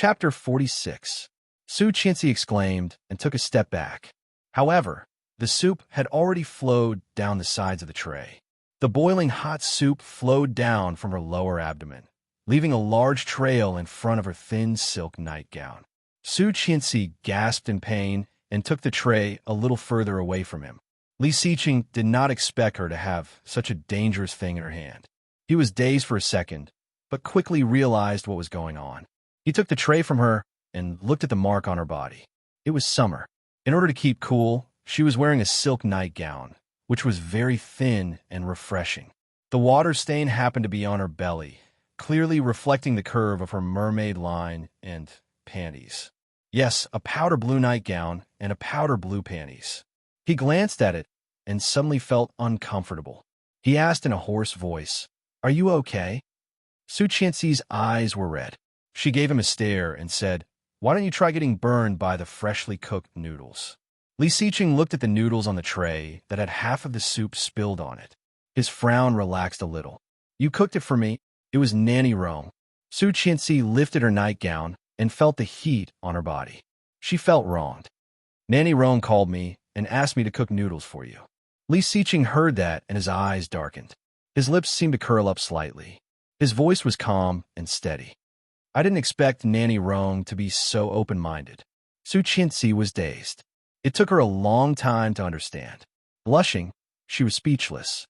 Chapter 46. Su Qianxi exclaimed and took a step back. However, the soup had already flowed down the sides of the tray. The boiling hot soup flowed down from her lower abdomen, leaving a large trail in front of her thin silk nightgown. Su Qianxi gasped in pain and took the tray a little further away from him. Li Xiqing did not expect her to have such a dangerous thing in her hand. He was dazed for a second, but quickly realized what was going on. He took the tray from her and looked at the mark on her body. It was summer. In order to keep cool, she was wearing a silk nightgown, which was very thin and refreshing. The water stain happened to be on her belly, clearly reflecting the curve of her mermaid line and panties. Yes, a powder blue nightgown and a powder blue panties. He glanced at it and suddenly felt uncomfortable. He asked in a hoarse voice, "Are you okay?" Su Qianxi's eyes were red. She gave him a stare and said, "Why don't you try getting burned by the freshly cooked noodles?" Li Xiqing looked at the noodles on the tray that had half of the soup spilled on it. His frown relaxed a little. "You cooked it for me. It was Nanny Rong." Su Qianxi lifted her nightgown and felt the heat on her body. She felt wronged. "Nanny Rong called me and asked me to cook noodles for you." Li Xiqing heard that and his eyes darkened. His lips seemed to curl up slightly. His voice was calm and steady. "I didn't expect Nanny Rong to be so open-minded." Su Qianxi was dazed. It took her a long time to understand. Blushing, she was speechless.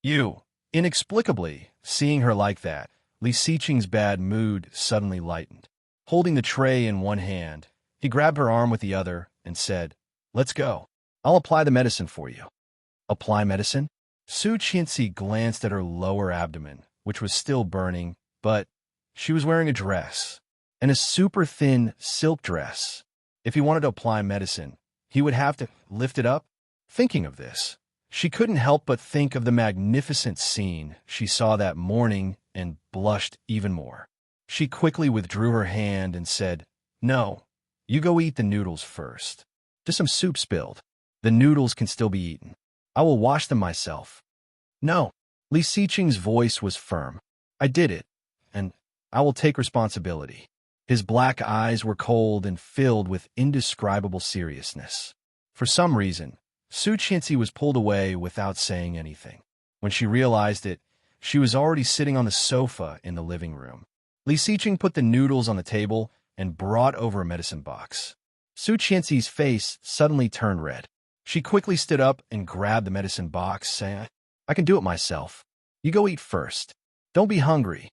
"You." Inexplicably, seeing her like that, Li Xiqing's bad mood suddenly lightened. Holding the tray in one hand, he grabbed her arm with the other and said, "Let's go. I'll apply the medicine for you." "Apply medicine?" Su Qianxi glanced at her lower abdomen, which was still burning, but she was wearing a dress, and a super thin silk dress. If he wanted to apply medicine, he would have to lift it up. Thinking of this, she couldn't help but think of the magnificent scene she saw that morning and blushed even more. She quickly withdrew her hand and said, "No, you go eat the noodles first. Just some soup spilled. The noodles can still be eaten. I will wash them myself." "No." Li Xiqing's voice was firm. "I did it, and I will take responsibility." His black eyes were cold and filled with indescribable seriousness. For some reason, Su Qianxi was pulled away without saying anything. When she realized it, she was already sitting on the sofa in the living room. Li Xiqing put the noodles on the table and brought over a medicine box. Su Qianxi's face suddenly turned red. She quickly stood up and grabbed the medicine box, saying, "I can do it myself. You go eat first. Don't be hungry.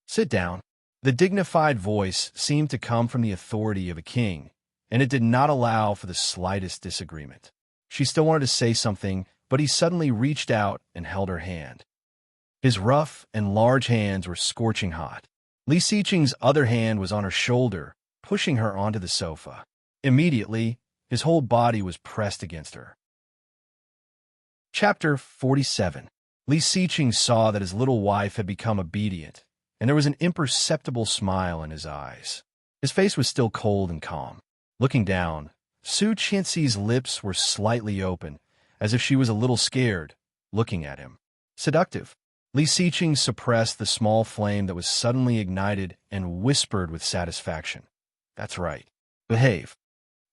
Sit down." The dignified voice seemed to come from the authority of a king, and it did not allow for the slightest disagreement. She still wanted to say something, but he suddenly reached out and held her hand. His rough and large hands were scorching hot. Li Xiqing's other hand was on her shoulder, pushing her onto the sofa. Immediately, his whole body was pressed against her. Chapter 47. Li Xiqing saw that his little wife had become obedient, and there was an imperceptible smile in his eyes. His face was still cold and calm. Looking down, Su Qianxi's lips were slightly open, as if she was a little scared, looking at him. Seductive. Li Xiqing suppressed the small flame that was suddenly ignited and whispered with satisfaction, "That's right. Behave."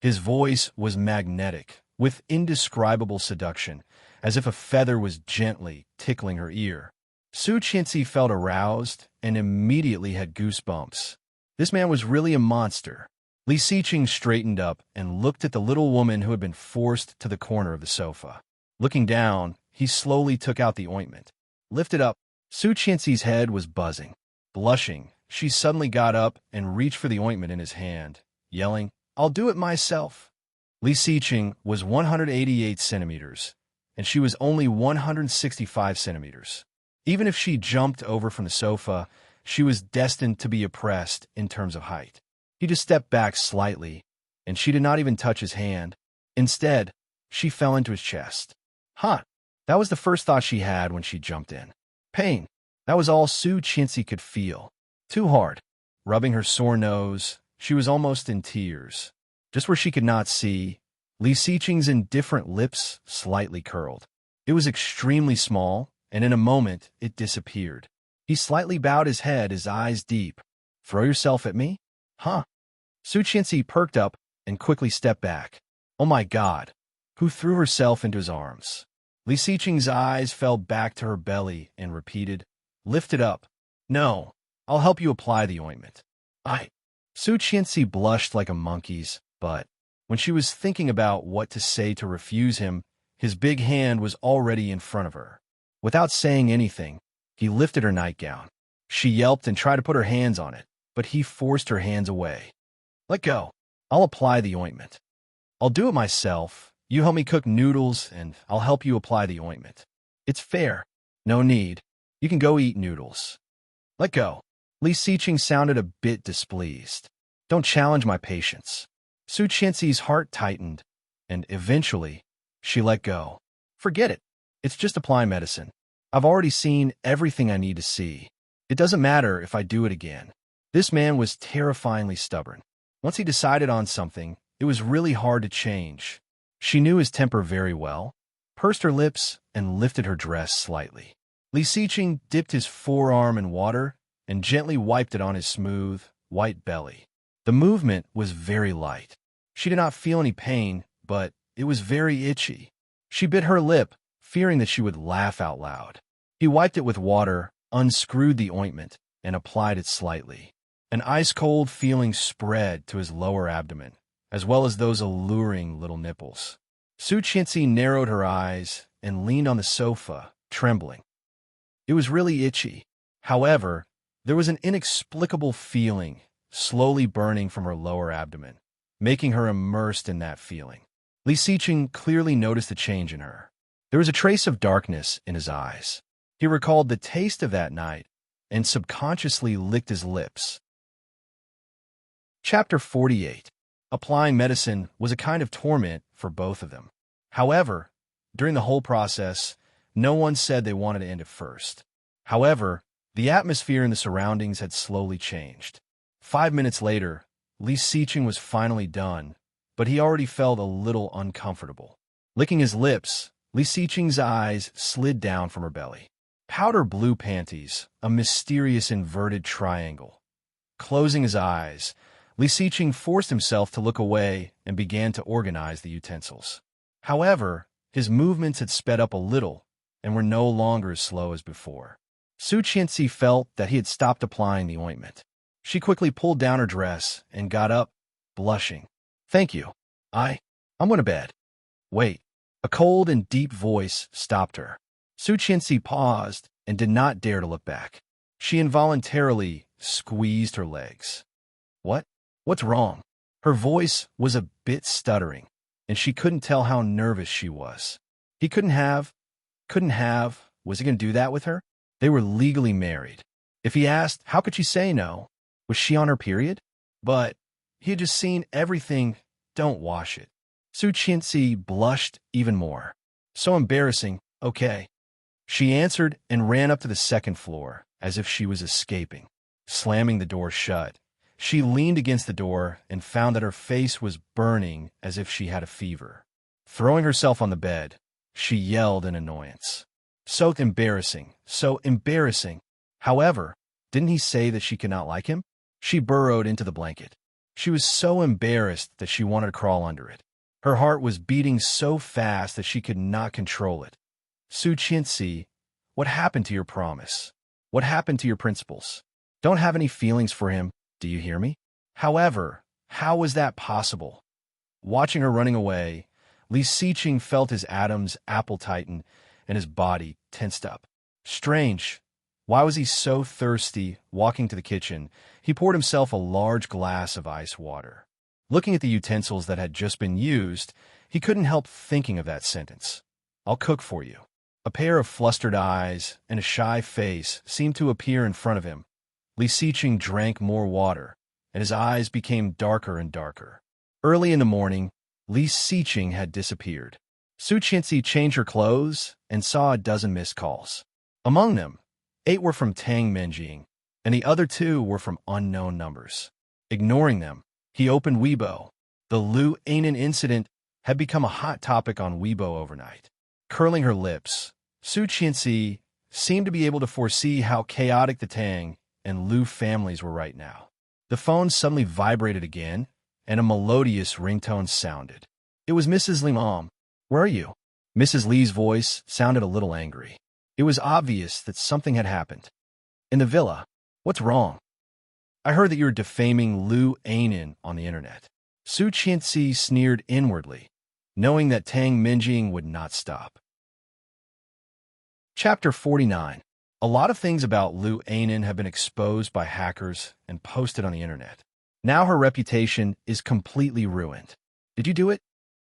His voice was magnetic, with indescribable seduction, as if a feather was gently tickling her ear. Su Qianxi felt aroused and immediately had goosebumps. This man was really a monster. Li Xiqing straightened up and looked at the little woman who had been forced to the corner of the sofa. Looking down, he slowly took out the ointment. Lifted up, Su Qianxi's head was buzzing. Blushing, she suddenly got up and reached for the ointment in his hand, yelling, "I'll do it myself." Li Xiqing was 188 centimeters, and she was only 165 centimeters. Even if she jumped over from the sofa, she was destined to be oppressed in terms of height. He just stepped back slightly, and she did not even touch his hand. Instead, she fell into his chest. Huh. That was the first thought she had when she jumped in. Pain. That was all Su Qianxi could feel. Too hard. Rubbing her sore nose, she was almost in tears. Just where she could not see, Li Xiqing's indifferent lips slightly curled. It was extremely small, and in a moment it disappeared. He slightly bowed his head, his eyes deep. "Throw yourself at me? Huh. Su Qianxi perked up and quickly stepped back. Oh my God! Who threw herself into his arms? Li Xiqing's eyes fell back to her belly and repeated, "Lift it up." "No, I'll help you apply the ointment." Su Qianxi blushed like a monkey's, but when she was thinking about what to say to refuse him, his big hand was already in front of her. Without saying anything, he lifted her nightgown. She yelped and tried to put her hands on it, but he forced her hands away. "Let go. I'll apply the ointment." "I'll do it myself. You help me cook noodles, and I'll help you apply the ointment. It's fair." "No need. You can go eat noodles." "Let go." Li Xiqing sounded a bit displeased. "Don't challenge my patience." Su Qianxi's heart tightened, and eventually, she let go. "Forget it. It's just applying medicine. I've already seen everything I need to see. It doesn't matter if I do it again." This man was terrifyingly stubborn. Once he decided on something, it was really hard to change. She knew his temper very well, pursed her lips, and lifted her dress slightly. Li Xiqing dipped his forearm in water and gently wiped it on his smooth, white belly. The movement was very light. She did not feel any pain, but it was very itchy. She bit her lip, fearing that she would laugh out loud. He wiped it with water, unscrewed the ointment, and applied it slightly. An ice-cold feeling spread to his lower abdomen, as well as those alluring little nipples. Su Qianxi narrowed her eyes and leaned on the sofa, trembling. It was really itchy. However, there was an inexplicable feeling slowly burning from her lower abdomen, making her immersed in that feeling. Li Xiqing clearly noticed the change in her. There was a trace of darkness in his eyes. He recalled the taste of that night and subconsciously licked his lips. Chapter 48. Applying medicine was a kind of torment for both of them. However, during the whole process, no one said they wanted to end it first. However, the atmosphere in the surroundings had slowly changed. 5 minutes later, Li Xiqing was finally done, but he already felt a little uncomfortable. Licking his lips, Li Xiqing's eyes slid down from her belly. Powder blue panties, a mysterious inverted triangle. Closing his eyes, Li Xiqing forced himself to look away and began to organize the utensils. However, his movements had sped up a little and were no longer as slow as before. Su Qianxi felt that he had stopped applying the ointment. She quickly pulled down her dress and got up, blushing. "Thank you. I'm going to bed." "Wait." A cold and deep voice stopped her. Su Qianxi paused and did not dare to look back. She involuntarily squeezed her legs. What's wrong?" Her voice was a bit stuttering, and she couldn't tell how nervous she was. He couldn't have, was he going to do that with her? They were legally married. If he asked, how could she say no? Was she on her period? But he had just seen everything. Don't wash it. Su Qianxi blushed even more. "So embarrassing. Okay." She answered and ran up to the second floor, as if she was escaping. Slamming the door shut, she leaned against the door and found that her face was burning as if she had a fever. Throwing herself on the bed, she yelled in annoyance. So embarrassing, so embarrassing. However, didn't he say that she could not like him? She burrowed into the blanket. She was so embarrassed that she wanted to crawl under it. Her heart was beating so fast that she could not control it. "Su Qianxi, what happened to your promise? What happened to your principles? Don't have any feelings for him, do you hear me?" However, how was that possible? Watching her running away, Li Xiqing felt his atoms apple tighten and his body tensed up. Strange. Why was he so thirsty? Walking to the kitchen, he poured himself a large glass of ice water. Looking at the utensils that had just been used, he couldn't help thinking of that sentence. "I'll cook for you." A pair of flustered eyes and a shy face seemed to appear in front of him. Li Xiqing drank more water, and his eyes became darker and darker. Early in the morning, Li Xiqing had disappeared. Su Qianxi changed her clothes and saw a dozen missed calls. Among them, 8 were from Tang Menjing, and the other 2 were from unknown numbers. Ignoring them, he opened Weibo. The Lu Anan incident had become a hot topic on Weibo overnight. Curling her lips, Su Qianxi seemed to be able to foresee how chaotic the Tang and Lu families were right now. The phone suddenly vibrated again, and a melodious ringtone sounded. It was Mrs. Lee. "Mom, where are you?" Mrs. Lee's voice sounded a little angry. It was obvious that something had happened. "In the villa? What's wrong?" "I heard that you were defaming Liu Ainin on the internet." Su Qianxi sneered inwardly, knowing that Tang Minjing would not stop. Chapter 49. A lot of things about Liu Ainin have been exposed by hackers and posted on the internet. Now her reputation is completely ruined. Did you do it?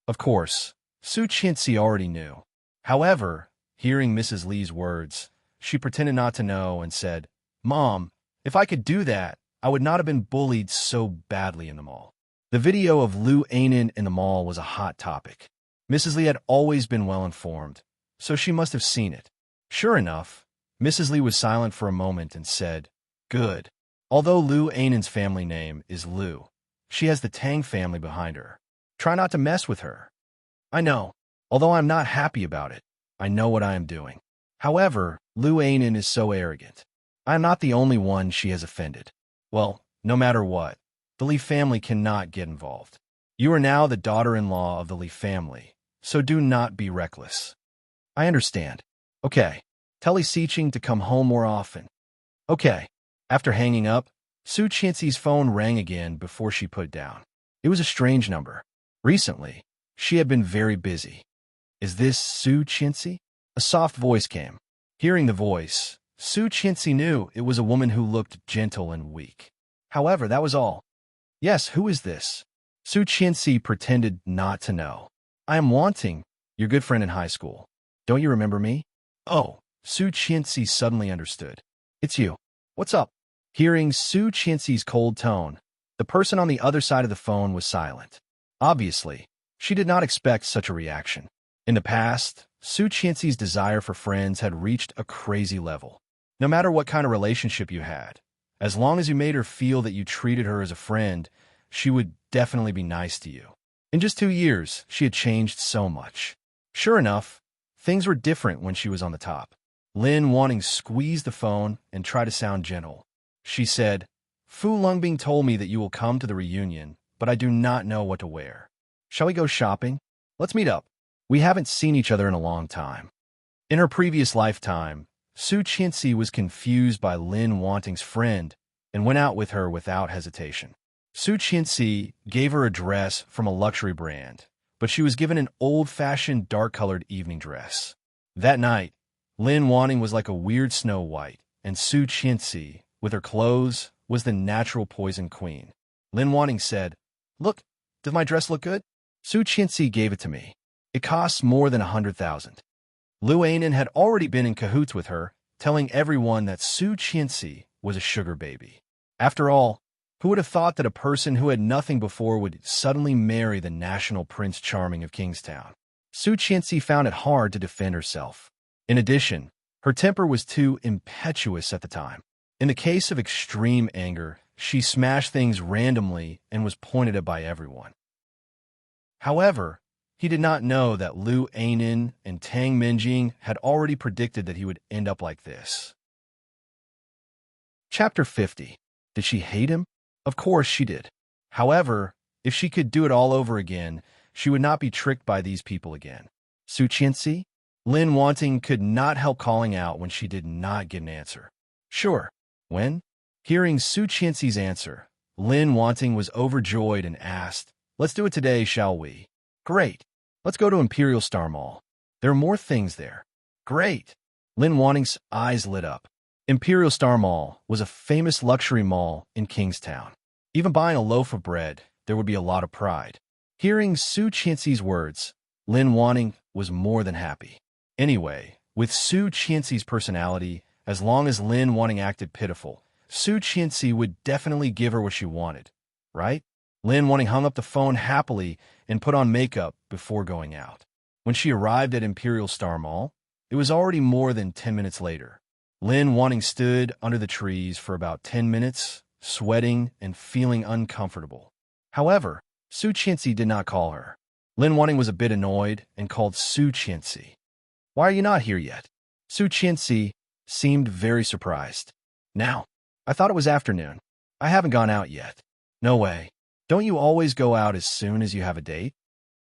Of course, Su Qianxi already knew. However, hearing Mrs. Lee's words, she pretended not to know and said, "Mom, if I could do that, I would not have been bullied so badly in the mall." The video of Liu Ainin in the mall was a hot topic. Mrs. Lee had always been well informed, so she must have seen it. Sure enough, Mrs. Lee was silent for a moment and said, "Good." Although Liu Ainin's family name is Liu, she has the Tang family behind her. Try not to mess with her. "I know. Although I'm not happy about it, I know what I am doing." However, Liu Ainin is so arrogant. I am not the only one she has offended. Well, no matter what, the Lee family cannot get involved. You are now the daughter-in-law of the Lee family, so do not be reckless. I understand. Okay. Tell Li Xiqing to come home more often. Okay. After hanging up, Su Qianxi's phone rang again before she put it down. It was a strange number. Recently, she had been very busy. "Is this Su Qianxi?" A soft voice came. Hearing the voice, Su Qianxi knew it was a woman who looked gentle and weak. However, that was all. "Yes, who is this?" Su Qianxi pretended not to know. "I am Wanting, your good friend in high school. Don't you remember me?" "Oh," Su Qianxi suddenly understood. "It's you. What's up?" Hearing Su Qianxi's cold tone, the person on the other side of the phone was silent. Obviously, she did not expect such a reaction. In the past, Su Qianxi's desire for friends had reached a crazy level. No matter what kind of relationship you had, as long as you made her feel that you treated her as a friend, she would definitely be nice to you. In just 2 years, she had changed so much. Sure enough, things were different when she was on the top. Lin Wanting squeezed the phone and tried to sound gentle. She said, "Fu Longbing told me that you will come to the reunion, but I do not know what to wear. Shall we go shopping? Let's meet up. We haven't seen each other in a long time." In her previous lifetime, Su Qianxi was confused by Lin Wanting's friend and went out with her without hesitation. Su Qianxi gave her a dress from a luxury brand, but she was given an old-fashioned dark-colored evening dress. That night, Lin Wanting was like a weird Snow White, and Su Qianxi, with her clothes, was the natural poison queen. Lin Wanting said, "Look, does my dress look good?" Su Qianxi gave it to me. It costs more than 100,000. Liu Ainin had already been in cahoots with her, telling everyone that Su Qianxi was a sugar baby. After all, who would have thought that a person who had nothing before would suddenly marry the national Prince Charming of Kingstown? Su Qianxi found it hard to defend herself. In addition, her temper was too impetuous at the time. In the case of extreme anger, she smashed things randomly and was pointed at by everyone. However, he did not know that Liu Ainin and Tang Minjing had already predicted that he would end up like this. Chapter 50. Did she hate him? Of course she did. However, if she could do it all over again, she would not be tricked by these people again. Su Qianxi? Lin Wanting could not help calling out when she did not get an answer. "Sure. When?" Hearing Su Qianxi's answer, Lin Wanting was overjoyed and asked, "Let's do it today, shall we?" "Great. Let's go to Imperial Star Mall. There are more things there." "Great." Lin Wanting's eyes lit up. Imperial Star Mall was a famous luxury mall in Kingstown. Even buying a loaf of bread, there would be a lot of pride. Hearing Su Qianxi's words, Lin Wanting was more than happy. Anyway, with Su Qianxi's personality, as long as Lin Wanting acted pitiful, Su Qianxi would definitely give her what she wanted, right? Lin Wanting hung up the phone happily and put on makeup before going out. When she arrived at Imperial Star Mall, it was already more than 10 minutes later. Lin Wanting stood under the trees for about 10 minutes, sweating and feeling uncomfortable. However, Su Qianxi did not call her. Lin Wanting was a bit annoyed and called Su Qianxi. "Why are you not here yet?" Su Qianxi seemed very surprised. "Now, I thought it was afternoon. I haven't gone out yet." "No way. Don't you always go out as soon as you have a date?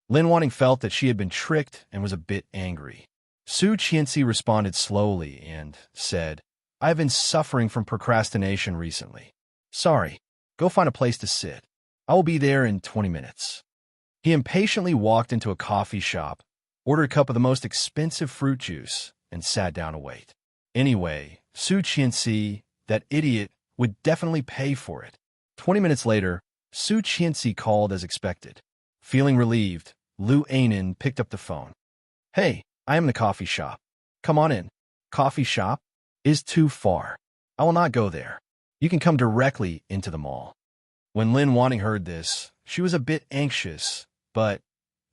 Lin Wanting felt that she had been tricked and was a bit angry. Su Qianxi responded slowly and said, I have been suffering from procrastination recently. Sorry, go find a place to sit. I will be there in 20 minutes. He impatiently walked into a coffee shop, ordered a cup of the most expensive fruit juice, and sat down to wait. Anyway, Su Qianxi, that idiot, would definitely pay for it. 20 minutes later, Su Qianxi called as expected. Feeling relieved, Lu Ainen picked up the phone. Hey, I am in the coffee shop. Come on in. Coffee shop? Is too far. I will not go there. You can come directly into the mall. When Lin Wanting heard this, she was a bit anxious, but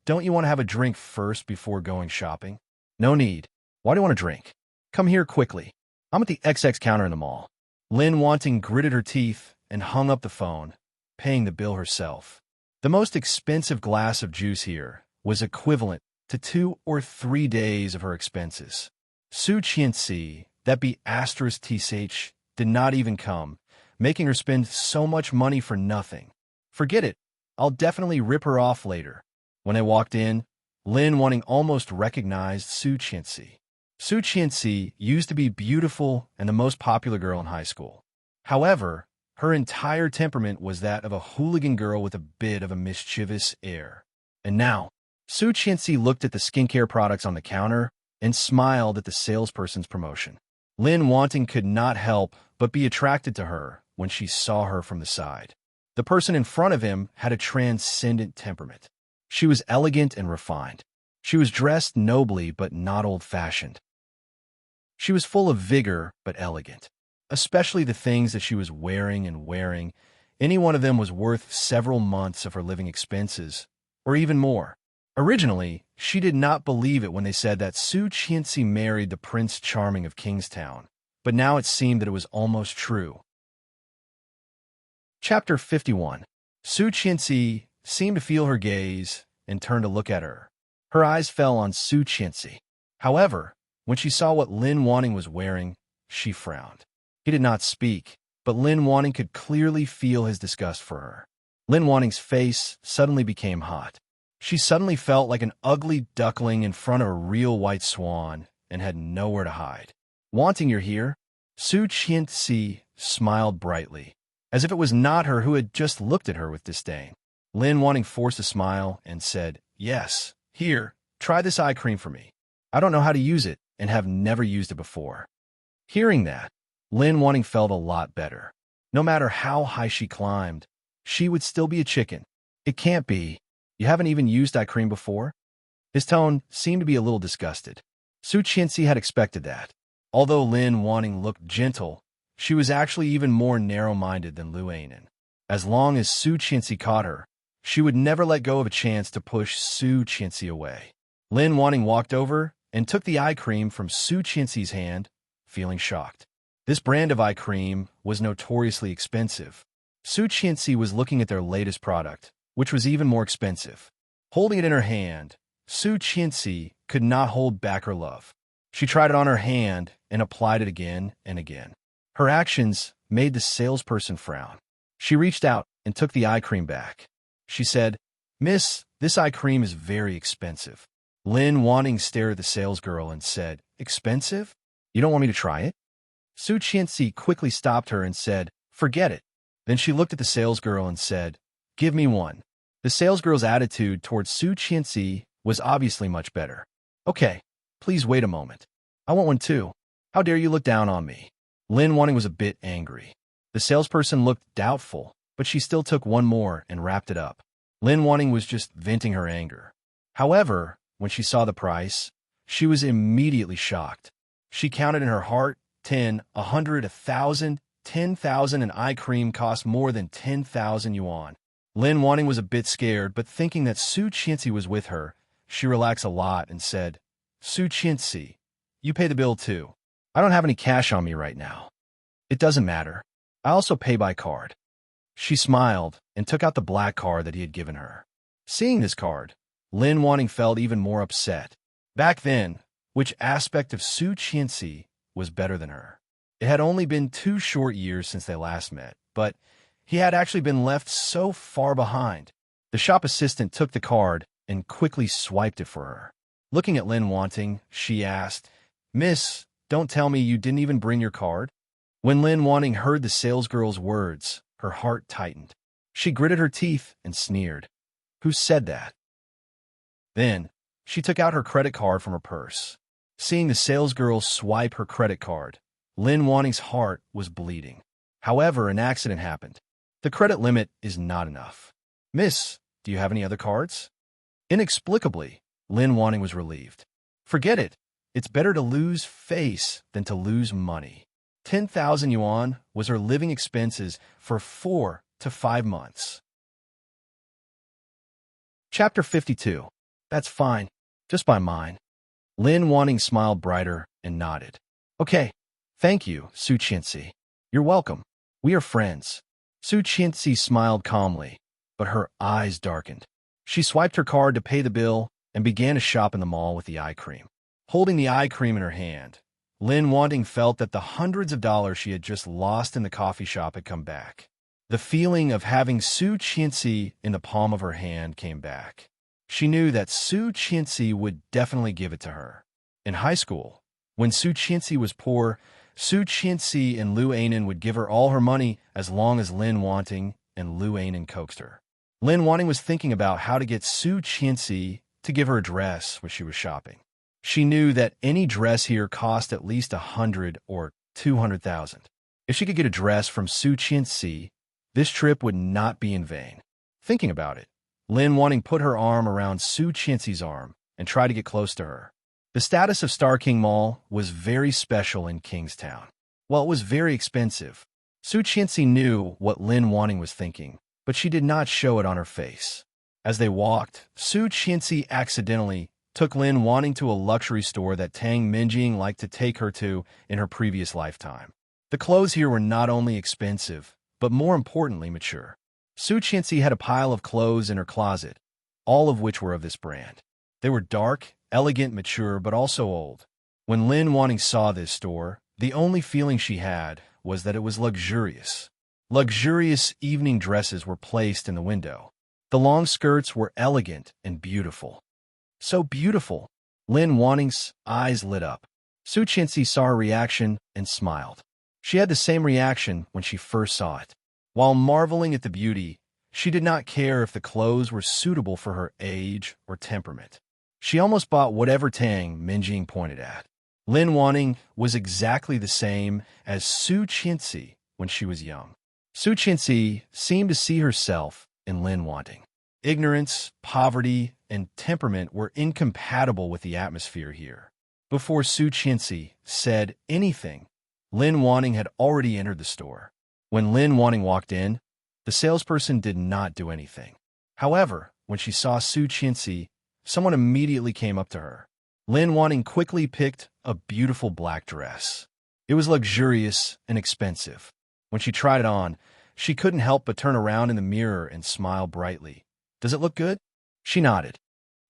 don't you want to have a drink first before going shopping? No need. Why do you want a drink? Come here quickly. I'm at the XX counter in the mall. Lin Wanting gritted her teeth and hung up the phone, paying the bill herself. The most expensive glass of juice here was equivalent to 2 or 3 days of her expenses. Su Qianxi, that be *TCH, did not even come, making her spend so much money for nothing. Forget it. I'll definitely rip her off later. When I walked in, Lin Wanting almost recognized Su Qianxi. Su Qianxi used to be beautiful and the most popular girl in high school. However, her entire temperament was that of a hooligan girl with a bit of a mischievous air. And now, Su Qianxi looked at the skincare products on the counter and smiled at the salesperson's promotion. Lin Wanting could not help but be attracted to her when she saw her from the side. The person in front of him had a transcendent temperament. She was elegant and refined. She was dressed nobly but not old-fashioned. She was full of vigor but elegant. Especially the things that she was wearing. Any one of them was worth several months of her living expenses, or even more. Originally, she did not believe it when they said that Su Qianxi married the Prince Charming of Kingstown, but now it seemed that it was almost true. Chapter 51. Su Qianxi seemed to feel her gaze and turned to look at her. Her eyes fell on Su Qianxi. However, when she saw what Lin Wanting was wearing, she frowned. He did not speak, but Lin Wanting could clearly feel his disgust for her. Lin Wanting's face suddenly became hot. She suddenly felt like an ugly duckling in front of a real white swan and had nowhere to hide. Wanting, you're here? Su Qianxi smiled brightly, as if it was not her who had just looked at her with disdain. Lin Wanting forced a smile and said, Yes, here, try this eye cream for me. I don't know how to use it and have never used it before. Hearing that, Lin Wanting felt a lot better. No matter how high she climbed, she would still be a chicken. It can't be. You haven't even used eye cream before? His tone seemed to be a little disgusted. Su Qianxi had expected that. Although Lin Wanting looked gentle, she was actually even more narrow-minded than Lu Ainen. As long as Su Qianxi caught her, she would never let go of a chance to push Su Qianxi away. Lin Wanting walked over and took the eye cream from Su Qianxi's hand, feeling shocked. This brand of eye cream was notoriously expensive. Su Qianxi was looking at their latest product, which was even more expensive. Holding it in her hand, Su Qianxi could not hold back her love. She tried it on her hand and applied it again and again. Her actions made the salesperson frown. She reached out and took the eye cream back. She said, Miss, this eye cream is very expensive. Lin Wanting stared at the salesgirl and said, Expensive? You don't want me to try it? Su Qianxi quickly stopped her and said, Forget it. Then she looked at the salesgirl and said, Give me one. The salesgirl's attitude towards Su Qianxi was obviously much better. Okay, please wait a moment. I want one too. How dare you look down on me? Lin Wanting was a bit angry. The salesperson looked doubtful, but she still took one more and wrapped it up. Lin Wanting was just venting her anger. However, when she saw the price, she was immediately shocked. She counted in her heart, 10, 100, 1,000, 10,000, and eye cream cost more than 10,000 yuan. Lin Wanting was a bit scared, but thinking that Su Qianxi was with her, she relaxed a lot and said, Su Qianxi, you pay the bill too. I don't have any cash on me right now. It doesn't matter. I also pay by card. She smiled and took out the black card that he had given her. Seeing this card, Lin Wanting felt even more upset. Back then, which aspect of Su Qianxi was better than her? It had only been 2 short years since they last met, but He had actually been left so far behind. The shop assistant took the card and quickly swiped it for her. Looking at Lin Wanting, she asked, "Miss, don't tell me you didn't even bring your card?" When Lin Wanting heard the salesgirl's words, her heart tightened. She gritted her teeth and sneered. Who said that? Then, she took out her credit card from her purse. Seeing the salesgirl swipe her credit card, Lin Wanting's heart was bleeding. However, an accident happened. The credit limit is not enough. "Miss, do you have any other cards?" Inexplicably, Lin Wanting was relieved. Forget it. It's better to lose face than to lose money. 10,000 yuan was her living expenses for 4 to 5 months. Chapter 52. That's fine. Just by mine. Lin Wanting smiled brighter and nodded. Okay. Thank you, Su Qianxi. You're welcome. We are friends. Su Qianxi smiled calmly, but her eyes darkened. She swiped her card to pay the bill and began to shop in the mall with the eye cream. Holding the eye cream in her hand, Lin Wanting felt that the hundreds of dollars she had just lost in the coffee shop had come back. The feeling of having Su Qianxi in the palm of her hand came back. She knew that Su Qianxi would definitely give it to her. In high school, when Su Qianxi was poor, Su Qianxi and Lu Ainen would give her all her money as long as Lin Wanting and Lu Ainen coaxed her. Lin Wanting was thinking about how to get Su Qianxi to give her a dress when she was shopping. She knew that any dress here cost at least 100 or 200,000. If she could get a dress from Su Qianxi, this trip would not be in vain. Thinking about it, Lin Wanting put her arm around Su Qianxi's arm and tried to get close to her. The status of Star King Mall was very special in Kingstown. While it was very expensive, Su Qianxi knew what Lin Wanting was thinking, but she did not show it on her face. As they walked, Su Qianxi accidentally took Lin Wanting to a luxury store that Tang Minjing liked to take her to in her previous lifetime. The clothes here were not only expensive, but more importantly mature. Su Qianxi had a pile of clothes in her closet, all of which were of this brand. They were dark, elegant, mature, but also old. When Lin Wanting saw this store, the only feeling she had was that it was luxurious. Luxurious evening dresses were placed in the window. The long skirts were elegant and beautiful. So beautiful! Lin Wanting's eyes lit up. Su Qianxi saw her reaction and smiled. She had the same reaction when she first saw it. While marveling at the beauty, she did not care if the clothes were suitable for her age or temperament. She almost bought whatever Tang Minjing pointed at. Lin Wanting was exactly the same as Su Qianxi when she was young. Su Qianxi seemed to see herself in Lin Wanting. Ignorance, poverty, and temperament were incompatible with the atmosphere here. Before Su Qianxi said anything, Lin Wanting had already entered the store. When Lin Wanting walked in, the salesperson did not do anything. However, when she saw Su Qianxi, someone immediately came up to her. Lin Wanting quickly picked a beautiful black dress. It was luxurious and expensive. When she tried it on, she couldn't help but turn around in the mirror and smile brightly. "Does it look good?" She nodded.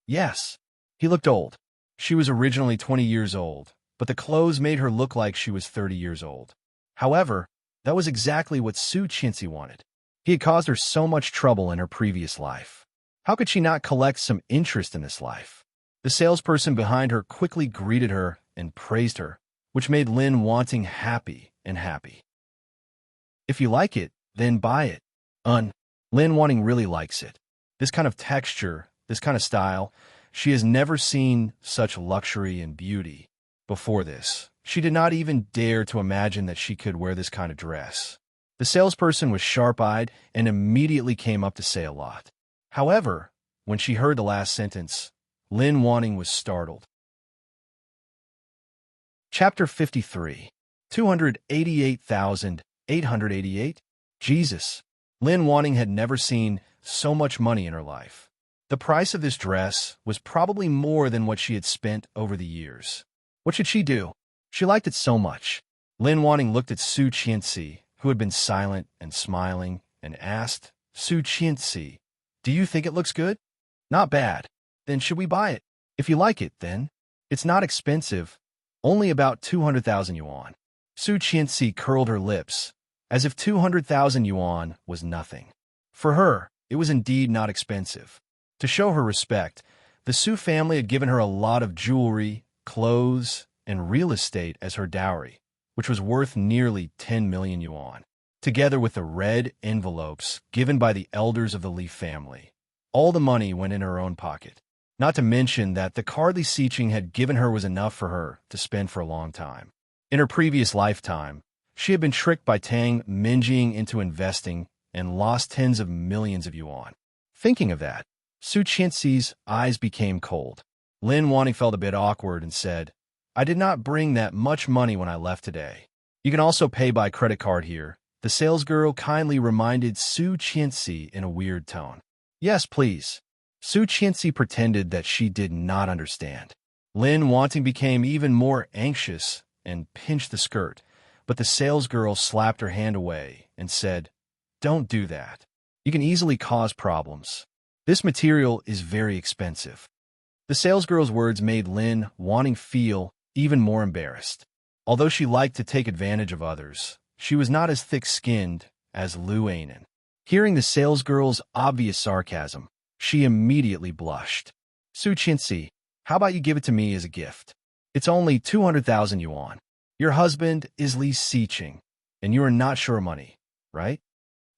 Yes. He looked old. She was originally 20 years old, but the clothes made her look like she was 30 years old. However, that was exactly what Su Qianxi wanted. He had caused her so much trouble in her previous life. How could she not collect some interest in this life? The salesperson behind her quickly greeted her and praised her, which made Lin Wanting happy and happy. If you like it, then buy it. Lin Wanting really likes it. This kind of texture, this kind of style, she has never seen such luxury and beauty. Before this, she did not even dare to imagine that she could wear this kind of dress. The salesperson was sharp-eyed and immediately came up to say a lot. However, when she heard the last sentence, Lin Wanting was startled. Chapter 53. 288,888? Jesus! Lin Wanting had never seen so much money in her life. The price of this dress was probably more than what she had spent over the years. What should she do? She liked it so much. Lin Wanting looked at Su Qianxi, who had been silent and smiling, and asked, "Su Qianxi, do you think it looks good?" "Not bad. Then should we buy it?" "If you like it, then. It's not expensive, only about 200,000 yuan." Su Qianxi curled her lips, as if 200,000 yuan was nothing. For her, it was indeed not expensive. To show her respect, the Su family had given her a lot of jewelry, clothes, and real estate as her dowry, which was worth nearly 10 million yuan, together with the red envelopes given by the elders of the Li family. All the money went in her own pocket. Not to mention that the card Li Xiqing had given her was enough for her to spend for a long time. In her previous lifetime, she had been tricked by Tang Minjing into investing and lost tens of millions of yuan. Thinking of that, Su Qianxi's eyes became cold. Lin Wanting felt a bit awkward and said, "I did not bring that much money when I left today. You can also pay by credit card here." The salesgirl kindly reminded Su Qianxi in a weird tone. "Yes, please." Su Qianxi pretended that she did not understand. Lin Wanting became even more anxious and pinched the skirt, but the salesgirl slapped her hand away and said, "Don't do that. You can easily cause problems. This material is very expensive." The salesgirl's words made Lin Wanting feel even more embarrassed. Although she liked to take advantage of others, she was not as thick-skinned as Lu Ainen. Hearing the salesgirl's obvious sarcasm, she immediately blushed. "Su Qianxi, how about you give it to me as a gift? It's only 200,000 yuan. Your husband is Li Xiqing, and you are not sure of money, right,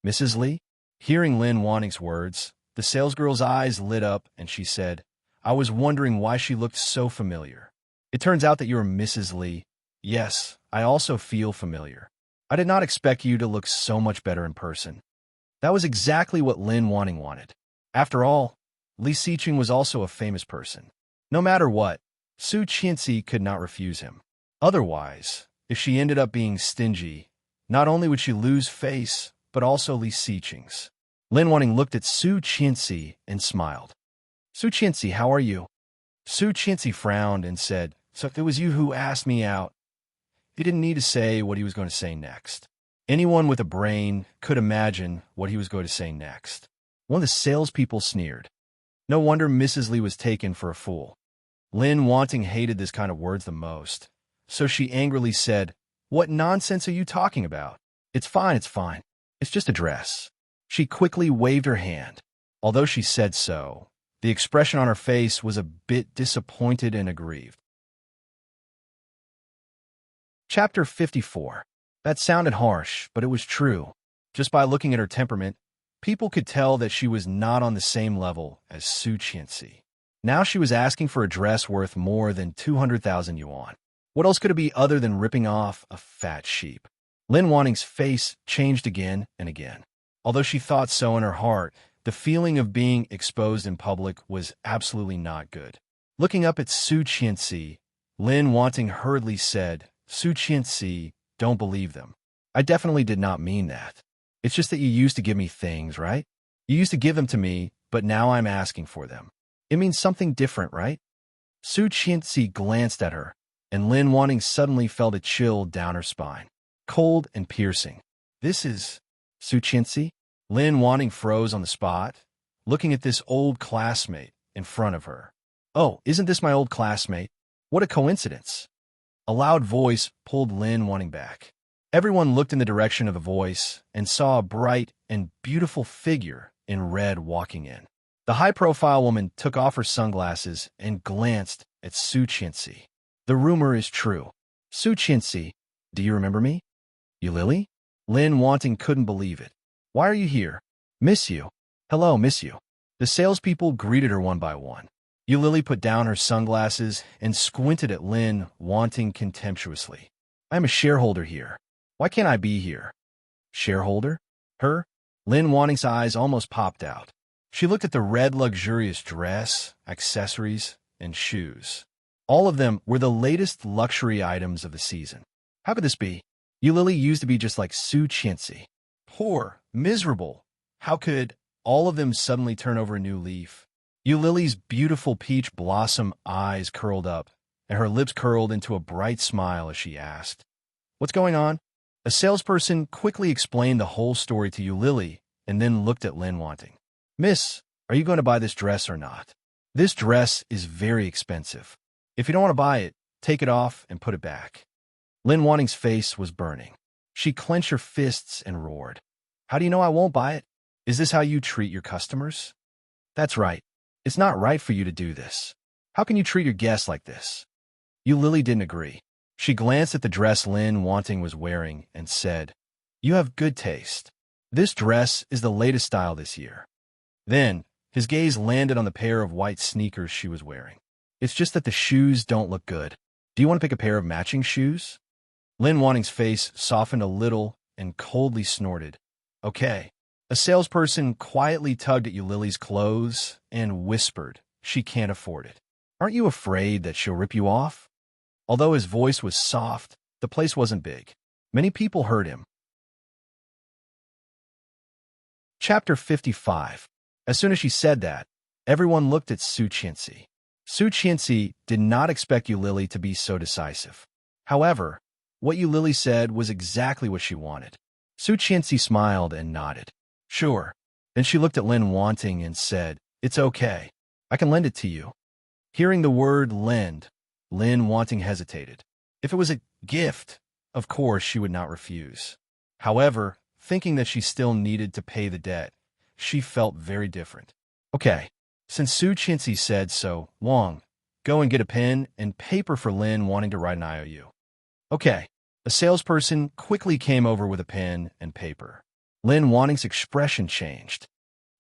Mrs. Li?" Hearing Lin Wanting's words, the salesgirl's eyes lit up and she said, "I was wondering why she looked so familiar. It turns out that you're Mrs. Li. Yes, I also feel familiar. I did not expect you to look so much better in person." That was exactly what Lin Wanting wanted. After all, Li Xiqing was also a famous person. No matter what, Su Qianxi could not refuse him. Otherwise, if she ended up being stingy, not only would she lose face, but also Li Xiqing's. Lin Wanting looked at Su Qianxi and smiled. "Su Qianxi, how are you?" Su Qianxi frowned and said, "So it was you who asked me out." He didn't need to say what he was going to say next. Anyone with a brain could imagine what he was going to say next. One of the salespeople sneered. No wonder Mrs. Li was taken for a fool. Lin Wanting hated this kind of words the most, so she angrily said, "What nonsense are you talking about? It's fine, it's fine. It's just a dress." She quickly waved her hand. Although she said so, the expression on her face was a bit disappointed and aggrieved. Chapter 54. That sounded harsh, but it was true. Just by looking at her temperament, people could tell that she was not on the same level as Su Qianxi. Now she was asking for a dress worth more than 200,000 yuan. What else could it be other than ripping off a fat sheep? Lin Wanting's face changed again and again. Although she thought so in her heart, the feeling of being exposed in public was absolutely not good. Looking up at Su Qianxi, Lin Wanting hurriedly said, "Su Qianxi, don't believe them. I definitely did not mean that. It's just that you used to give me things, right? You used to give them to me, but now I'm asking for them. It means something different, right?" Su Qianxi glanced at her, and Lin Wanting suddenly felt a chill down her spine. Cold and piercing. "This is Su Qianxi?" Lin Wanting froze on the spot, looking at this old classmate in front of her. "Oh, isn't this my old classmate? What a coincidence." A loud voice pulled Lin Wanting back. Everyone looked in the direction of the voice and saw a bright and beautiful figure in red walking in. The high-profile woman took off her sunglasses and glanced at Su Qianxi. "The rumor is true. Su Qianxi, do you remember me? You Lily?" Lin Wanting couldn't believe it. "Why are you here? Miss you. Hello, miss you." The salespeople greeted her one by one. Lily put down her sunglasses and squinted at Lin Wanting contemptuously. "I am a shareholder here. Why can't I be here?" "Shareholder? Her?" Lin Wanting's eyes almost popped out. She looked at the red luxurious dress, accessories, and shoes. All of them were the latest luxury items of the season. How could this be? Lily used to be just like Su Qianxi. Poor, miserable. How could all of them suddenly turn over a new leaf? Lily's beautiful peach blossom eyes curled up, and her lips curled into a bright smile as she asked, "What's going on?" A salesperson quickly explained the whole story to Lily and then looked at Lin Wanting. "Miss, are you going to buy this dress or not? This dress is very expensive. If you don't want to buy it, take it off and put it back." Lin Wanting's face was burning. She clenched her fists and roared. How do you know I won't buy it? Is this how you treat your customers? That's right. It's not right for you to do this. How can you treat your guests like this? Lily didn't agree. She glanced at the dress Lin Wanting was wearing and said, You have good taste. This dress is the latest style this year. Then, his gaze landed on the pair of white sneakers she was wearing. It's just that the shoes don't look good. Do you want to pick a pair of matching shoes? Lin Wanting's face softened a little and coldly snorted. Okay. A salesperson quietly tugged at Lily's clothes and whispered, She can't afford it. Aren't you afraid that she'll rip you off? Although his voice was soft, the place wasn't big. Many people heard him. Chapter 55. As soon as she said that, everyone looked at Su Qianxi. Su Qianxi did not expect Lily to be so decisive. However, what Lily said was exactly what she wanted. Su Qianxi smiled and nodded. Sure. Then she looked at Lin Wanting and said, It's okay. I can lend it to you. Hearing the word lend, Lin Wanting hesitated. If it was a gift, of course she would not refuse. However, thinking that she still needed to pay the debt, she felt very different. Okay, since Su Qianxi said so, Wang, go and get a pen and paper for Lin Wanting to write an IOU. Okay. A salesperson quickly came over with a pen and paper. Lin Wanting's expression changed.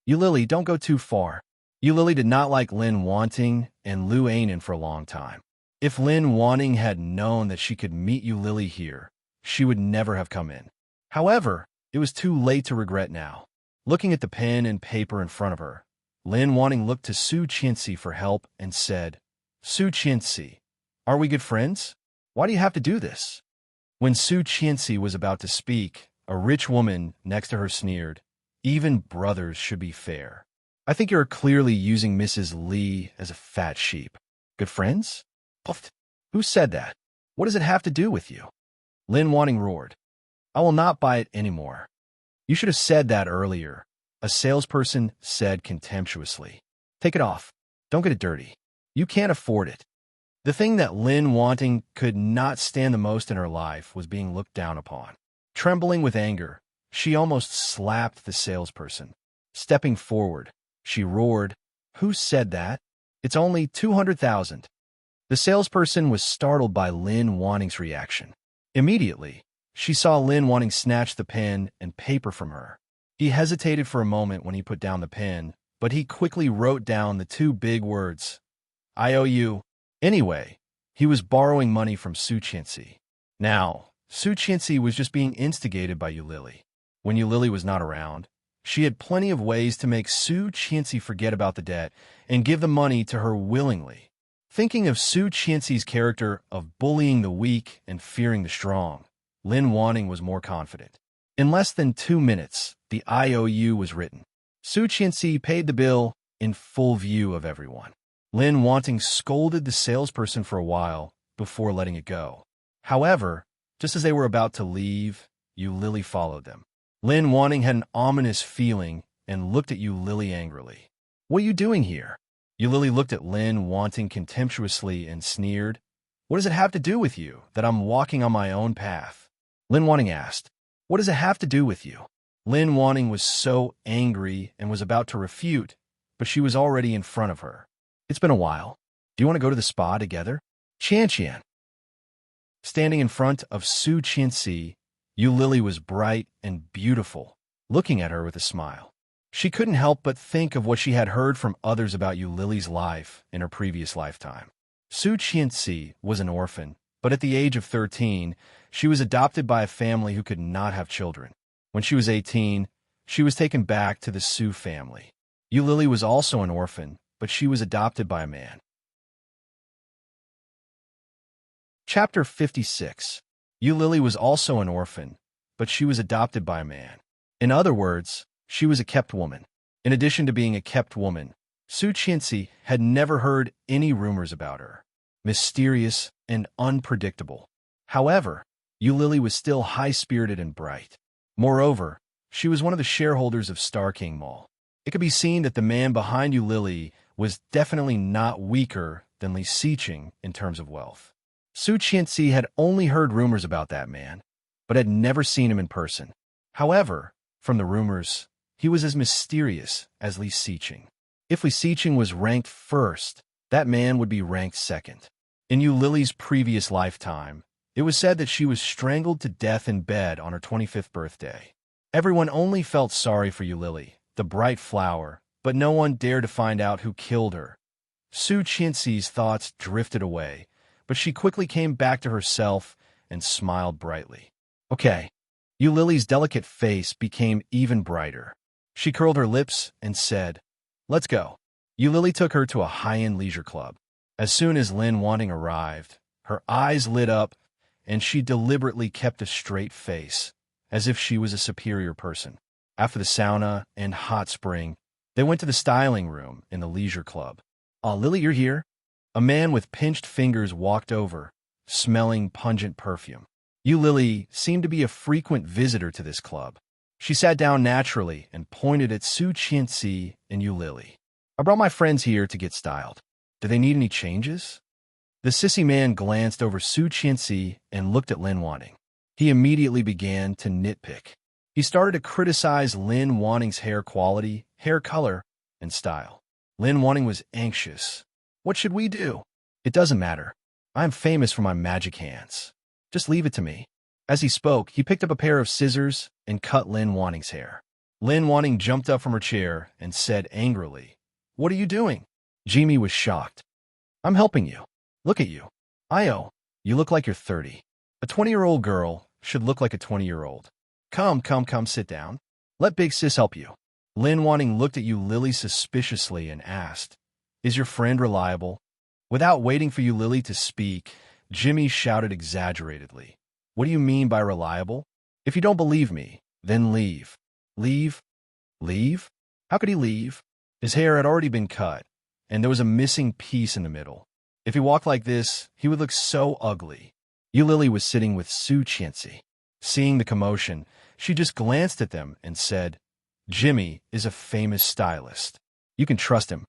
Lily, don't go too far. Lily did not like Lin Wanting and Lu Ainin for a long time. If Lin Wanting had known that she could meet Lily here, she would never have come in. However, it was too late to regret now. Looking at the pen and paper in front of her, Lin Wanting looked to Su Qianxi for help and said, Su Qianxi, are we good friends? Why do you have to do this? When Su Qianxi was about to speak, a rich woman next to her sneered, Even brothers should be fair. I think you're clearly using Mrs. Li as a fat sheep. Good friends? Puffed. Who said that? What does it have to do with you? Lin Wanting roared. I will not buy it anymore. You should have said that earlier, a salesperson said contemptuously. Take it off. Don't get it dirty. You can't afford it. The thing that Lin Wanting could not stand the most in her life was being looked down upon. Trembling with anger, she almost slapped the salesperson. Stepping forward, she roared, Who said that? It's only 200,000. The salesperson was startled by Lin Wanting's reaction. Immediately, she saw Lin Wanting snatch the pen and paper from her. He hesitated for a moment when he put down the pen, but he quickly wrote down the two big words, I owe you. Anyway, he was borrowing money from Su Qianxi. Now, Su Qianxi was just being instigated by Lily. When Lily was not around, she had plenty of ways to make Su Qianxi forget about the debt and give the money to her willingly. Thinking of Su Qianxi's character of bullying the weak and fearing the strong, Lin Wanting was more confident. In less than 2 minutes, the IOU was written. Su Qianxi paid the bill in full view of everyone. Lin Wanting scolded the salesperson for a while before letting it go. However, just as they were about to leave, Lily followed them. Lin Wanting had an ominous feeling and looked at Lily angrily. What are you doing here? Lily looked at Lin Wanting contemptuously and sneered. What does it have to do with you that I'm walking on my own path? Lin Wanting asked. What does it have to do with you? Lin Wanting was so angry and was about to refute, but she was already in front of her. It's been a while. Do you want to go to the spa together? Qian. Standing in front of Su Qianxi, Lily was bright and beautiful, looking at her with a smile. She couldn't help but think of what she had heard from others about Lily's life in her previous lifetime. Su Qianxi was an orphan, but at the age of 13, she was adopted by a family who could not have children. When she was 18, she was taken back to the Su family. Lily was also an orphan, but she was adopted by a man. Chapter 56. Lily was also an orphan, but she was adopted by a man. In other words, she was a kept woman. In addition to being a kept woman, Su Qianxi had never heard any rumors about her. Mysterious and unpredictable. However, Lily was still high-spirited and bright. Moreover, she was one of the shareholders of Star King Mall. It could be seen that the man behind Lily was definitely not weaker than Li Xiqing in terms of wealth. Su Qianxi had only heard rumors about that man. but had never seen him in person. However, from the rumors, he was as mysterious as Li Xiqing. If Li Xiqing was ranked first, that man would be ranked second. In Lily's previous lifetime, it was said that she was strangled to death in bed on her 25th birthday. Everyone only felt sorry for Lily, the bright flower, but no one dared to find out who killed her. Su Qianxi's thoughts drifted away, but she quickly came back to herself and smiled brightly. Okay. Lily's delicate face became even brighter. She curled her lips and said, "Let's go." Lily took her to a high-end leisure club. As soon as Lin Wanting arrived, her eyes lit up, and she deliberately kept a straight face, as if she was a superior person. After the sauna and hot spring, they went to the styling room in the leisure club. "Oh, Lily, you're here?" A man with pinched fingers walked over, smelling pungent perfume. Lily seemed to be a frequent visitor to this club. She sat down naturally and pointed at Su Qianxi and Lily. "I brought my friends here to get styled. Do they need any changes?" The sissy man glanced over Su Qianxi and looked at Lin Wanting. He immediately began to nitpick. He started to criticize Lin Wanting's hair quality, hair color, and style. Lin Wanting was anxious. "What should we do?" "It doesn't matter. I am famous for my magic hands. Just leave it to me." As he spoke, he picked up a pair of scissors and cut Lin Wanting's hair. Lin Wanting jumped up from her chair and said angrily, "What are you doing?" Jimmy was shocked. "I'm helping you. Look at you. Io, you look like you're 30. A 20-year-old girl should look like a 20-year-old. Come, sit down. Let Big Sis help you." Lin Wanting looked at Lily suspiciously and asked, "Is your friend reliable?" Without waiting for Lily to speak, Jimmy shouted exaggeratedly, "What do you mean by reliable? If you don't believe me, then leave." "Leave? Leave? How could he leave?" His hair had already been cut, and there was a missing piece in the middle. If he walked like this, he would look so ugly. Lily was sitting with Su Qianxi. Seeing the commotion, she just glanced at them and said, "Jimmy is a famous stylist. You can trust him."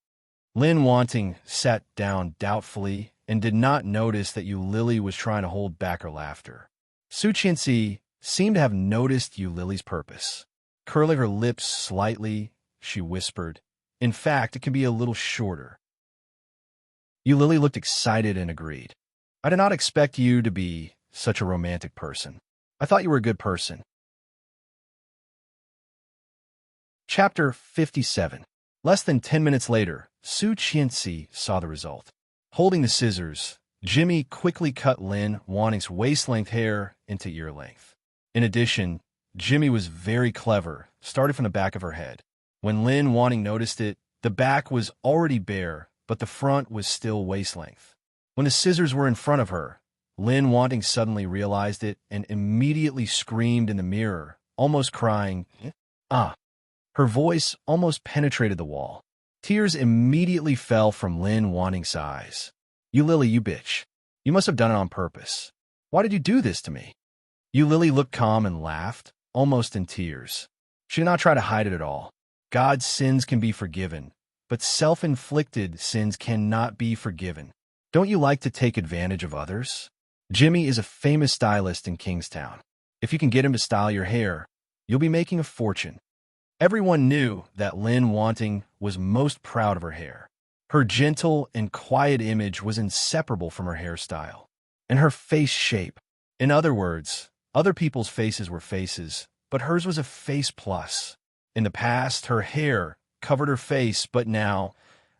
Lin Wanting sat down doubtfully and did not notice that Lily was trying to hold back her laughter. Su Qianxi seemed to have noticed Lily's purpose. Curling her lips slightly, she whispered, "In fact, it can be a little shorter." Lily looked excited and agreed. "I did not expect you to be such a romantic person. I thought you were a good person." Chapter 57. Less than 10 minutes later, Su Qianxi saw the result. Holding the scissors, Jimmy quickly cut Lin Wanting's waist-length hair into ear length. In addition, Jimmy was very clever, starting from the back of her head. When Lin Wanting noticed it, the back was already bare, but the front was still waist-length. When the scissors were in front of her, Lin Wanting suddenly realized it and immediately screamed in the mirror, almost crying, "Ah!" Her voice almost penetrated the wall. Tears immediately fell from Lin Wanting's eyes. Lily, you bitch. You must have done it on purpose. Why did you do this to me?" Lily looked calm and laughed, almost in tears. She did not try to hide it at all. God's sins can be forgiven, but self-inflicted sins cannot be forgiven. Don't you like to take advantage of others? Jimmy is a famous stylist in Kingstown. If you can get him to style your hair, you'll be making a fortune. Everyone knew that Lin Wanting was most proud of her hair. Her gentle and quiet image was inseparable from her hairstyle, and her face shape. In other words, other people's faces were faces, but hers was a face plus. In the past, her hair covered her face, but now,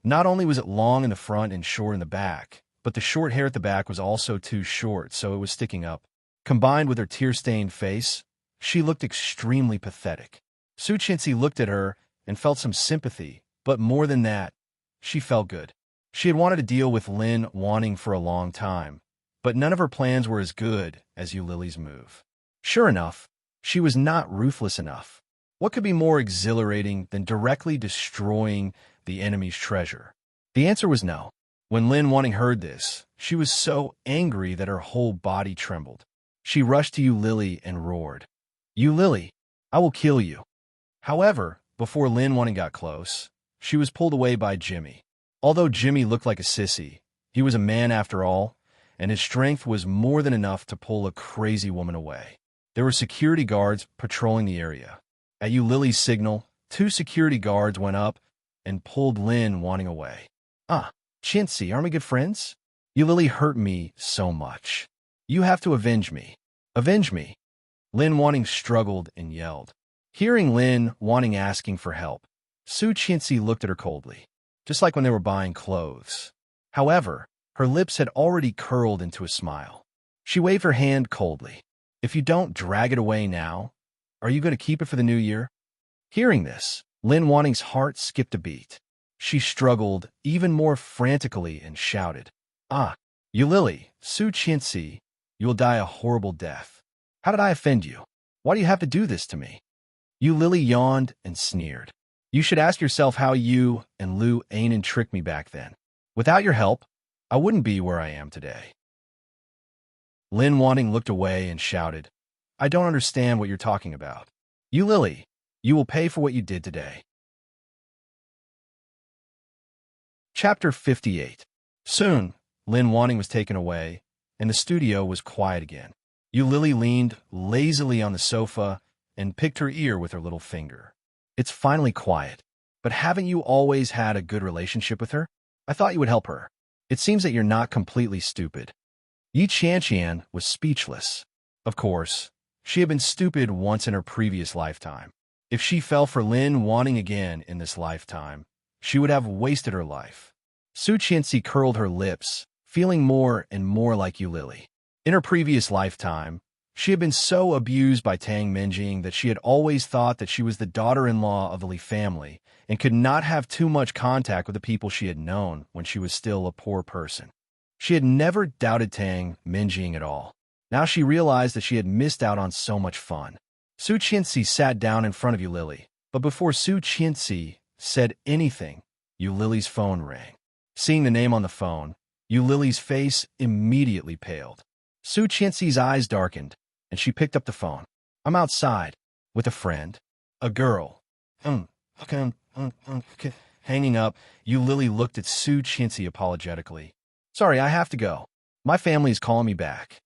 not only was it long in the front and short in the back, but the short hair at the back was also too short, so it was sticking up. Combined with her tear-stained face, she looked extremely pathetic. Su Qianxi looked at her and felt some sympathy, but more than that, she felt good. She had wanted to deal with Lin Wanting for a long time, but none of her plans were as good as Lily's move. Sure enough, she was not ruthless enough. What could be more exhilarating than directly destroying the enemy's treasure? The answer was no. When Lin Wanting heard this, she was so angry that her whole body trembled. She rushed to Lily and roared, Lily, I will kill you." However, before Lin Wanting got close, she was pulled away by Jimmy. Although Jimmy looked like a sissy, he was a man after all, and his strength was more than enough to pull a crazy woman away. There were security guards patrolling the area. At Lily's signal, 2 security guards went up and pulled Lin Wanting away. Ah, Chintzy, aren't we good friends? Lily hurt me so much. You have to avenge me. Avenge me. Lin Wanting struggled and yelled. Hearing Lin Wanting asking for help, Su Chintzy looked at her coldly, just like when they were buying clothes. However, her lips had already curled into a smile. She waved her hand coldly. If you don't drag it away now, are you going to keep it for the new year? Hearing this, Lin Wanting's heart skipped a beat. She struggled even more frantically and shouted, Ah, Lily, Su Chintzy, you will die a horrible death. How did I offend you? Why do you have to do this to me? Lily yawned and sneered. You should ask yourself how you and Lu Ainen tricked me back then. Without your help, I wouldn't be where I am today. Lin Wanting looked away and shouted, I don't understand what you're talking about. Lily, you will pay for what you did today. Chapter 58. Soon, Lin Wanting was taken away, and the studio was quiet again. Lily leaned lazily on the sofa and picked her ear with her little finger. It's finally quiet, but haven't you always had a good relationship with her? I thought you would help her. It seems that you're not completely stupid. Yi Qianqian was speechless. Of course, she had been stupid once in her previous lifetime. If she fell for Lin Wanting again in this lifetime, she would have wasted her life. Su Chintzy curled her lips, feeling more and more like Lily. In her previous lifetime, she had been so abused by Tang Minjing that she had always thought that she was the daughter-in-law of the Li family and could not have too much contact with the people she had known when she was still a poor person. She had never doubted Tang Minjing at all. Now she realized that she had missed out on so much fun. Su Chintzy sat down in front of Lily, but before Su Chintzy said anything, Lily's phone rang. Seeing the name on the phone, Lily's face immediately paled. Su Chintzy's eyes darkened, and she picked up the phone. I'm outside, with a friend, a girl. Okay. Hanging up, Lily looked at Su Chintzy apologetically. Sorry, I have to go. My family is calling me back.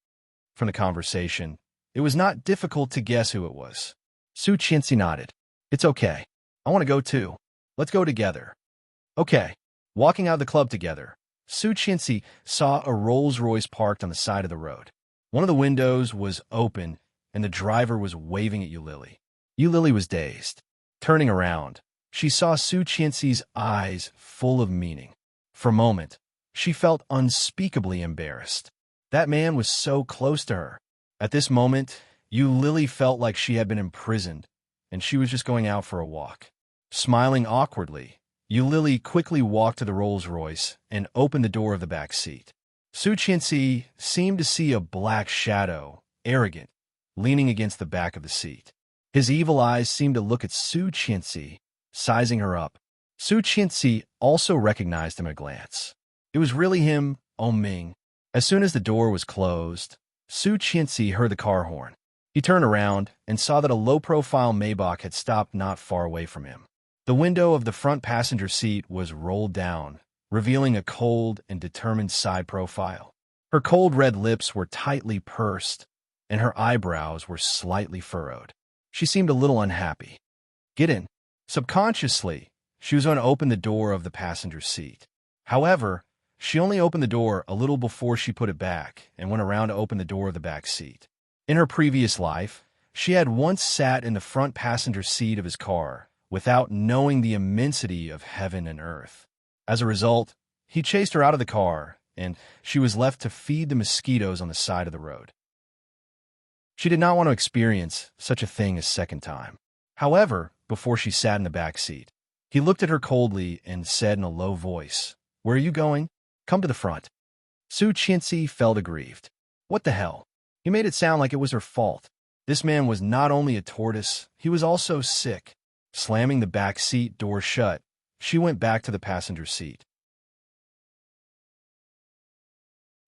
From the conversation, it was not difficult to guess who it was. Su Chintzy nodded. It's okay. I want to go too. Let's go together. Okay. Walking out of the club together, Su Chintzy saw a Rolls-Royce parked on the side of the road. One of the windows was open, and the driver was waving at Lily. Lily was dazed. Turning around, she saw Su Chintzy's eyes full of meaning. For a moment, she felt unspeakably embarrassed. That man was so close to her. At this moment, Lily felt like she had been imprisoned, and she was just going out for a walk. Smiling awkwardly, Lily quickly walked to the Rolls-Royce and opened the door of the back seat. Su Chintzy seemed to see a black shadow, arrogant, leaning against the back of the seat. His evil eyes seemed to look at Su Chintzy, sizing her up. Su Chintzy also recognized him at a glance. It was really him, Ming. As soon as the door was closed, Su Chintzy heard the car horn. He turned around and saw that a low-profile Maybach had stopped not far away from him. The window of the front passenger seat was rolled down, revealing a cold and determined side profile. Her cold red lips were tightly pursed, and her eyebrows were slightly furrowed. She seemed a little unhappy. Get in. Subconsciously, she was going to open the door of the passenger seat. However, she only opened the door a little before she put it back and went around to open the door of the back seat. In her previous life, she had once sat in the front passenger seat of his car without knowing the immensity of heaven and earth. As a result, he chased her out of the car, and she was left to feed the mosquitoes on the side of the road. She did not want to experience such a thing a second time. However, before she sat in the back seat, he looked at her coldly and said in a low voice, Where are you going? Come to the front. Su Chintzy felt aggrieved. What the hell? He made it sound like it was her fault. This man was not only a tortoise, he was also sick. Slamming the back seat door shut, she went back to the passenger seat.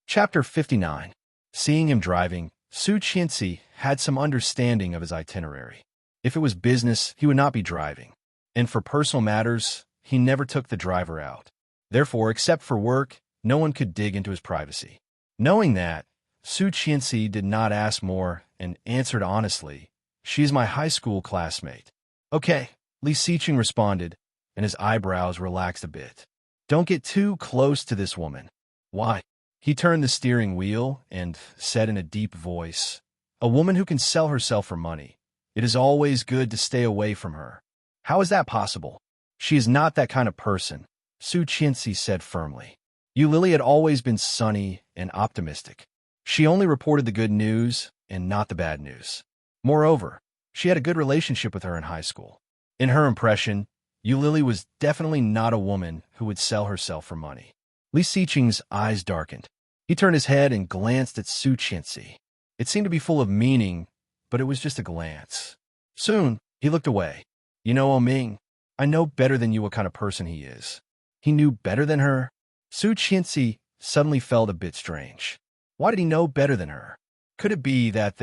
Chapter 59. Seeing him driving, Su Chintzy had some understanding of his itinerary. If it was business, he would not be driving. And for personal matters, he never took the driver out. Therefore, except for work, no one could dig into his privacy. Knowing that, Su Qianxi did not ask more and answered honestly, "She's my high school classmate." "Okay," Li Xiqing responded, and his eyebrows relaxed a bit. "Don't get too close to this woman." "Why?" He turned the steering wheel and said in a deep voice, "A woman who can sell herself for money. It is always good to stay away from her." "How is that possible?" "She is not that kind of person," Su Qianxi said firmly. Yu Lily had always been sunny and optimistic. She only reported the good news and not the bad news. Moreover, she had a good relationship with her in high school. In her impression, Yu Lily was definitely not a woman who would sell herself for money. Li Xiqing's eyes darkened. He turned his head and glanced at Su Qianxi. It seemed to be full of meaning, but it was just a glance. Soon, he looked away. "You know, Ming, I know better than you what kind of person he is." He knew better than her? Su Qianxi suddenly felt a bit strange. Why did he know better than her? Could it be that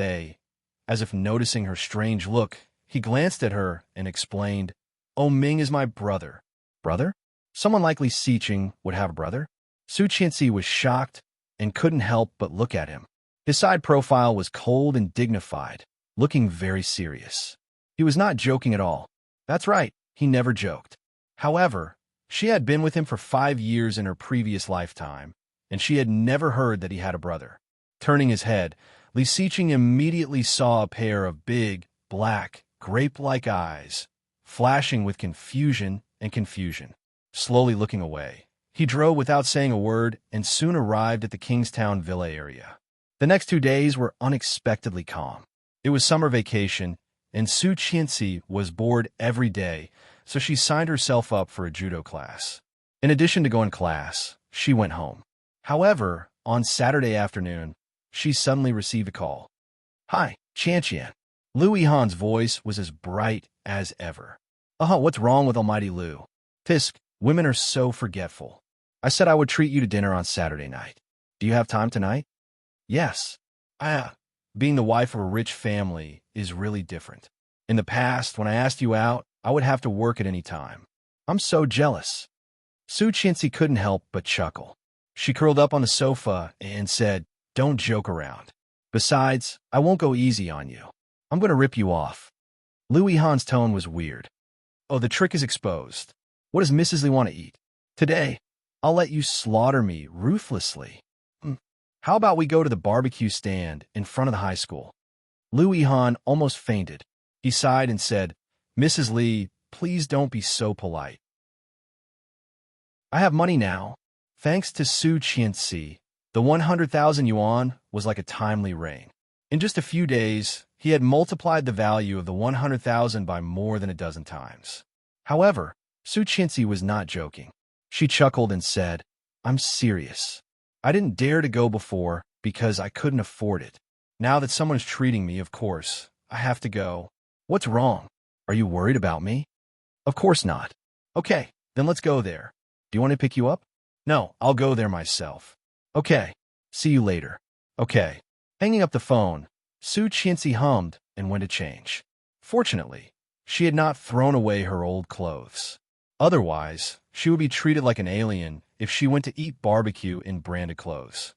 as if noticing her strange look, he glanced at her and explained, "Ming is my brother." Brother? Someone like Li Xiqing would have a brother? Su Qianxi was shocked and couldn't help but look at him. His side profile was cold and dignified, looking very serious. He was not joking at all. That's right, he never joked. However, she had been with him for 5 years in her previous lifetime, and she had never heard that he had a brother. Turning his head, Li Xiqing immediately saw a pair of big, black, grape-like eyes, flashing with confusion and confusion. Slowly looking away, he drove without saying a word and soon arrived at the Kingstown Villa area. The next 2 days were unexpectedly calm. It was summer vacation, and Su Qianxi was bored every day, so she signed herself up for a judo class. In addition to going to class, she went home. However, on Saturday afternoon, she suddenly received a call. "Hi, Qianqian." Lu Yihan's voice was as bright as ever. What's wrong with Almighty Lu? Tisk, women are so forgetful. I said I would treat you to dinner on Saturday night. Do you have time tonight? Yes. Being the wife of a rich family is really different. In the past, when I asked you out, I would have to work at any time. I'm so jealous. Su Qianxi couldn't help but chuckle. She curled up on the sofa and said, "Don't joke around. Besides, I won't go easy on you. I'm going to rip you off." Lu Yihan's tone was weird. "Oh, the trick is exposed. What does Mrs. Li want to eat? Today, I'll let you slaughter me ruthlessly. How about we go to the barbecue stand in front of the high school?" Lu Yihan almost fainted. He sighed and said, "Mrs. Li, please don't be so polite. I have money now." Thanks to Su Qianxi, the 100,000 yuan was like a timely rain. In just a few days, he had multiplied the value of the 100,000 by more than a dozen times. However, Su Qianxi was not joking. She chuckled and said, "I'm serious. I didn't dare to go before because I couldn't afford it. Now that someone is treating me, of course, I have to go." "What's wrong? Are you worried about me?" "Of course not." "Okay, then let's go there. Do you want to pick you up?" "No, I'll go there myself." "Okay, see you later." "Okay." Hanging up the phone, Su Qianxi hummed and went to change. Fortunately, she had not thrown away her old clothes. Otherwise, she would be treated like an alien if she went to eat barbecue in branded clothes.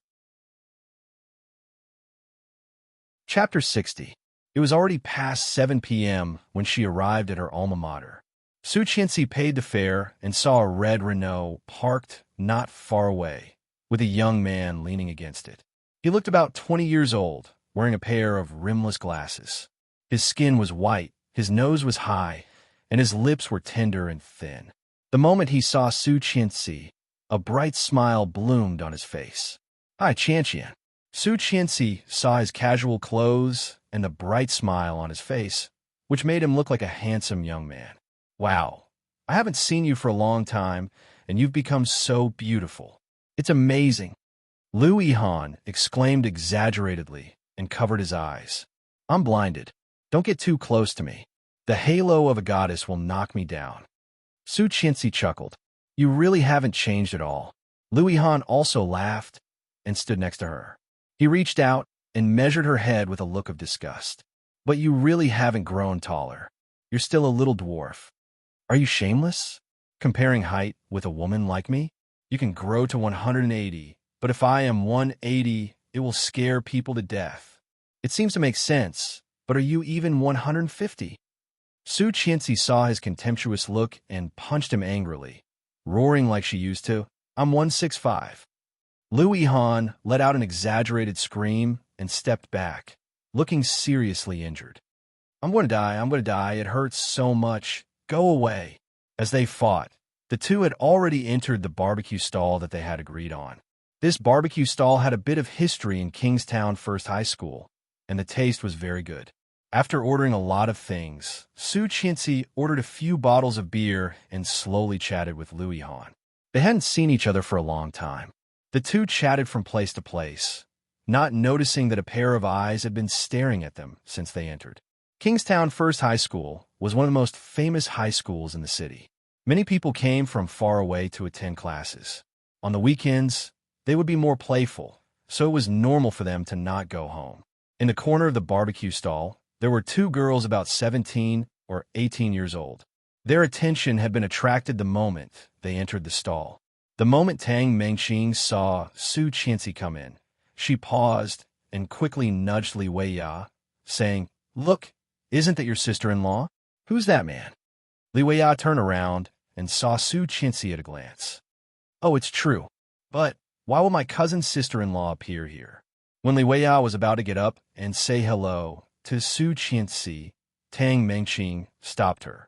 Chapter 60. It was already past 7 p.m. when she arrived at her alma mater. Su Qianxi paid the fare and saw a red Renault parked not far away, with a young man leaning against it. He looked about 20 years old, wearing a pair of rimless glasses. His skin was white, his nose was high, and his lips were tender and thin. The moment he saw Su Qianxi, a bright smile bloomed on his face. "Hi, Qianqian." Su Qianxi saw his casual clothes and the bright smile on his face, which made him look like a handsome young man. "Wow, I haven't seen you for a long time, and you've become so beautiful. It's amazing." Lu Yihan exclaimed exaggeratedly and covered his eyes. "I'm blinded. Don't get too close to me. The halo of a goddess will knock me down." Su Qianxi chuckled. "You really haven't changed at all." Lu Yihan also laughed and stood next to her. He reached out and measured her head with a look of disgust. "But you really haven't grown taller. You're still a little dwarf. Are you shameless? Comparing height with a woman like me? You can grow to 180, but if I am 180 it will scare people to death. It seems to make sense, but are you even 150? Su Qianxi saw his contemptuous look and punched him angrily, roaring like she used to. I'm 165. Lu Yihan let out an exaggerated scream and stepped back, looking seriously injured. I'm going to die, it hurts so much. Go away. As they fought, the two had already entered the barbecue stall that they had agreed on. This barbecue stall had a bit of history in Kingstown First High School, and the taste was very good. After ordering a lot of things, Su Qianxi ordered a few bottles of beer and slowly chatted with Lu Yihan. They hadn't seen each other for a long time. The two chatted from place to place, not noticing that a pair of eyes had been staring at them since they entered. Kingstown First High School was one of the most famous high schools in the city. Many people came from far away to attend classes. On the weekends, they would be more playful, so it was normal for them to not go home. In the corner of the barbecue stall, there were two girls about 17 or 18 years old. Their attention had been attracted the moment they entered the stall. The moment Tang Mengqing saw Su Qianxi come in, she paused and quickly nudged Li Weiya, saying, "Look, isn't that your sister-in-law? Who's that man?" Li Weiya turned around and saw Su Qianxi at a glance. "Oh, it's true. But why will my cousin's sister-in-law appear here?" When Li Weiya was about to get up and say hello to Su Qianxi, Tang Mengqing stopped her.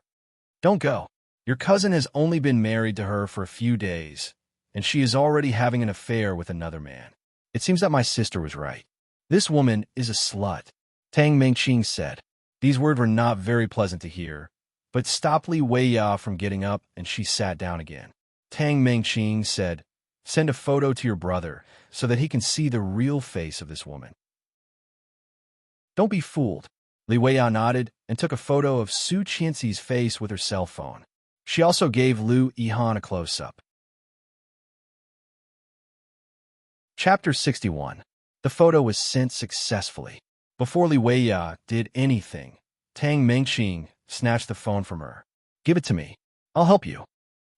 "Don't go. Your cousin has only been married to her for a few days, and she is already having an affair with another man. It seems that my sister was right. This woman is a slut," Tang Mengqing said. These words were not very pleasant to hear, but stopped Li Weiya from getting up, and she sat down again. Tang Mengqing said, "Send a photo to your brother so that he can see the real face of this woman." "Don't be fooled." Li Weiya nodded and took a photo of Su Qianxi's face with her cell phone. She also gave Lu Yihan a close-up. Chapter 61. The photo was sent successfully. Before Li Weiya did anything, Tang Mengqing snatched the phone from her. "Give it to me. I'll help you."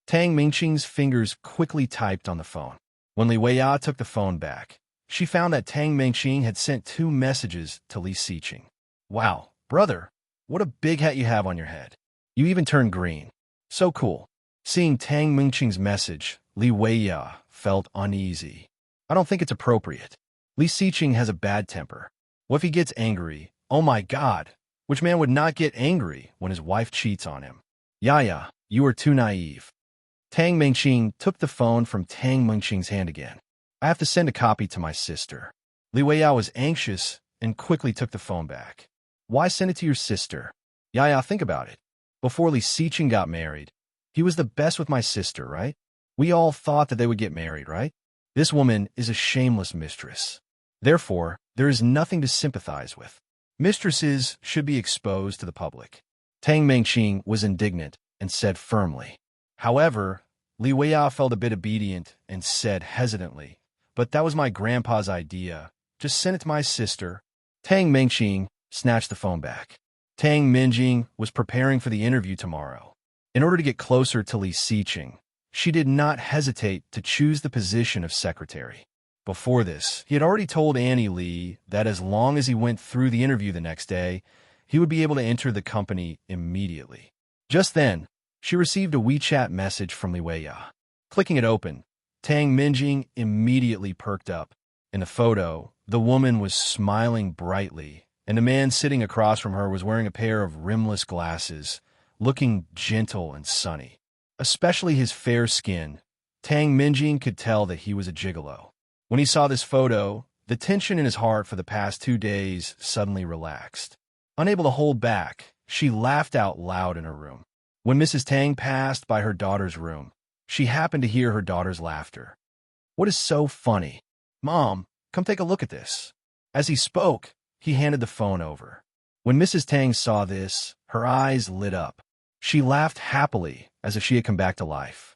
Tang Mengqing's fingers quickly typed on the phone. When Li Weiya took the phone back, she found that Tang Mengqing had sent 2 messages to Li Xiqing. "Wow, brother, what a big hat you have on your head. You even turned green. So cool." Seeing Tang Mengqing's message, Li Weiya felt uneasy. "I don't think it's appropriate. Li Xiqing has a bad temper. What if he gets angry? Oh my God, which man would not get angry when his wife cheats on him?" "Yaya, you are too naive." Tang Mengqing took the phone from Tang Mengqing's hand again. "I have to send a copy to my sister." Li Weiya was anxious and quickly took the phone back. "Why send it to your sister? Yaya, think about it. Before Li Xiqing got married, he was the best with my sister, right? We all thought that they would get married, right? This woman is a shameless mistress. Therefore, there is nothing to sympathize with. Mistresses should be exposed to the public." Tang Mengqing was indignant and said firmly. However, Li Weiya felt a bit obedient and said hesitantly, "But that was my grandpa's idea. Just send it to my sister." Tang Mengqing snatched the phone back. Tang Mengqing was preparing for the interview tomorrow. In order to get closer to Li Xiqing, she did not hesitate to choose the position of secretary. Before this, he had already told Annie Li that as long as he went through the interview the next day, he would be able to enter the company immediately. Just then, she received a WeChat message from Li Weiya. Clicking it open, Tang Mengqing immediately perked up. In the photo, the woman was smiling brightly, and the man sitting across from her was wearing a pair of rimless glasses, looking gentle and sunny. Especially his fair skin, Tang Mengqing could tell that he was a gigolo. When he saw this photo, the tension in his heart for the past 2 days suddenly relaxed. Unable to hold back, she laughed out loud in her room. When Mrs. Tang passed by her daughter's room, she happened to hear her daughter's laughter. "What is so funny? Mom, come take a look at this." As he spoke, he handed the phone over. When Mrs. Tang saw this, her eyes lit up. She laughed happily, as if she had come back to life.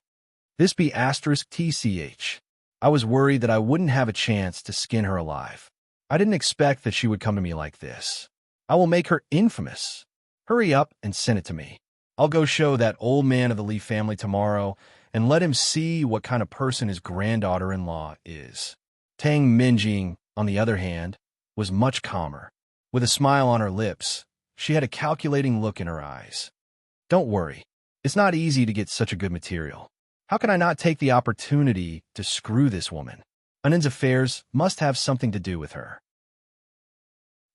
"This be *TCH. I was worried that I wouldn't have a chance to skin her alive. I didn't expect that she would come to me like this. I will make her infamous. Hurry up and send it to me. I'll go show that old man of the Li family tomorrow and let him see what kind of person his granddaughter-in-law is." Tang Mengqing on the other hand, was much calmer. With a smile on her lips, she had a calculating look in her eyes. Don't worry. It's not easy to get such a good material. How can I not take the opportunity to screw this woman? Anand's affairs must have something to do with her.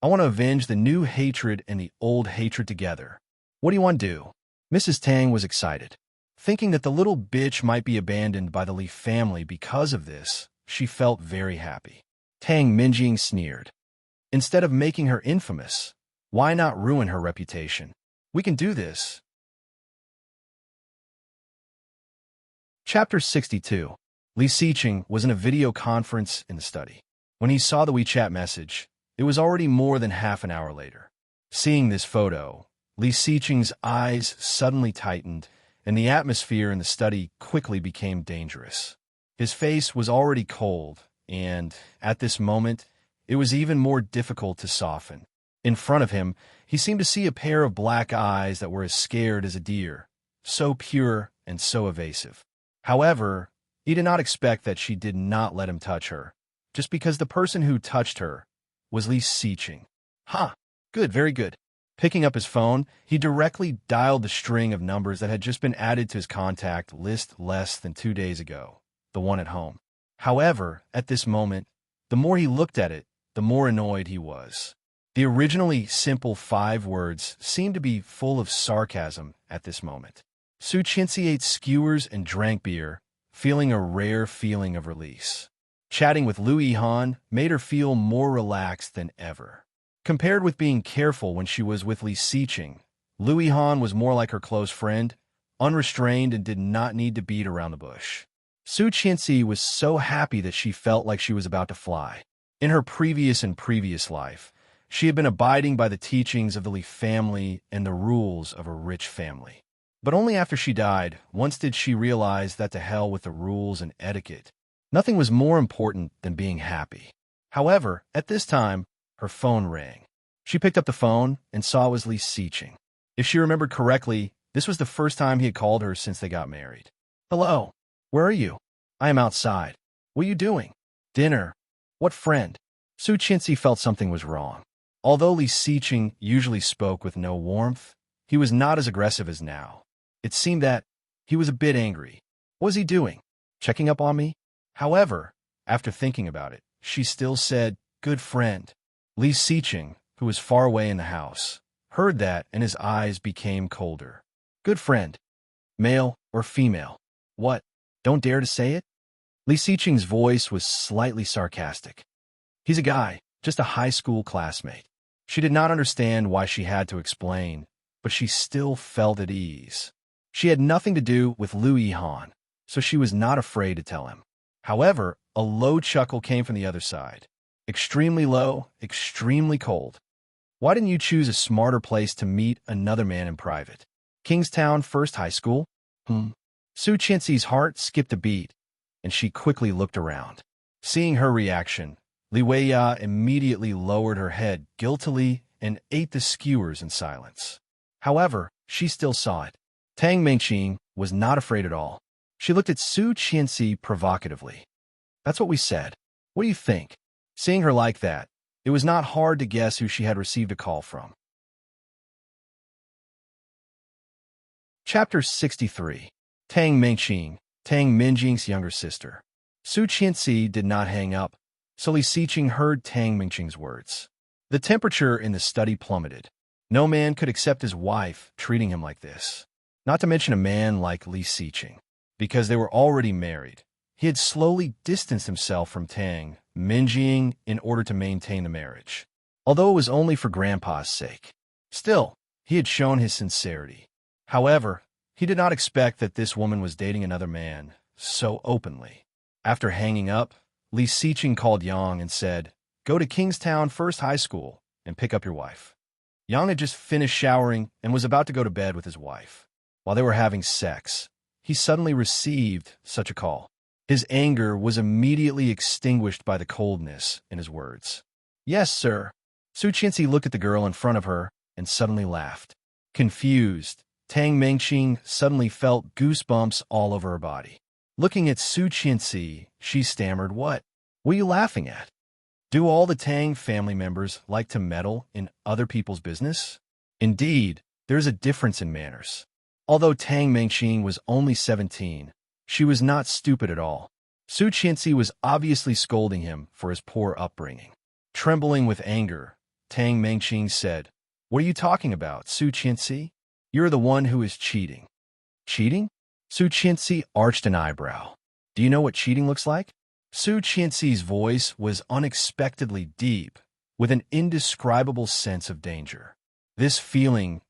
I want to avenge the new hatred and the old hatred together. What do you want to do? Mrs. Tang was excited. Thinking that the little bitch might be abandoned by the Li family because of this, she felt very happy. Tang Minjing sneered. Instead of making her infamous, why not ruin her reputation? We can do this. Chapter 62. Li Siqing was in a video conference in the study. When he saw the WeChat message, it was already more than half an hour later. Seeing this photo, Li Siqing's eyes suddenly tightened, and the atmosphere in the study quickly became dangerous. His face was already cold, and, at this moment, it was even more difficult to soften. In front of him, he seemed to see a pair of black eyes that were as scared as a deer, so pure and so evasive. However, he did not expect that she did not let him touch her, just because the person who touched her was Li Siqing. Good, very good. Picking up his phone, he directly dialed the string of numbers that had just been added to his contact list less than 2 days ago, the one at home. However, at this moment, the more he looked at it, the more annoyed he was. The originally simple 5 words seemed to be full of sarcasm at this moment. Su Qianxi ate skewers and drank beer, feeling a rare feeling of release. Chatting with Liu Yihan made her feel more relaxed than ever. Compared with being careful when she was with Li Siqing, Liu Yihan was more like her close friend, unrestrained and did not need to beat around the bush. Su Qianxi was so happy that she felt like she was about to fly. In her previous life, she had been abiding by the teachings of the Li family and the rules of a rich family. But only after she died, once did she realize that to hell with the rules and etiquette. Nothing was more important than being happy. However, at this time, her phone rang. She picked up the phone and saw it was Li Siqing. If she remembered correctly, this was the first time he had called her since they got married. Hello. Where are you? I am outside. What are you doing? Dinner. What friend? Su Qianxi felt something was wrong. Although Li Siqing usually spoke with no warmth, he was not as aggressive as now. It seemed that he was a bit angry. What was he doing? Checking up on me? However, after thinking about it, she still said, good friend. Li Siqing, who was far away in the house, heard that and his eyes became colder. Good friend. Male or female? What? Don't dare to say it? Li Siqing's voice was slightly sarcastic. He's a guy, just a high school classmate. She did not understand why she had to explain, but she still felt at ease. She had nothing to do with Liu Yihan, so she was not afraid to tell him. However, a low chuckle came from the other side. Extremely low, extremely cold. Why didn't you choose a smarter place to meet another man in private? Kingstown First High School? Su Qianxi's heart skipped a beat, and she quickly looked around. Seeing her reaction, Li Weiya immediately lowered her head guiltily and ate the skewers in silence. However, she still saw it. Tang Mingqing was not afraid at all. She looked at Su Qianxi provocatively. That's what we said. What do you think? Seeing her like that, it was not hard to guess who she had received a call from. Chapter 63. Tang Mingqing, Tang Minjing's younger sister. Su Qianxi did not hang up, so Li Siqing heard Tang Mingqing's words. The temperature in the study plummeted. No man could accept his wife treating him like this. Not to mention a man like Li Siqing. Because they were already married, he had slowly distanced himself from Tang Minjing in order to maintain the marriage. Although it was only for Grandpa's sake. Still, he had shown his sincerity. However, he did not expect that this woman was dating another man so openly. After hanging up, Li Siqing called Yang and said, "Go to Kingstown First High School and pick up your wife." Yang had just finished showering and was about to go to bed with his wife. While they were having sex, he suddenly received such a call. His anger was immediately extinguished by the coldness in his words. "Yes, sir." Su Qianxi looked at the girl in front of her and suddenly laughed. Confused, Tang Mingqing suddenly felt goosebumps all over her body. Looking at Su Qianxi, she stammered, What are you laughing at?" Do all the Tang family members like to meddle in other people's business? Indeed, there's a difference in manners. Although Tang Mengqing was only 17, she was not stupid at all. Su Qianxi was obviously scolding him for his poor upbringing. Trembling with anger, Tang Mengqing said, "What are you talking about, Su Qianxi? You're the one who is cheating." Cheating? Su Qianxi arched an eyebrow. Do you know what cheating looks like? Su Qianxi's voice was unexpectedly deep, with an indescribable sense of danger. This feeling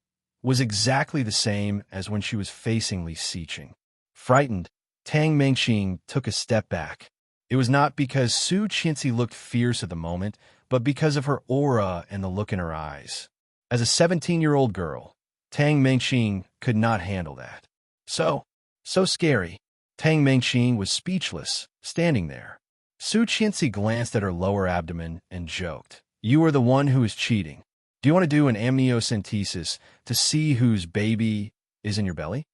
was exactly the same as when she was facing Li Xiqing. Frightened, Tang Mengqing took a step back. It was not because Su Qianxi looked fierce at the moment, but because of her aura and the look in her eyes. As a 17-year-old girl, Tang Mengqing could not handle that. So scary. Tang Mengqing was speechless, standing there. Su Qianxi glanced at her lower abdomen and joked, "You are the one who is cheating. Do you want to do an amniocentesis to see whose baby is in your belly?"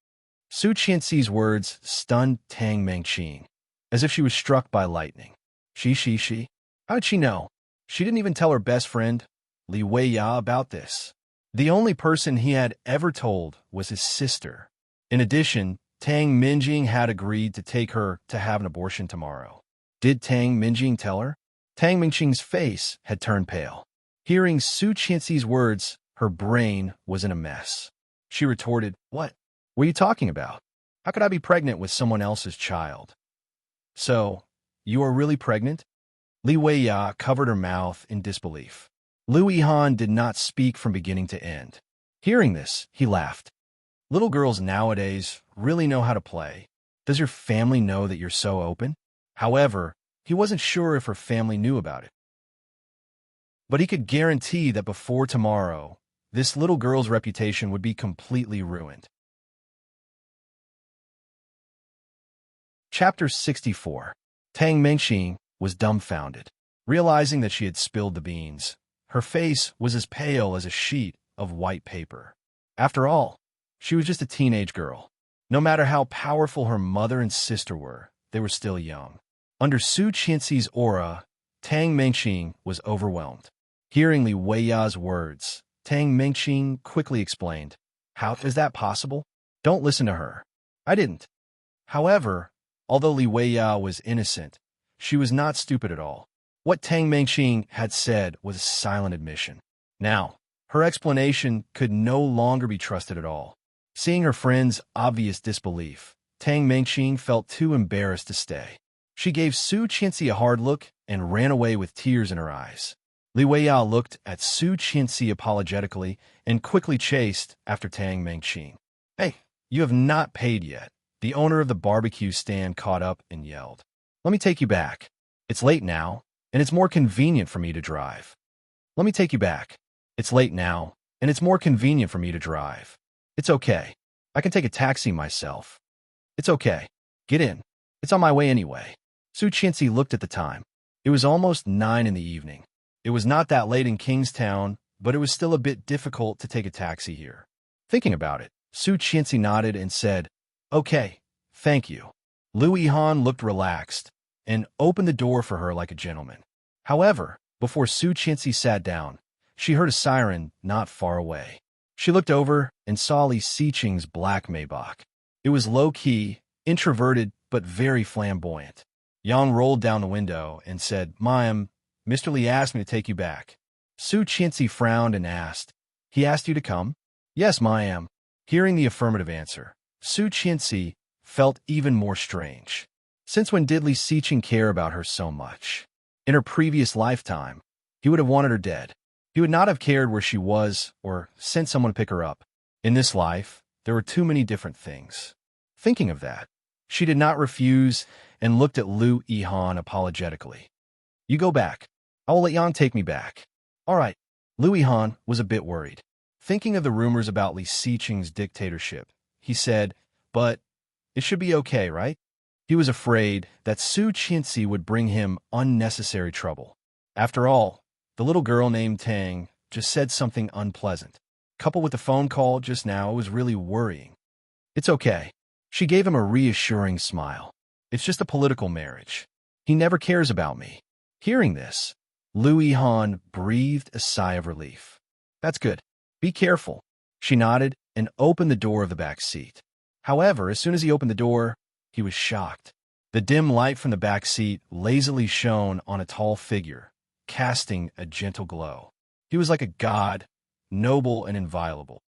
Su Qianxi's words stunned Tang Mengqing, as if she was struck by lightning. She. How did she know? She didn't even tell her best friend, Li Weiya, about this. The only person he had ever told was his sister. In addition, Tang Minjing had agreed to take her to have an abortion tomorrow. Did Tang Minjing tell her? Tang Mingqing's face had turned pale. Hearing Su Qianxi's words, her brain was in a mess. She retorted, "What were you talking about? How could I be pregnant with someone else's child?" "So, you are really pregnant?" Li Weiya covered her mouth in disbelief. Lu Yihan did not speak from beginning to end. Hearing this, he laughed. "Little girls nowadays really know how to play. Does your family know that you're so open?" However, he wasn't sure if her family knew about it. But he could guarantee that before tomorrow, this little girl's reputation would be completely ruined. Chapter 64. Tang Mengqing was dumbfounded. Realizing that she had spilled the beans, her face was as pale as a sheet of white paper. After all, she was just a teenage girl. No matter how powerful her mother and sister were, they were still young. Under Su Qianxi's aura, Tang Mengqing was overwhelmed. Hearing Li Weiya's words, Tang Mengqing quickly explained, "How is that possible? Don't listen to her." "I didn't." However, although Li Weiya was innocent, she was not stupid at all. What Tang Mengqing had said was a silent admission. Now, her explanation could no longer be trusted at all. Seeing her friend's obvious disbelief, Tang Mengqing felt too embarrassed to stay. She gave Su Qianxi a hard look and ran away with tears in her eyes. Li Weiya looked at Su Qianxi apologetically and quickly chased after Tang Mengqing. "Hey, you have not paid yet." The owner of the barbecue stand caught up and yelled, "Let me take you back. It's late now, and it's more convenient for me to drive." "Let me take you back. It's late now, and it's more convenient for me to drive." "It's okay. I can take a taxi myself." "It's okay. Get in. It's on my way anyway." Su Qianxi looked at the time. It was almost 9 in the evening. It was not that late in Kingstown, but it was still a bit difficult to take a taxi here. Thinking about it, Su Qianxi nodded and said, "Okay, thank you." Lu Yihan looked relaxed and opened the door for her like a gentleman. However, before Su Qianxi sat down, she heard a siren not far away. She looked over and saw Li Xiqing's black Maybach. It was low-key, introverted, but very flamboyant. Yang rolled down the window and said, "Ma'am, Mr. Li asked me to take you back." Su Qianxi frowned and asked, "He asked you to come?" "Yes, ma'am." Hearing the affirmative answer, Su Qianxi felt even more strange. Since when did Li Xiqing care about her so much? In her previous lifetime, he would have wanted her dead. He would not have cared where she was or sent someone to pick her up. In this life, there were too many different things. Thinking of that, she did not refuse and looked at Lu Yihan apologetically. "You go back. I will let Yang take me back." "All right." Lu Yihan was a bit worried. Thinking of the rumors about Li Xiqing's dictatorship, he said, "But it should be okay, right?" He was afraid that Su Qianxi would bring him unnecessary trouble. After all, the little girl named Tang just said something unpleasant. Coupled with the phone call just now, it was really worrying. "It's okay." She gave him a reassuring smile. "It's just a political marriage. He never cares about me." Hearing this, Liu Yihan breathed a sigh of relief. That's good. Be careful. She nodded and opened the door of the back seat. However, as soon as he opened the door, he was shocked. The dim light from the back seat lazily shone on a tall figure, casting a gentle glow. He was like a god, noble and inviolable.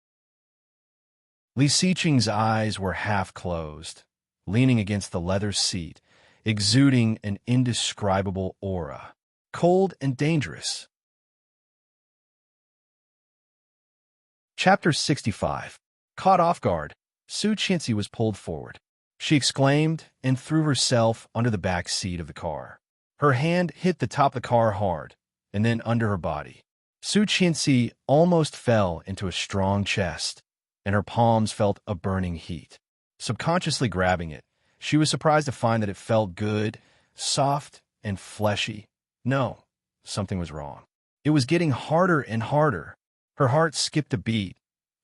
Li Xiqing's eyes were half closed, leaning against the leather seat, exuding an indescribable aura, cold and dangerous. Chapter 65. Caught off guard, Su Qianxi was pulled forward. She exclaimed and threw herself under the back seat of the car. Her hand hit the top of the car hard, and then under her body. Su Qianxi almost fell into a strong chest, and her palms felt a burning heat. Subconsciously grabbing it, she was surprised to find that it felt good, soft, and fleshy. No, something was wrong. It was getting harder and harder. Her heart skipped a beat,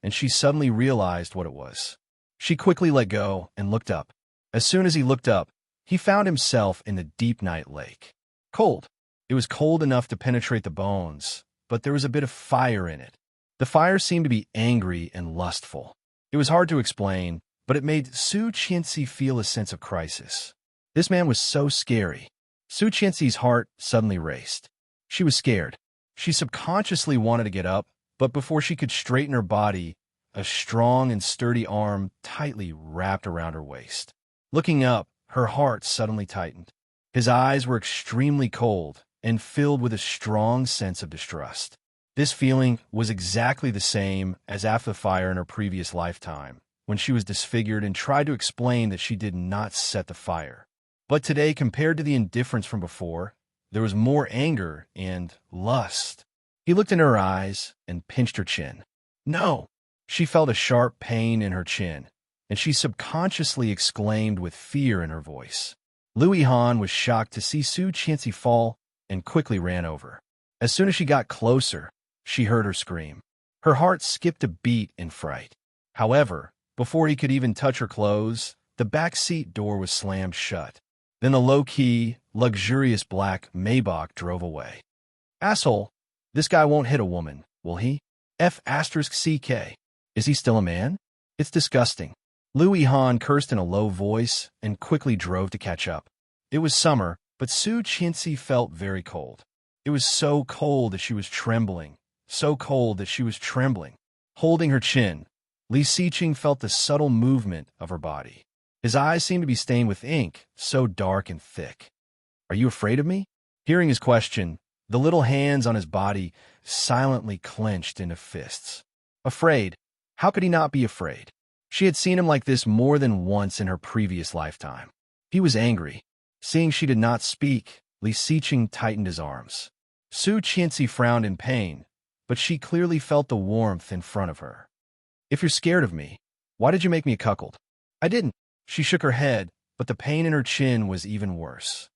and she suddenly realized what it was. She quickly let go and looked up. As soon as he looked up, he found himself in the deep night lake. Cold. It was cold enough to penetrate the bones, but there was a bit of fire in it. The fire seemed to be angry and lustful. It was hard to explain, but it made Su Qianxi feel a sense of crisis. This man was so scary. Su Qianxi's heart suddenly raced. She was scared. She subconsciously wanted to get up, but before she could straighten her body, a strong and sturdy arm tightly wrapped around her waist. Looking up, her heart suddenly tightened. His eyes were extremely cold and filled with a strong sense of distrust. This feeling was exactly the same as after the fire in her previous lifetime, when she was disfigured and tried to explain that she did not set the fire. But today, compared to the indifference from before, there was more anger and lust. He looked in her eyes and pinched her chin. No! She felt a sharp pain in her chin, and she subconsciously exclaimed with fear in her voice. Liu Yihan was shocked to see Su Qianxi fall and quickly ran over. As soon as she got closer, she heard her scream. Her heart skipped a beat in fright. However, before he could even touch her clothes, the back seat door was slammed shut. Then the low-key, luxurious black Maybach drove away. Asshole! This guy won't hit a woman, will he? F***CK. Is he still a man? It's disgusting. Liu Yihan cursed in a low voice and quickly drove to catch up. It was summer, but Su Qianxi felt very cold. It was so cold that she was trembling. So cold that she was trembling. Holding her chin, Li Xiqing felt the subtle movement of her body. His eyes seemed to be stained with ink, so dark and thick. Are you afraid of me? Hearing his question, the little hands on his body silently clenched into fists. Afraid? How could he not be afraid? She had seen him like this more than once in her previous lifetime. He was angry. Seeing she did not speak, Li Xiqing tightened his arms. Su Qianxi frowned in pain, but she clearly felt the warmth in front of her. If you're scared of me, why did you make me a cuckold? I didn't. She shook her head, but the pain in her chin was even worse.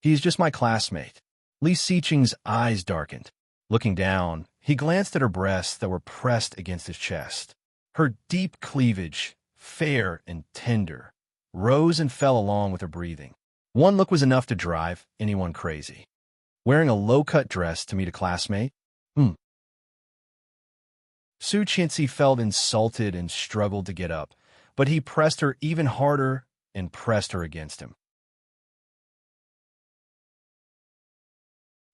He is just my classmate. Li Xiqing's eyes darkened. Looking down, he glanced at her breasts that were pressed against his chest. Her deep cleavage, fair and tender, rose and fell along with her breathing. One look was enough to drive anyone crazy. Wearing a low-cut dress to meet a classmate? Su Qianxi felt insulted and struggled to get up, but he pressed her even harder and pressed her against him.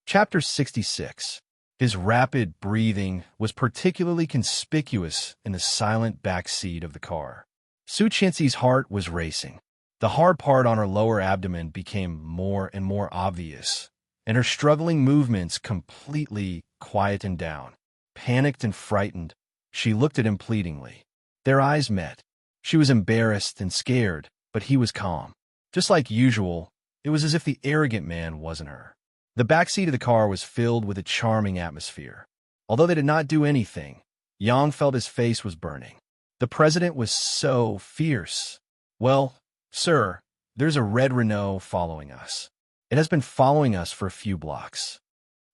Chapter 66. His rapid breathing was particularly conspicuous in the silent back seat of the car. Su Qianxi's heart was racing. The hard part on her lower abdomen became more and more obvious, and her struggling movements completely quietened down. Panicked and frightened, she looked at him pleadingly. Their eyes met. She was embarrassed and scared, but he was calm. Just like usual, it was as if the arrogant man wasn't her. The back seat of the car was filled with a charming atmosphere. Although they did not do anything, Yang felt his face was burning. The president was so fierce. Well, sir, there's a red Renault following us. It has been following us for a few blocks.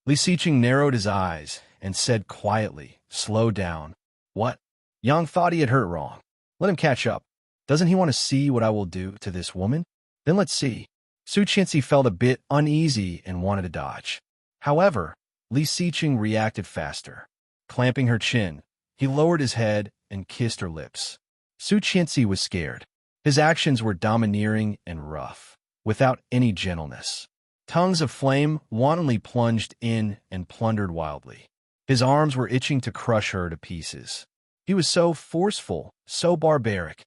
Li Xiqing narrowed his eyes and said quietly, slow down. What? Yang thought he had heard wrong. Let him catch up. Doesn't he want to see what I will do to this woman? Then let's see. Su Qianxi felt a bit uneasy and wanted to dodge. However, Li Xiqing reacted faster. Clamping her chin, he lowered his head and kissed her lips. Su Qianxi was scared. His actions were domineering and rough, without any gentleness. Tongues of flame wantonly plunged in and plundered wildly. His arms were itching to crush her to pieces. He was so forceful, so barbaric.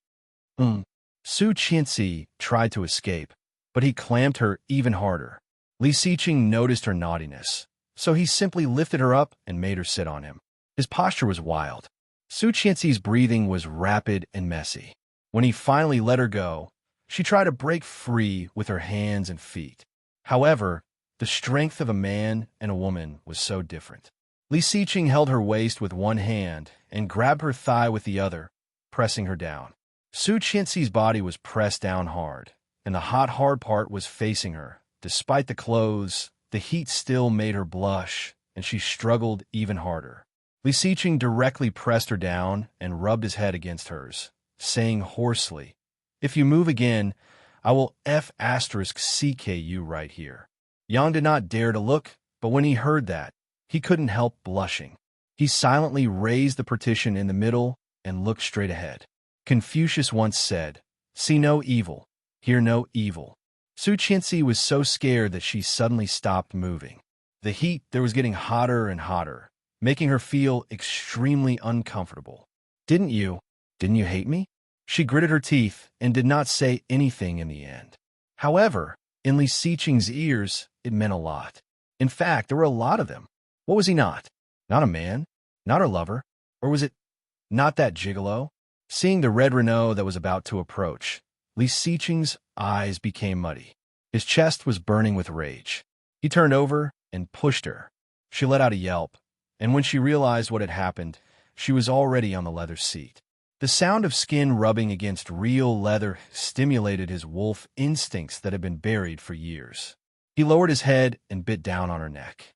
Su Qianxi tried to escape, but he clamped her even harder. Li Xiqing noticed her naughtiness, so he simply lifted her up and made her sit on him. His posture was wild. Su Qianxi's breathing was rapid and messy. When he finally let her go, she tried to break free with her hands and feet. However, the strength of a man and a woman was so different. Li Xiqing held her waist with one hand and grabbed her thigh with the other, pressing her down. Su Qianxi's body was pressed down hard, and the hard part was facing her. Despite the clothes, the heat still made her blush, and she struggled even harder. Li Xiqing directly pressed her down and rubbed his head against hers, saying hoarsely, "If you move again, I will CK you right here." Yang did not dare to look, but when he heard that, he couldn't help blushing. He silently raised the partition in the middle and looked straight ahead. Confucius once said, "See no evil, hear no evil." Su Qianxi was so scared that she suddenly stopped moving. The heat there was getting hotter and hotter, making her feel extremely uncomfortable. Didn't you hate me?" She gritted her teeth and did not say anything in the end. However, in Li Xiqing's ears, it meant a lot. In fact, there were a lot of them. What was he not? Not a man? Not her lover? Or was it not that gigolo? Seeing the red Renault that was about to approach, Li Xiqing's eyes became muddy. His chest was burning with rage. He turned over and pushed her. She let out a yelp, and when she realized what had happened, she was already on the leather seat. The sound of skin rubbing against real leather stimulated his wolf instincts that had been buried for years. He lowered his head and bit down on her neck.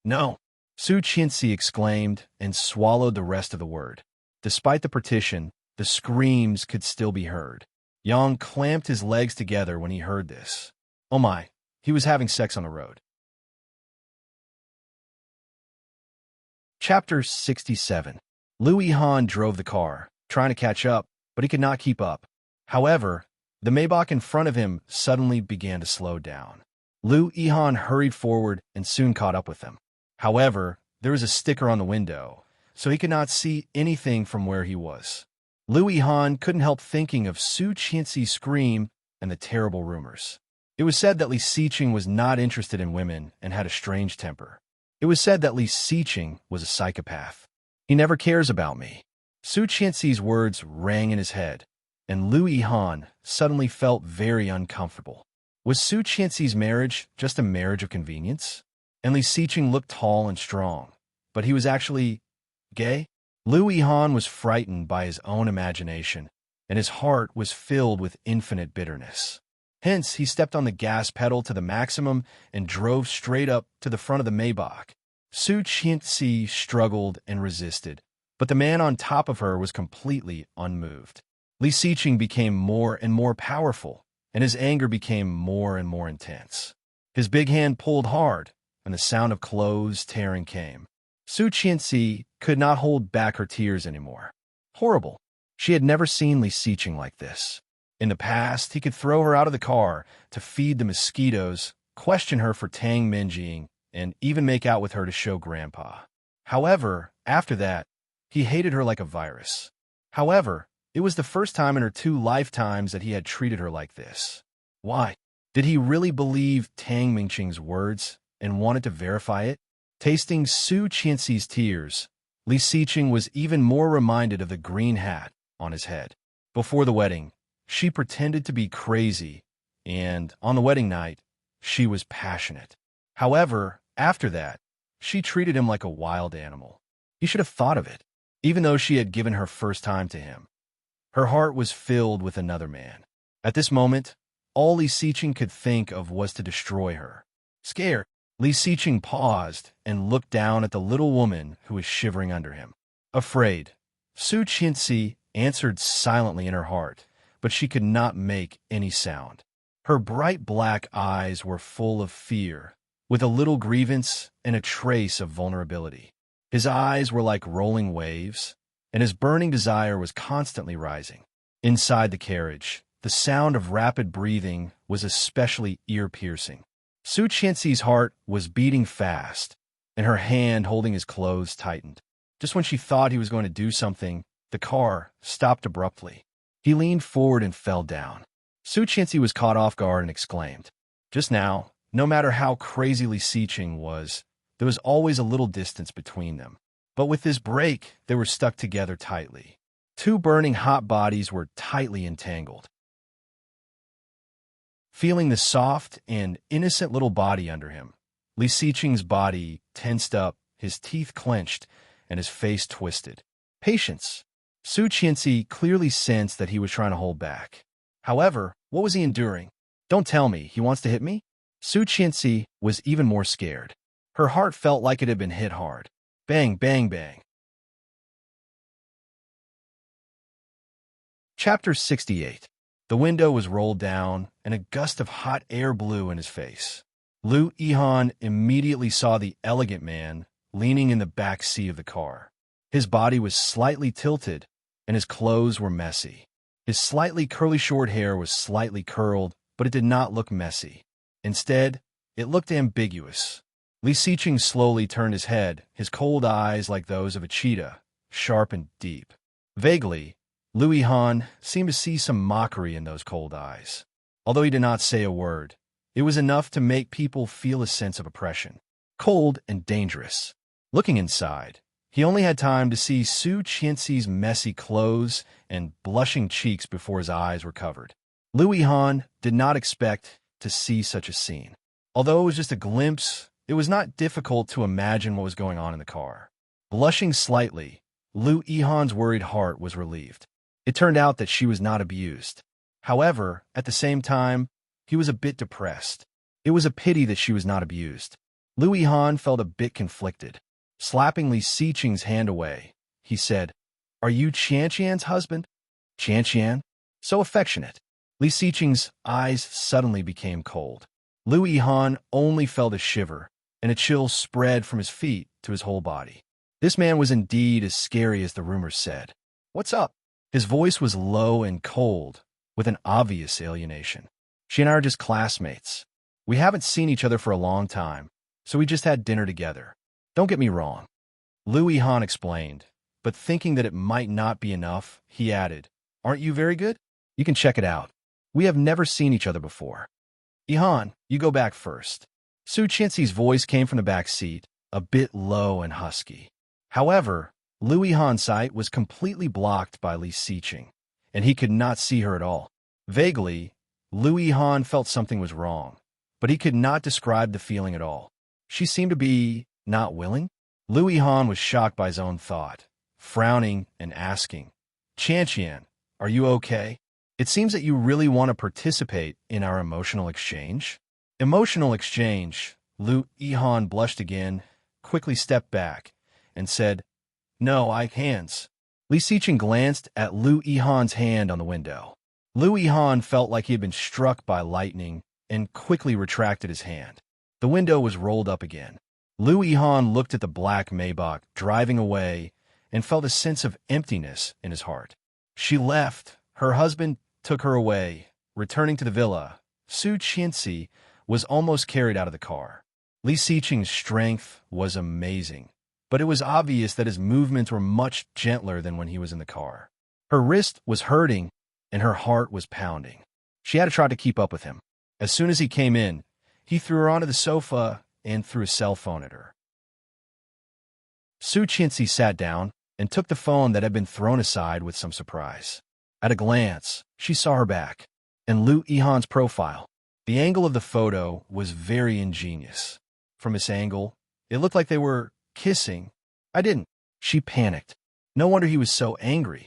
No, Su Qianxi exclaimed and swallowed the rest of the word. Despite the partition, the screams could still be heard. Yang clamped his legs together when he heard this. Oh my, he was having sex on the road. Chapter 67. Liu Yihan drove the car, trying to catch up, but he could not keep up. However, the Maybach in front of him suddenly began to slow down. Liu Yihan hurried forward and soon caught up with them. However, there was a sticker on the window, so he could not see anything from where he was. Liu Yihan couldn't help thinking of Su Qianxi's scream and the terrible rumors. It was said that Li Xiqing was not interested in women and had a strange temper. It was said that Li Xiqing was a psychopath. "He never cares about me." Su Qianxi's words rang in his head, and Liu Yihan suddenly felt very uncomfortable. Was Su Qianxi's marriage just a marriage of convenience? And Li Xiqing looked tall and strong, but he was actually gay? Liu Yihan was frightened by his own imagination, and his heart was filled with infinite bitterness. Hence, he stepped on the gas pedal to the maximum and drove straight up to the front of the Maybach. Su Qianxi struggled and resisted, but the man on top of her was completely unmoved. Li Xiqing became more and more powerful, and his anger became more and more intense. His big hand pulled hard, and the sound of clothes tearing came. Su Qianxi could not hold back her tears anymore. Horrible. She had never seen Li Xiqing like this. In the past, he could throw her out of the car to feed the mosquitoes, question her for Tang Minjing, and even make out with her to show Grandpa. However, after that, he hated her like a virus. However, it was the first time in her 2 lifetimes that he had treated her like this. Why? Did he really believe Tang Minjing's words and wanted to verify it? Tasting Su Qianxi's tears, Li Xiqing was even more reminded of the green hat on his head. Before the wedding, she pretended to be crazy, and on the wedding night, she was passionate. However, after that, she treated him like a wild animal. He should have thought of it, even though she had given her first time to him. Her heart was filled with another man. At this moment, all Li Xiqing could think of was to destroy her. Scared, Li Xiqing paused and looked down at the little woman who was shivering under him. Afraid, Su Qianxi answered silently in her heart, but she could not make any sound. Her bright black eyes were full of fear, with a little grievance and a trace of vulnerability. His eyes were like rolling waves, and his burning desire was constantly rising. Inside the carriage, the sound of rapid breathing was especially ear-piercing. Su Qianxi's heart was beating fast, and her hand holding his clothes tightened. Just when she thought he was going to do something, the car stopped abruptly. He leaned forward and fell down. Su Qianxi was caught off guard and exclaimed, "Just now, no matter how crazy Li Xiqing was, there was always a little distance between them. But with this break, they were stuck together tightly. Two burning hot bodies were tightly entangled. Feeling the soft and innocent little body under him, Li Xiqing's body tensed up, his teeth clenched, and his face twisted. Patience. Su Qianxi clearly sensed that he was trying to hold back. However, what was he enduring? Don't tell me he wants to hit me? Su Qianxi was even more scared. Her heart felt like it had been hit hard. Bang, bang, bang. Chapter 68. The window was rolled down, and a gust of hot air blew in his face. Lu Yihan immediately saw the elegant man leaning in the back seat of the car. His body was slightly tilted, and his clothes were messy. His slightly curly short hair was slightly curled, but it did not look messy. Instead, it looked ambiguous. Li Xiqing slowly turned his head, his cold eyes like those of a cheetah, sharp and deep. Vaguely, Lu Yihan seemed to see some mockery in those cold eyes. Although he did not say a word, it was enough to make people feel a sense of oppression. Cold and dangerous. Looking inside, he only had time to see Su Qianxi's messy clothes and blushing cheeks before his eyes were covered. Lu Yihan did not expect to see such a scene. Although it was just a glimpse, it was not difficult to imagine what was going on in the car. Blushing slightly, Lu Yihan's worried heart was relieved. It turned out that she was not abused. However, at the same time, he was a bit depressed. It was a pity that she was not abused. Lu Yihan felt a bit conflicted. Slapping Li Xiqing's hand away, he said, "Are you Qianqian's husband?" "Qianqian?" So affectionate. Li Xiqing's eyes suddenly became cold. Lu Yihan only felt a shiver, and a chill spread from his feet to his whole body. This man was indeed as scary as the rumors said. "What's up?" His voice was low and cold, with an obvious alienation. "She and I are just classmates. We haven't seen each other for a long time, so we just had dinner together. Don't get me wrong." Lu Yihan explained, but thinking that it might not be enough, he added, "Aren't you very good? You can check it out. We have never seen each other before. Yihan, you go back first." Su Qianxi's voice came from the back seat, a bit low and husky. However, Lu Yihan's sight was completely blocked by Li Xiqing, and he could not see her at all. Vaguely, Lu Yihan felt something was wrong, but he could not describe the feeling at all. She seemed to be not willing? Lu Yihan was shocked by his own thought, frowning and asking, "Qianqian, are you okay? It seems that you really want to participate in our emotional exchange." Emotional exchange. Lu Yihan blushed again, quickly stepped back, and said, "No, hands." Li Xiqing glanced at Lu Yihan's hand on the window. Lu Yihan felt like he had been struck by lightning and quickly retracted his hand. The window was rolled up again. Lu Yihan looked at the black Maybach driving away and felt a sense of emptiness in his heart. She left. Her husband took her away. Returning to the villa, Su Qianxi was almost carried out of the car. Li Xiqing's strength was amazing, but it was obvious that his movements were much gentler than when he was in the car. Her wrist was hurting, and her heart was pounding. She had to try to keep up with him. As soon as he came in, he threw her onto the sofa and threw a cell phone at her. Su Qianxi sat down and took the phone that had been thrown aside with some surprise. At a glance, she saw her back and Lu Yihan's profile. The angle of the photo was very ingenious. From this angle, it looked like they were kissing. "I didn't." She panicked. No wonder he was so angry.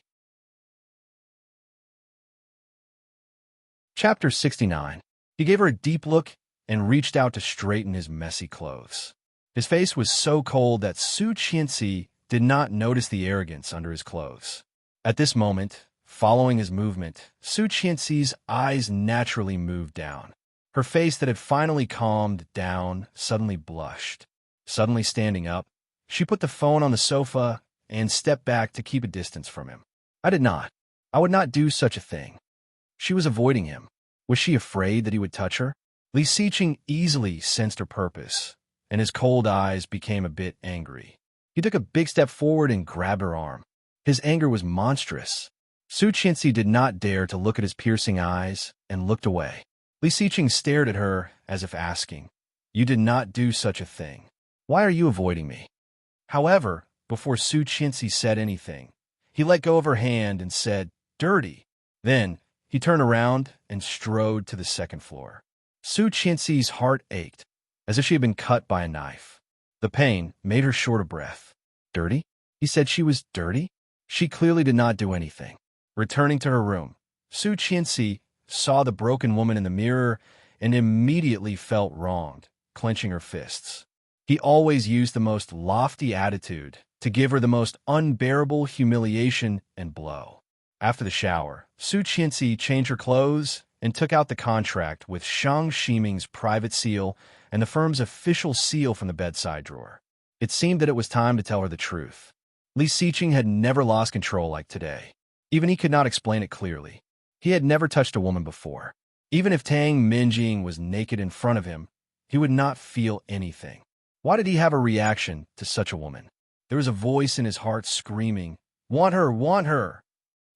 Chapter 69. He gave her a deep look and reached out to straighten his messy clothes. His face was so cold that Su Qianxi did not notice the arrogance under his clothes. At this moment, Following his movement, Su Qianxi's eyes naturally moved down. Her face that had finally calmed down suddenly blushed. Suddenly standing up, she put the phone on the sofa and stepped back to keep a distance from him. I did not. I would not do such a thing. She was avoiding him. Was she afraid that he would touch her? Li Xiqing easily sensed her purpose, and his cold eyes became a bit angry. He took a big step forward and grabbed her arm. His anger was monstrous. Su Qianxi did not dare to look at his piercing eyes and looked away. Li Xiqing stared at her as if asking, "You did not do such a thing. Why are you avoiding me?" However, before Su Qianxi said anything, he let go of her hand and said, "Dirty." Then, he turned around and strode to the second floor. Su Qianxi's heart ached, as if she had been cut by a knife. The pain made her short of breath. Dirty? He said she was dirty? She clearly did not do anything. Returning to her room, Su Qianxi saw the broken woman in the mirror and immediately felt wronged, clenching her fists. He always used the most lofty attitude to give her the most unbearable humiliation and blow. After the shower, Su Qianxi changed her clothes and took out the contract with Shang Ximing's private seal and the firm's official seal from the bedside drawer. It seemed that it was time to tell her the truth. Li Xiqing had never lost control like today. Even he could not explain it clearly. He had never touched a woman before. Even if Tang Minjing was naked in front of him, he would not feel anything. Why did he have a reaction to such a woman? There was a voice in his heart screaming, "Want her, want her!"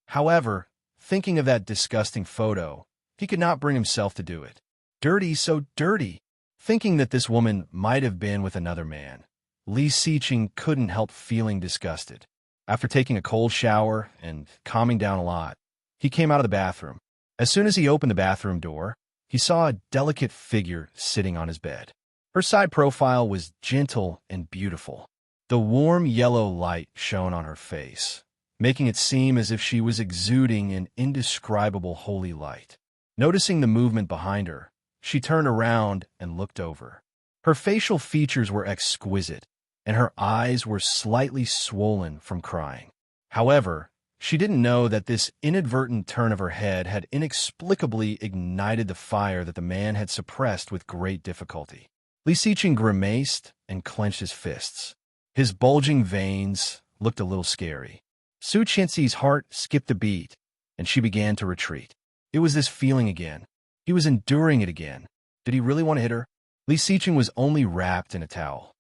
However, thinking of that disgusting photo, he could not bring himself to do it. Dirty, so dirty. Thinking that this woman might have been with another man, Li Xiqing couldn't help feeling disgusted. After taking a cold shower and calming down a lot, he came out of the bathroom. As soon as he opened the bathroom door, he saw a delicate figure sitting on his bed. Her side profile was gentle and beautiful. The warm yellow light shone on her face, making it seem as if she was exuding an indescribable holy light. Noticing the movement behind her, she turned around and looked over. Her facial features were exquisite, and her eyes were slightly swollen from crying. However, she didn't know that this inadvertent turn of her head had inexplicably ignited the fire that the man had suppressed with great difficulty. Li Xiqing grimaced and clenched his fists. His bulging veins looked a little scary. Su Qianxi's heart skipped a beat, and she began to retreat. It was this feeling again. He was enduring it again. Did he really want to hit her? Li Xiqing was only wrapped in a towel.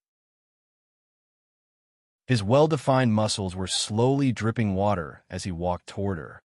His well-defined muscles were slowly dripping water as he walked toward her.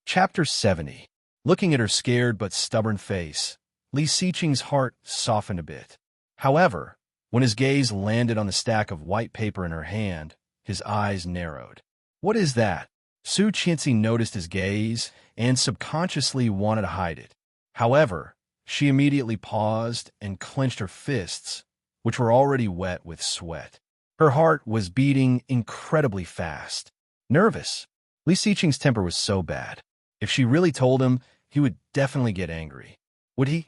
Chapter 70. Looking at her scared but stubborn face, Li Xiqing's heart softened a bit. However, when his gaze landed on the stack of white paper in her hand, his eyes narrowed. What is that? Su Qianxi noticed his gaze and subconsciously wanted to hide it. However, she immediately paused and clenched her fists, which were already wet with sweat. Her heart was beating incredibly fast. Nervous. Li Xiqing's temper was so bad. If she really told him, he would definitely get angry. Would he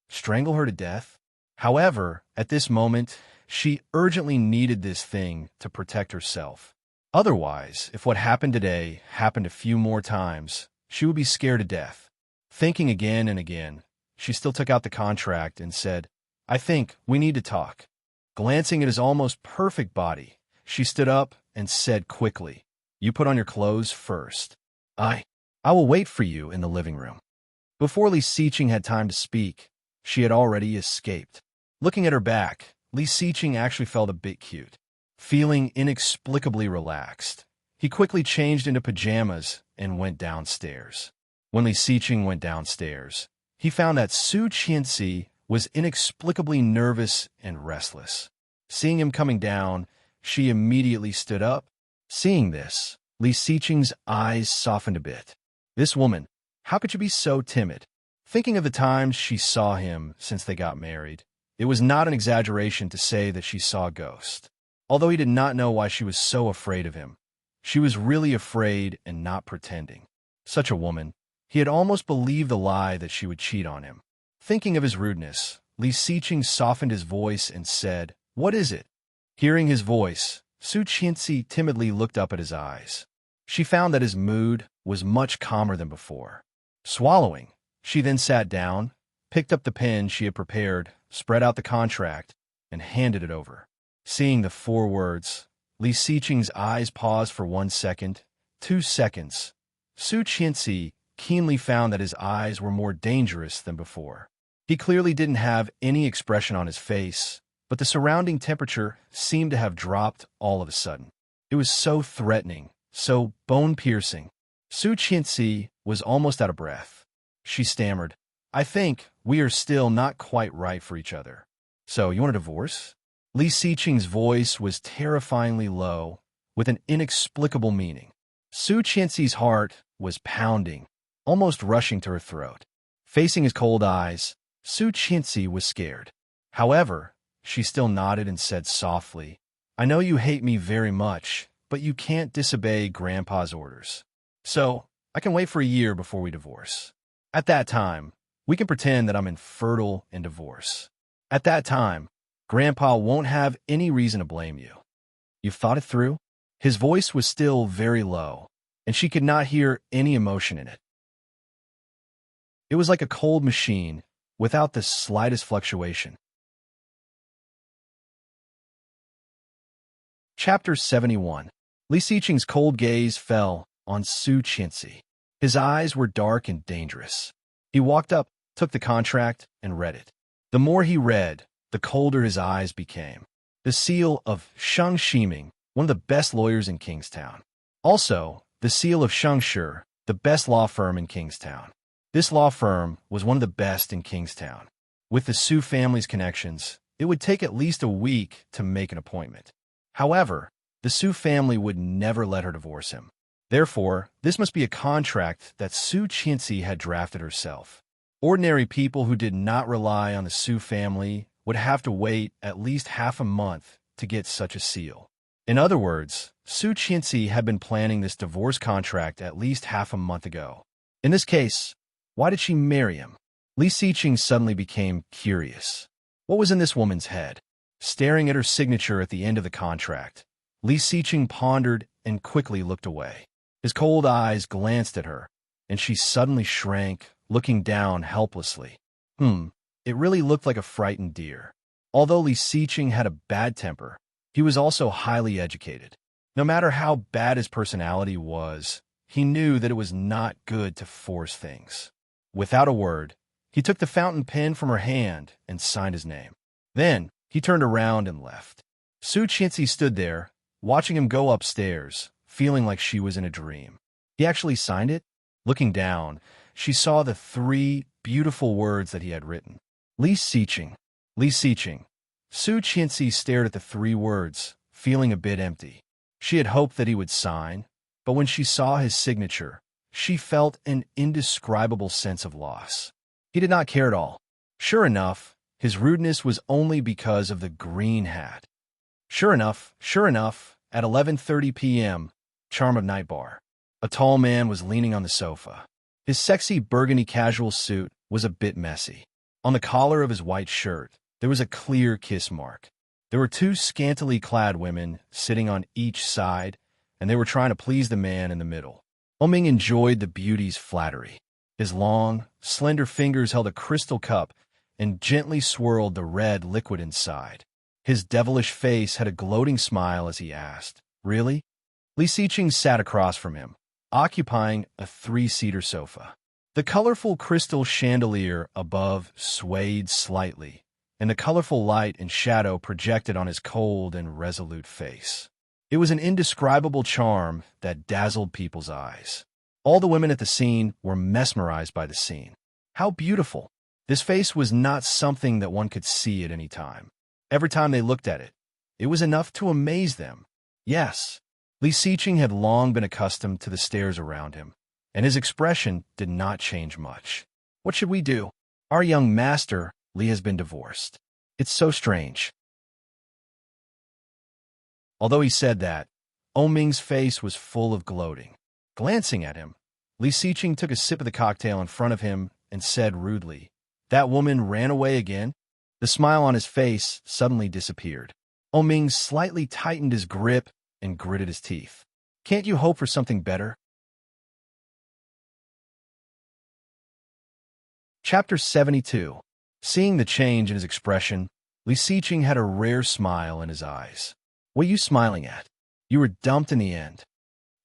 strangle her to death? However, at this moment, she urgently needed this thing to protect herself. Otherwise, if what happened today happened a few more times, she would be scared to death. Thinking again and again, she still took out the contract and said, "I think we need to talk." Glancing at his almost perfect body, she stood up and said quickly, "You put on your clothes first. I will wait for you in the living room." Before Li Xiqing had time to speak, she had already escaped. Looking at her back, Li Xiqing actually felt a bit cute. Feeling inexplicably relaxed, he quickly changed into pajamas and went downstairs. When Li Xiqing went downstairs, he found that Su Qianxi was inexplicably nervous and restless. Seeing him coming down, she immediately stood up. Seeing this, Li Xiqing's eyes softened a bit. This woman, how could she be so timid? Thinking of the times she saw him since they got married, it was not an exaggeration to say that she saw a ghost. Although he did not know why she was so afraid of him, she was really afraid and not pretending. Such a woman, he had almost believed the lie that she would cheat on him. Thinking of his rudeness, Li Xiqing softened his voice and said, "What is it?" Hearing his voice, Su Qianxi timidly looked up at his eyes. She found that his mood was much calmer than before. Swallowing, she then sat down, picked up the pen she had prepared, spread out the contract, and handed it over. Seeing the 4 words, Li Siqing's eyes paused for 1 second, 2 seconds. Su Qianxi keenly found that his eyes were more dangerous than before. He clearly didn't have any expression on his face, but the surrounding temperature seemed to have dropped all of a sudden. It was so threatening, so bone-piercing. Su Qianxi was almost out of breath. She stammered, "I think we are still not quite right for each other. So, you want a divorce?" Li Siqing's voice was terrifyingly low, with an inexplicable meaning. Su Qianxi's heart was pounding, almost rushing to her throat. Facing his cold eyes, Su Qianxi was scared. However, she still nodded and said softly, "I know you hate me very much, but you can't disobey Grandpa's orders. So, I can wait for a year before we divorce. At that time, we can pretend that I'm infertile in divorce. At that time, Grandpa won't have any reason to blame you. You've thought it through?" His voice was still very low, and she could not hear any emotion in it. It was like a cold machine, without the slightest fluctuation. Chapter 71. Li Siqing's cold gaze fell on Su Qianxi. His eyes were dark and dangerous. He walked up, took the contract, and read it. The more he read, the colder his eyes became. The seal of Sheng Shiming, one of the best lawyers in Kingstown. Also, the seal of Sheng Shi, the best law firm in Kingstown. This law firm was one of the best in Kingstown. With the Su family's connections, it would take at least a week to make an appointment. However, the Su family would never let her divorce him. Therefore, this must be a contract that Su Qianxi had drafted herself. Ordinary people who did not rely on the Su family would have to wait at least half a month to get such a seal. In other words, Su Qianxi had been planning this divorce contract at least half a month ago. In this case, why did she marry him? Li Siqing suddenly became curious. What was in this woman's head? Staring at her signature at the end of the contract, Li Siqing pondered and quickly looked away. His cold eyes glanced at her, and she suddenly shrank, looking down helplessly. It really looked like a frightened deer. Although Li Siqing had a bad temper, he was also highly educated. No matter how bad his personality was, he knew that it was not good to force things. Without a word, he took the fountain pen from her hand and signed his name. Then, he turned around and left. Su Qianxi stood there, watching him go upstairs, feeling like she was in a dream. He actually signed it? Looking down, she saw the 3 beautiful words that he had written. Li Siqing. Li Siqing. Su Qianxi stared at the 3 words, feeling a bit empty. She had hoped that he would sign, but when she saw his signature, she felt an indescribable sense of loss. He did not care at all. Sure enough, his rudeness was only because of the green hat. Sure enough, at 11:30 p.m., Charm of Night Bar. A tall man was leaning on the sofa. His sexy burgundy casual suit was a bit messy. On the collar of his white shirt, there was a clear kiss mark. There were 2 scantily clad women sitting on each side, and they were trying to please the man in the middle. Oming enjoyed the beauty's flattery. His long, slender fingers held a crystal cup and gently swirled the red liquid inside. His devilish face had a gloating smile as he asked, "Really?" Li Siqing sat across from him, occupying a 3-seater sofa. The colorful crystal chandelier above swayed slightly, and the colorful light and shadow projected on his cold and resolute face. It was an indescribable charm that dazzled people's eyes. All the women at the scene were mesmerized by the scene. How beautiful! This face was not something that one could see at any time. Every time they looked at it, it was enough to amaze them. Yes, Li Siqing had long been accustomed to the stares around him, and his expression did not change much. "What should we do? Our young master, Li, has been divorced. It's so strange." Although he said that, Oming's face was full of gloating. Glancing at him, Li Siqing took a sip of the cocktail in front of him and said rudely, "That woman ran away again?" The smile on his face suddenly disappeared. Ming slightly tightened his grip and gritted his teeth. Can't you hope for something better? Chapter 72. Seeing the change in his expression, Li Xiqing had a rare smile in his eyes. What are you smiling at? You were dumped in the end.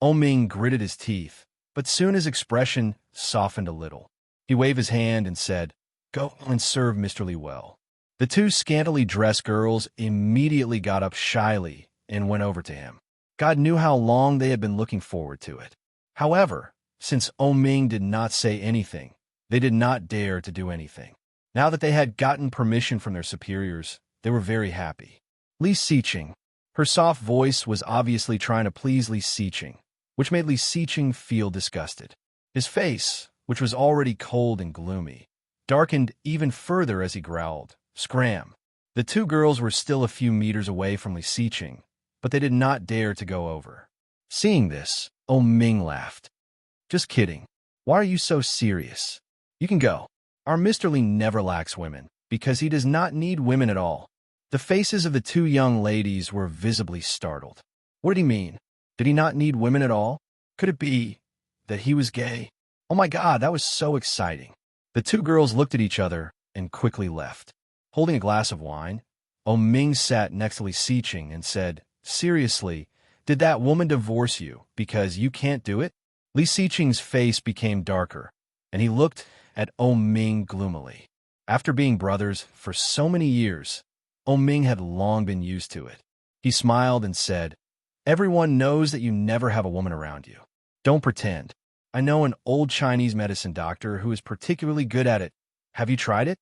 Ming gritted his teeth, but soon his expression softened a little. He waved his hand and said, Go and serve Mr. Li well. The two scantily dressed girls immediately got up shyly and went over to him. God knew how long they had been looking forward to it. However, since Ming did not say anything, they did not dare to do anything. Now that they had gotten permission from their superiors, they were very happy. Li Xiqing. Her soft voice was obviously trying to please Li Xiqing, which made Li Xiqing feel disgusted. His face, which was already cold and gloomy, darkened even further as he growled, Scram. The two girls were still a few meters away from Li Xiqing, but they did not dare to go over. Seeing this, Ming laughed. Just kidding. Why are you so serious? You can go. Our Mr. Li never lacks women, because he does not need women at all. The faces of the two young ladies were visibly startled. What did he mean? Did he not need women at all? Could it be that he was gay? Oh my God, that was so exciting. The two girls looked at each other and quickly left. Holding a glass of wine, Ming sat next to Li Xiqing and said, Seriously, did that woman divorce you because you can't do it? Li Xiqing's face became darker, and he looked at Ming gloomily. After being brothers for so many years, Ming had long been used to it. He smiled and said, Everyone knows that you never have a woman around you. Don't pretend. I know an old Chinese medicine doctor who is particularly good at it. Have you tried it?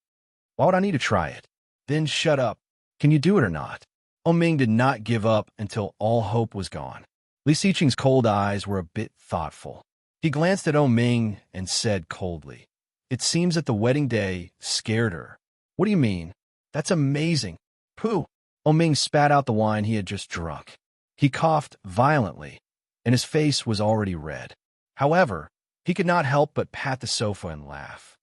Why would I need to try it? Then shut up. Can you do it or not? Ming did not give up until all hope was gone. Li Xiqing's cold eyes were a bit thoughtful. He glanced at Ming and said coldly, It seems that the wedding day scared her. What do you mean? That's amazing. Pooh. Ming spat out the wine he had just drunk. He coughed violently, and his face was already red. However, he could not help but pat the sofa and laugh.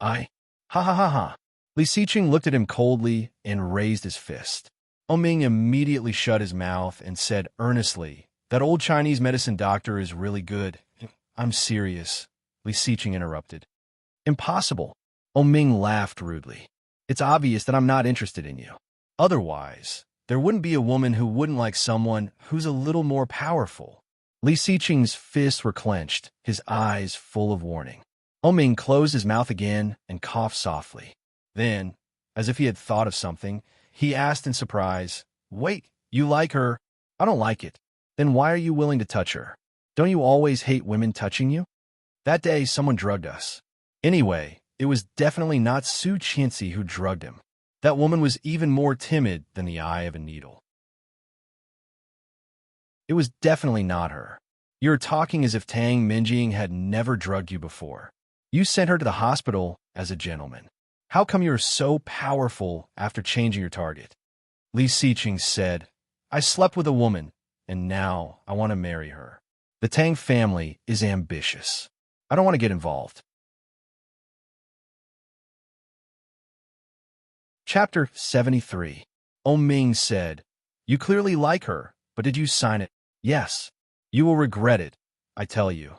Ha ha ha ha. Li Xiqing looked at him coldly and raised his fist. Ming immediately shut his mouth and said earnestly, That old Chinese medicine doctor is really good. I'm serious, Li Xiqing interrupted. Impossible. Ming laughed rudely. It's obvious that I'm not interested in you. Otherwise, there wouldn't be a woman who wouldn't like someone who's a little more powerful. Li Xiqing's fists were clenched, his eyes full of warning. Ming closed his mouth again and coughed softly. Then, as if he had thought of something, he asked in surprise, Wait, you like her? I don't like it. Then why are you willing to touch her? Don't you always hate women touching you? That day, someone drugged us. Anyway, it was definitely not Su Qianxi who drugged him. That woman was even more timid than the eye of a needle. It was definitely not her. You're talking as if Tang Minjing had never drugged you before. You sent her to the hospital as a gentleman. How come you're so powerful after changing your target? Li Xiqing said, I slept with a woman, and now I want to marry her. The Tang family is ambitious. I don't want to get involved. Chapter 73. Ming said, You clearly like her, but did you sign it? Yes. You will regret it, I tell you.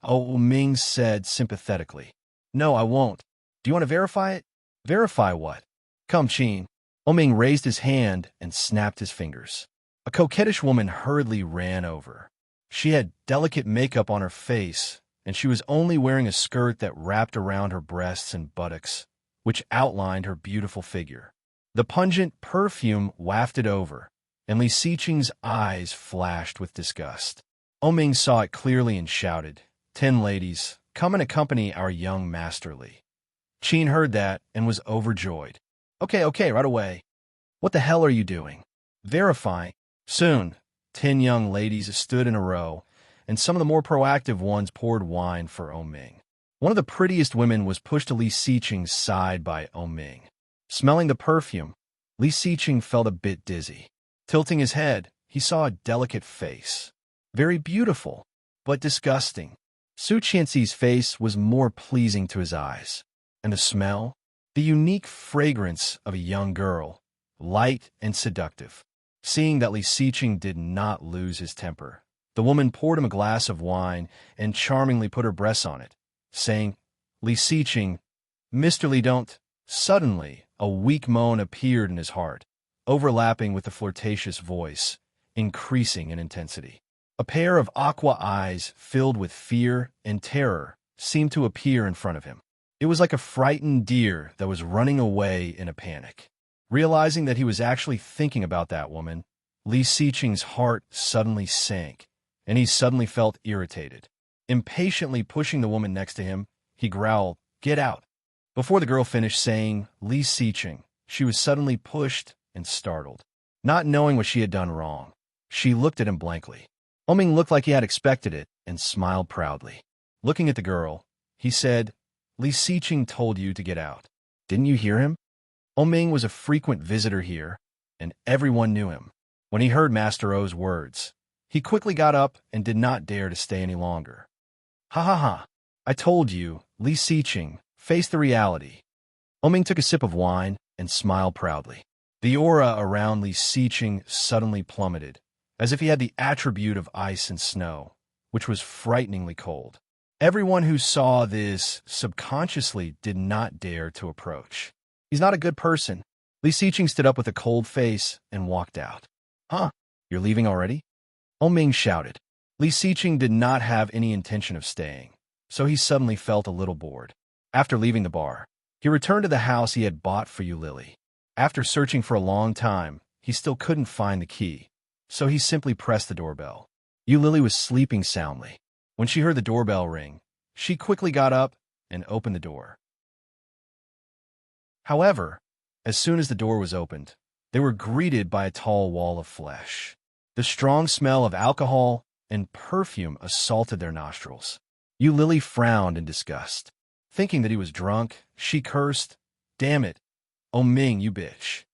Ming said sympathetically. No, I won't. Do you want to verify it? Verify what? Come, Qin. Ming raised his hand and snapped his fingers. A coquettish woman hurriedly ran over. She had delicate makeup on her face, and she was only wearing a skirt that wrapped around her breasts and buttocks, which outlined her beautiful figure. The pungent perfume wafted over, and Li Xiqing's eyes flashed with disgust. Ming saw it clearly and shouted, 10 ladies, come and accompany our young Master Li. Qin heard that and was overjoyed. Okay, right away. What the hell are you doing? Verifying. Soon, 10 young ladies stood in a row, and some of the more proactive ones poured wine for Ming. One of the prettiest women was pushed to Li Xiqing's side by Ming. Smelling the perfume, Li Xiqing felt a bit dizzy. Tilting his head, he saw a delicate face. Very beautiful, but disgusting. Su Qianxi's face was more pleasing to his eyes. And the smell? The unique fragrance of a young girl, light and seductive. Seeing that Li Siqing did not lose his temper, the woman poured him a glass of wine and charmingly put her breasts on it, saying, "Li Siqing, Mr. Li, don't." Suddenly, a weak moan appeared in his heart, overlapping with the flirtatious voice, increasing in intensity. A pair of aqua eyes filled with fear and terror seemed to appear in front of him. It was like a frightened deer that was running away in a panic. Realizing that he was actually thinking about that woman, Li Siqing's heart suddenly sank, and he suddenly felt irritated. Impatiently pushing the woman next to him, he growled, "Get out!" Before the girl finished saying Li Siqing, she was suddenly pushed and startled. Not knowing what she had done wrong, she looked at him blankly. Oming looked like he had expected it and smiled proudly. Looking at the girl, he said, "Li Siqing told you to get out. Didn't you hear him?" Oming was a frequent visitor here, and everyone knew him. When he heard Master O's words, he quickly got up and did not dare to stay any longer. "Ha ha ha! I told you, Li Siqing, face the reality." Oming took a sip of wine and smiled proudly. The aura around Li Siqing suddenly plummeted, as if he had the attribute of ice and snow, which was frighteningly cold. Everyone who saw this subconsciously did not dare to approach. "He's not a good person." Li Siqing stood up with a cold face and walked out. "Huh? You're leaving already?" Oming shouted. Li Siqing did not have any intention of staying, so he suddenly felt a little bored. After leaving the bar, he returned to the house he had bought for Yulili. After searching for a long time, he still couldn't find the key, so he simply pressed the doorbell. Yulili was sleeping soundly. When she heard the doorbell ring, she quickly got up and opened the door. However, as soon as the door was opened, they were greeted by a tall wall of flesh. The strong smell of alcohol and perfume assaulted their nostrils. Yulili frowned in disgust. Thinking that he was drunk, she cursed, "Damn it, Oming, you bitch."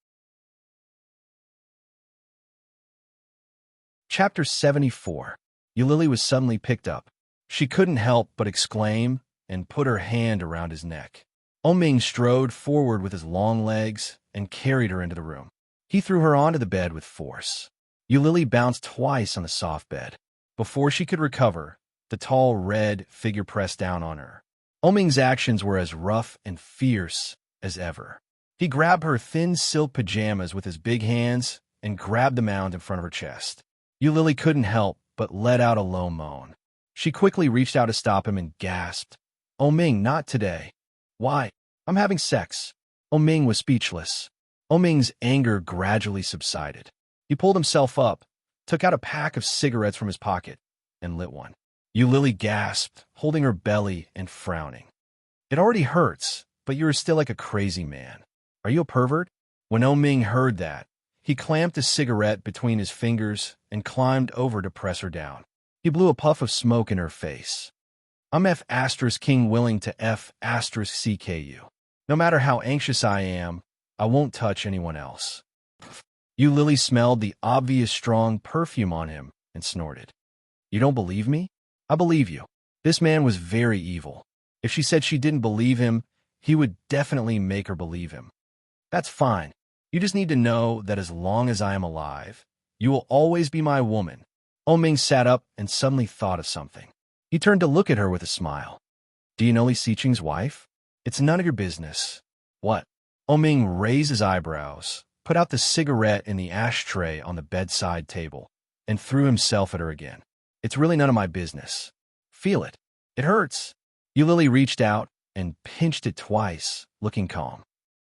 Chapter 74. Yulili was suddenly picked up. She couldn't help but exclaim and put her hand around his neck. Oming strode forward with his long legs and carried her into the room. He threw her onto the bed with force. Yulili bounced twice on the soft bed. Before she could recover, the tall red figure pressed down on her. Oming's actions were as rough and fierce as ever. He grabbed her thin silk pajamas with his big hands and grabbed the mound in front of her chest. Yulili couldn't help but let out a low moan. She quickly reached out to stop him and gasped, "Oming, not today." "Why? I'm having sex." Oming was speechless. Oming's anger gradually subsided. He pulled himself up, took out a pack of cigarettes from his pocket, and lit one. Yulili gasped, holding her belly and frowning. "It already hurts, but you're still like a crazy man. Are you a pervert?" When Oming heard that, he clamped a cigarette between his fingers and climbed over to press her down. He blew a puff of smoke in her face. "I'm F*King willing to F*CKU. No matter how anxious I am, I won't touch anyone else." Yulili smelled the obvious strong perfume on him and snorted. "You don't believe me? I believe you." This man was very evil. If she said she didn't believe him, he would definitely make her believe him. "That's fine. You just need to know that as long as I am alive, you will always be my woman." Oming sat up and suddenly thought of something. He turned to look at her with a smile. "Do you know Li Siqing's wife?" "It's none of your business." "What?" Oming raised his eyebrows, put out the cigarette in the ashtray on the bedside table, and threw himself at her again. "It's really none of my business. Feel it. It hurts." Yulili reached out and pinched it twice, looking calm.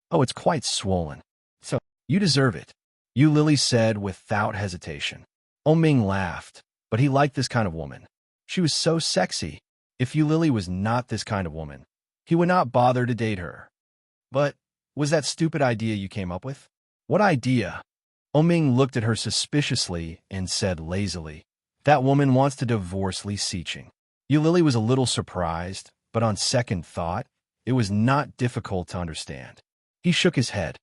"Oh, it's quite swollen. So, you deserve it," Yulili said without hesitation. Oming laughed, but he liked this kind of woman. She was so sexy. If Yulili was not this kind of woman, he would not bother to date her. "But, was that stupid idea you came up with?" "What idea?" Oming looked at her suspiciously and said lazily, "That woman wants to divorce Li Siqing." Yulili was a little surprised, but on second thought, it was not difficult to understand. He shook his head.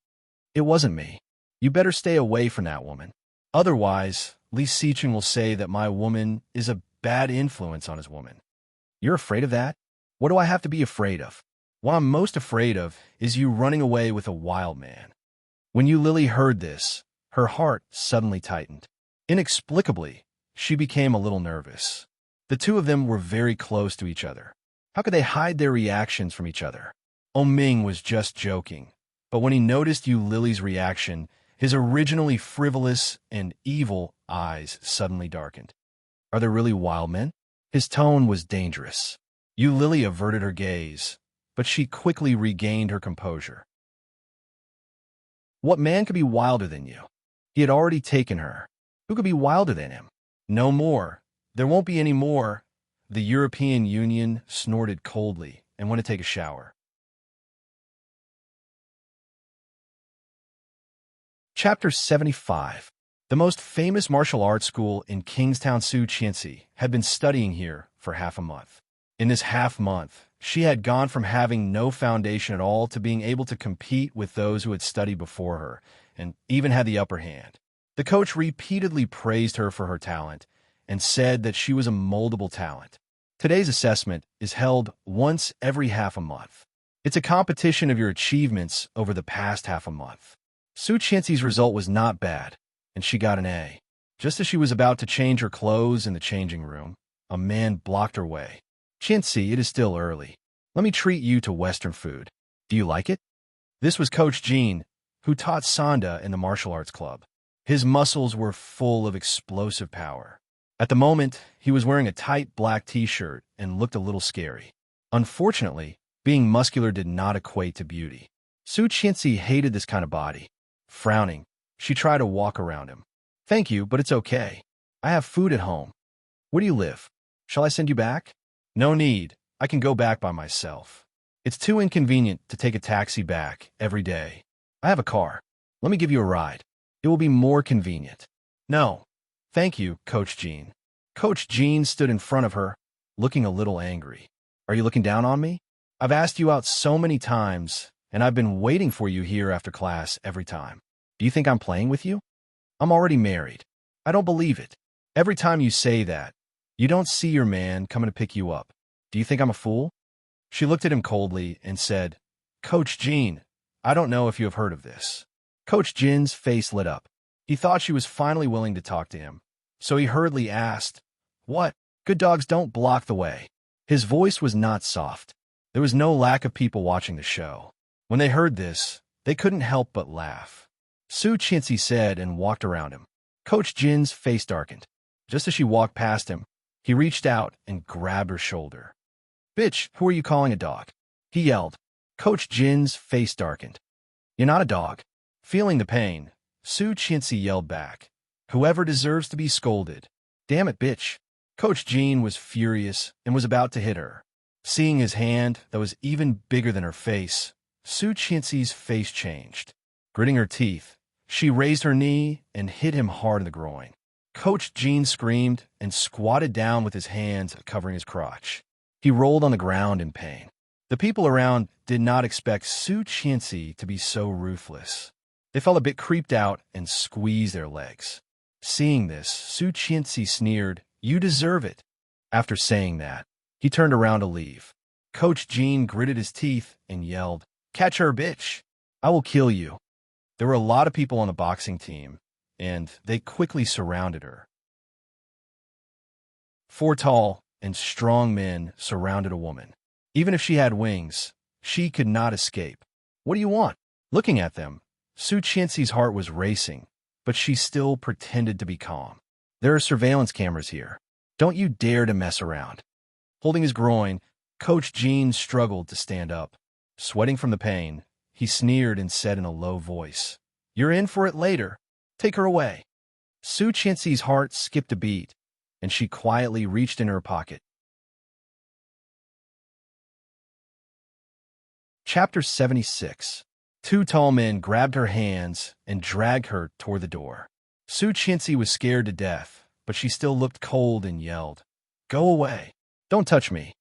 "It wasn't me. You better stay away from that woman. Otherwise, Li Siqing will say that my woman is a bad influence on his woman." "You're afraid of that?" "What do I have to be afraid of? What I'm most afraid of is you running away with a wild man." When Yulili heard this, Her heart suddenly tightened. Inexplicably, she became a little nervous. The two of them were very close to each other. How could they hide their reactions from each other? Ming was just joking, but when he noticed Yu Lily's reaction, his originally frivolous and evil eyes suddenly darkened. Are there really wild men? His tone was dangerous. Yu Lily averted her gaze, but she quickly regained her composure. What man could be wilder than you? He had already taken her. Who could be wilder than him? No more. There won't be any more. The European Union snorted coldly and went to take a shower. Chapter 75. The most famous martial arts school in Kingstown, Su Qianxi, had been studying here for half a month. In this half month, she had gone from having no foundation at all to being able to compete with those who had studied before her, and even had the upper hand. The coach repeatedly praised her for her talent, and said that she was a moldable talent. Today's assessment is held once every half a month. It's a competition of your achievements over the past half a month. Su Qianxi's result was not bad, and she got an A. Just as she was about to change her clothes in the changing room, a man blocked her way. Qianxi, it is still early. Let me treat you to Western food. Do you like it? This was Coach Jean, who taught Sanda in the martial arts club. His muscles were full of explosive power. At the moment, he was wearing a tight black t-shirt and looked a little scary. Unfortunately, being muscular did not equate to beauty. Su Qianxi hated this kind of body. Frowning, she tried to walk around him. Thank you, but it's okay. I have food at home. Where do you live? Shall I send you back? No need. I can go back by myself. It's too inconvenient to take a taxi back every day. I have a car. Let me give you a ride. It will be more convenient. No. Thank you, Coach Jean. Coach Jean stood in front of her, looking a little angry. Are you looking down on me? I've asked you out so many times, and I've been waiting for you here after class every time. Do you think I'm playing with you? I'm already married. I don't believe it. Every time you say that, you don't see your man coming to pick you up. Do you think I'm a fool? She looked at him coldly and said, Coach Jean, I don't know if you have heard of this. Coach Jin's face lit up. He thought she was finally willing to talk to him, so he hurriedly asked, What? Good dogs don't block the way. His voice was not soft. There was no lack of people watching the show. When they heard this, they couldn't help but laugh. Su Qianxi said and walked around him. Coach Jin's face darkened. Just as she walked past him, he reached out and grabbed her shoulder. Bitch, who are you calling a dog? He yelled. Coach Jin's face darkened. You're not a dog. Feeling the pain, Su Qianxi yelled back. Whoever deserves to be scolded. Damn it, bitch. Coach Jean was furious and was about to hit her. Seeing his hand that was even bigger than her face, Su Qianxi's face changed. Gritting her teeth, she raised her knee and hit him hard in the groin. Coach Jean screamed and squatted down with his hands covering his crotch. He rolled on the ground in pain. The people around did not expect Su Qianxi to be so ruthless. They felt a bit creeped out and squeezed their legs. Seeing this, Su Qianxi sneered, You deserve it. After saying that, he turned around to leave. Coach Jean gritted his teeth and yelled, Catch her, bitch. I will kill you. There were a lot of people on the boxing team, and they quickly surrounded her. 4 tall and strong men surrounded a woman. Even if she had wings, she could not escape. What do you want? Looking at them, Su Qianxi's heart was racing, but she still pretended to be calm. There are surveillance cameras here. Don't you dare to mess around. Holding his groin, Coach Jean struggled to stand up. Sweating from the pain, he sneered and said in a low voice, You're in for it later. Take her away. Su Qianxi's heart skipped a beat, and she quietly reached in her pocket. Chapter 76. 2 tall men grabbed her hands and dragged her toward the door. Su Qianxi was scared to death, but she still looked cold and yelled, Go away. Don't touch me.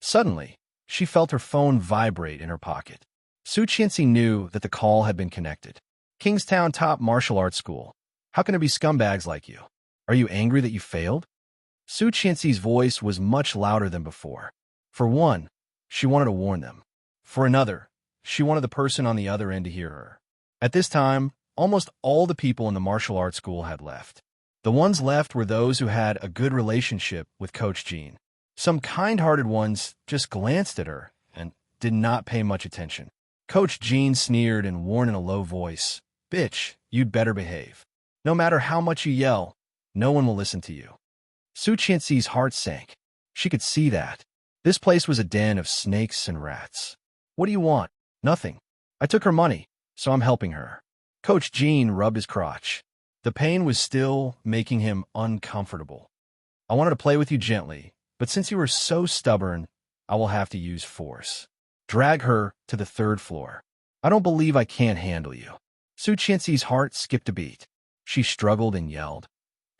Suddenly, she felt her phone vibrate in her pocket. Su Qianxi knew that the call had been connected. Kingstown Top Martial Arts School. How can there be scumbags like you? Are you angry that you failed? Su Qianxi's voice was much louder than before. For one, she wanted to warn them. For another, she wanted the person on the other end to hear her. At this time, almost all the people in the martial arts school had left. The ones left were those who had a good relationship with Coach Jean. Some kind-hearted ones just glanced at her and did not pay much attention. Coach Jean sneered and warned in a low voice, "Bitch, you'd better behave. No matter how much you yell, no one will listen to you." Su Qianxi's heart sank. She could see that. This place was a den of snakes and rats. "What do you want?" "Nothing. I took her money, so I'm helping her." Coach Jean rubbed his crotch. The pain was still making him uncomfortable. "I wanted to play with you gently, but since you were so stubborn, I will have to use force. Drag her to the 3rd floor. I don't believe I can't handle you." Su Qianxi's heart skipped a beat. She struggled and yelled,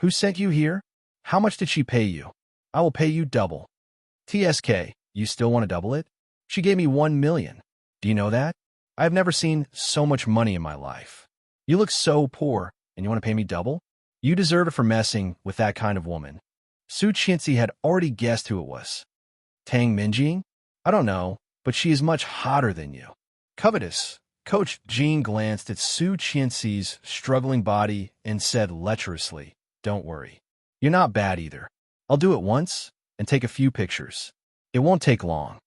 "Who sent you here? How much did she pay you? I will pay you double." "TSK, you still want to double it? She gave me 1 million. Do you know that? I have never seen so much money in my life. You look so poor, and you want to pay me double? You deserve it for messing with that kind of woman." Su Qianxi had already guessed who it was. "Tang Minjing? I don't know, but she is much hotter than you." Covetous. Coach Jean glanced at Su Qianxi's struggling body and said lecherously, "Don't worry. You're not bad either. I'll do it once and take a few pictures. It won't take long."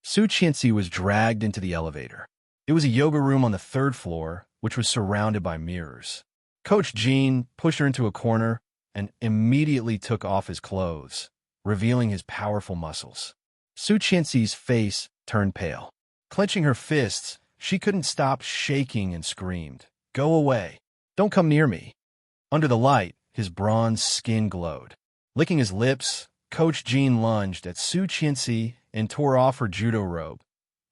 Su Qianxi was dragged into the elevator. It was a yoga room on the 3rd floor, which was surrounded by mirrors. Coach Jean pushed her into a corner and immediately took off his clothes, revealing his powerful muscles. Su Qianxi's face turned pale. Clenching her fists, she couldn't stop shaking and screamed, "Go away. Don't come near me." Under the light, his bronze skin glowed. Licking his lips, Coach Jean lunged at Su Qianxi and tore off her judo robe.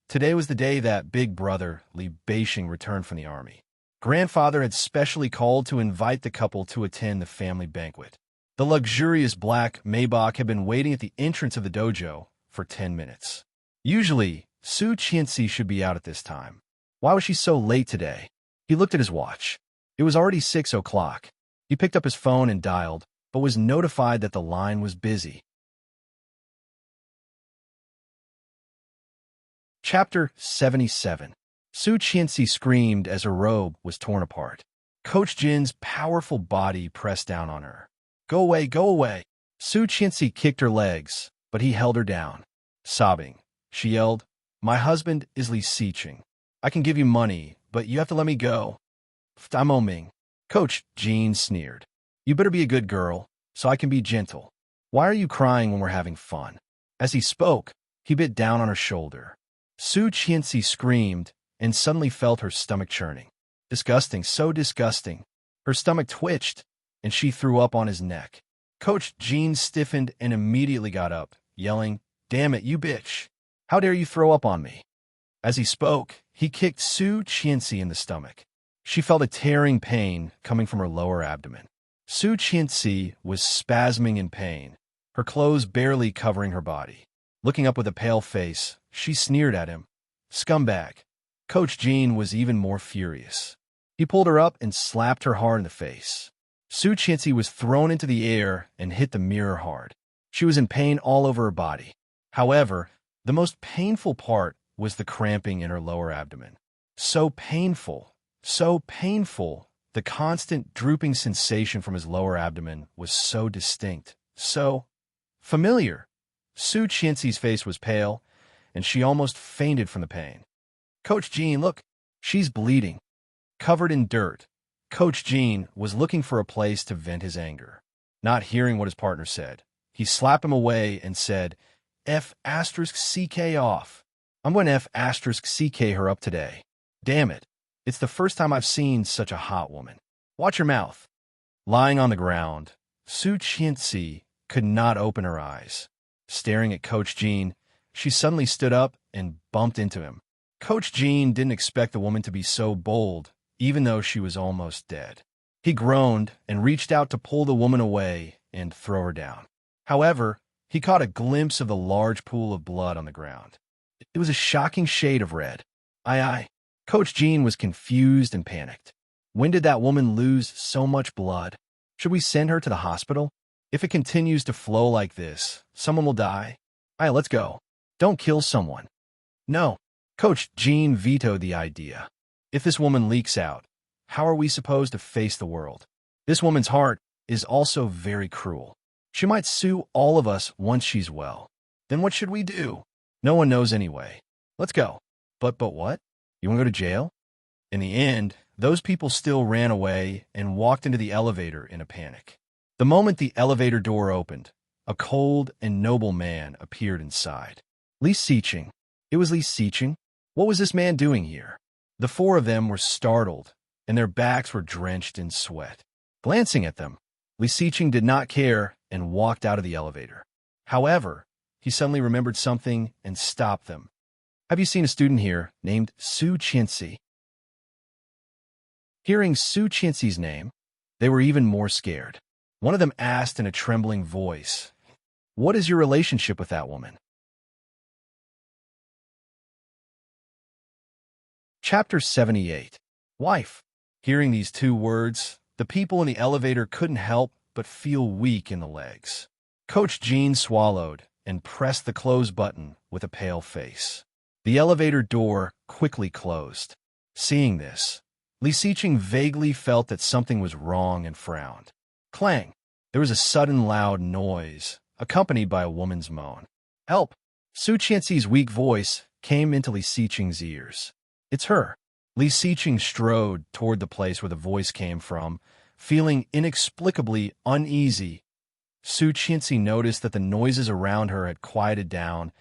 Today was the day that big brother, Li Beixing, returned from the army. Grandfather had specially called to invite the couple to attend the family banquet. The luxurious black Maybach had been waiting at the entrance of the dojo for 10 minutes. Usually, Su Qianxi should be out at this time. Why was she so late today? He looked at his watch. It was already 6 o'clock. He picked up his phone and dialed, but was notified that the line was busy. Chapter 77. Su Qianxi screamed as her robe was torn apart. Coach Jin's powerful body pressed down on her. "Go away, go away!" Su Qianxi kicked her legs, but he held her down. Sobbing, she yelled, "My husband is Li Xiqing. I can give you money, but you have to let me go." "Damo Ming." Coach Jean sneered. "You better be a good girl, so I can be gentle. Why are you crying when we're having fun?" As he spoke, he bit down on her shoulder. Su Qianxi screamed and suddenly felt her stomach churning. Disgusting, so disgusting. Her stomach twitched, and she threw up on his neck. Coach Jean stiffened and immediately got up, yelling, "Damn it, you bitch! How dare you throw up on me?" As he spoke, he kicked Su Qianxi in the stomach. She felt a tearing pain coming from her lower abdomen. Su Qianxi was spasming in pain, her clothes barely covering her body. Looking up with a pale face, she sneered at him. "Scumbag." Coach Jean was even more furious. He pulled her up and slapped her hard in the face. Su Qianxi was thrown into the air and hit the mirror hard. She was in pain all over her body. However, the most painful part was the cramping in her lower abdomen. So painful, so painful. The constant drooping sensation from his lower abdomen was so distinct, so familiar. Su Qianxi's face was pale, and she almost fainted from the pain. "Coach Jean, look, she's bleeding." Covered in dirt, Coach Jean was looking for a place to vent his anger. Not hearing what his partner said, he slapped him away and said, "F*CK off. I'm going to F*CK her up today. Damn it. It's the first time I've seen such a hot woman. Watch your mouth." Lying on the ground, Su Qianxi could not open her eyes. Staring at Coach Jean, she suddenly stood up and bumped into him. Coach Jean didn't expect the woman to be so bold, even though she was almost dead. He groaned and reached out to pull the woman away and throw her down. However, he caught a glimpse of the large pool of blood on the ground. It was a shocking shade of red. Aye. Coach Jean was confused and panicked. When did that woman lose so much blood? Should we send her to the hospital? If it continues to flow like this, someone will die. Aye, let's go. Don't kill someone. No. Coach Jean vetoed the idea. If this woman leaks out, How are we supposed to face the world? This woman's heart is also very cruel. She might sue all of us once she's well. Then what should we do? No one knows anyway. Let's go. But what? You want to go to jail? In the end, those people still ran away and walked into the elevator in a panic. The moment the elevator door opened, a cold and noble man appeared inside. Li Xiqing. It was Li Xiqing. What was this man doing here? The four of them were startled, and their backs were drenched in sweat. Glancing at them, Li Xiqing did not care and walked out of the elevator. However, he suddenly remembered something and stopped them. Have you seen a student here named Su Qianxi? Hearing Su Qianxi's name, they were even more scared. One of them asked in a trembling voice, "What is your relationship with that woman?" Chapter 78. Wife. Hearing these two words, the people in the elevator couldn't help but feel weak in the legs. Coach Jean swallowed and pressed the close button with a pale face. The elevator door quickly closed. Seeing this, Li Xiqing vaguely felt that something was wrong and frowned. Clang! There was a sudden loud noise, accompanied by a woman's moan. Help! Su Qianxi's weak voice came into Li Xiqing's ears. It's her. Li Xiqing strode toward the place where the voice came from, feeling inexplicably uneasy. Su Qianxi noticed that the noises around her had quieted down,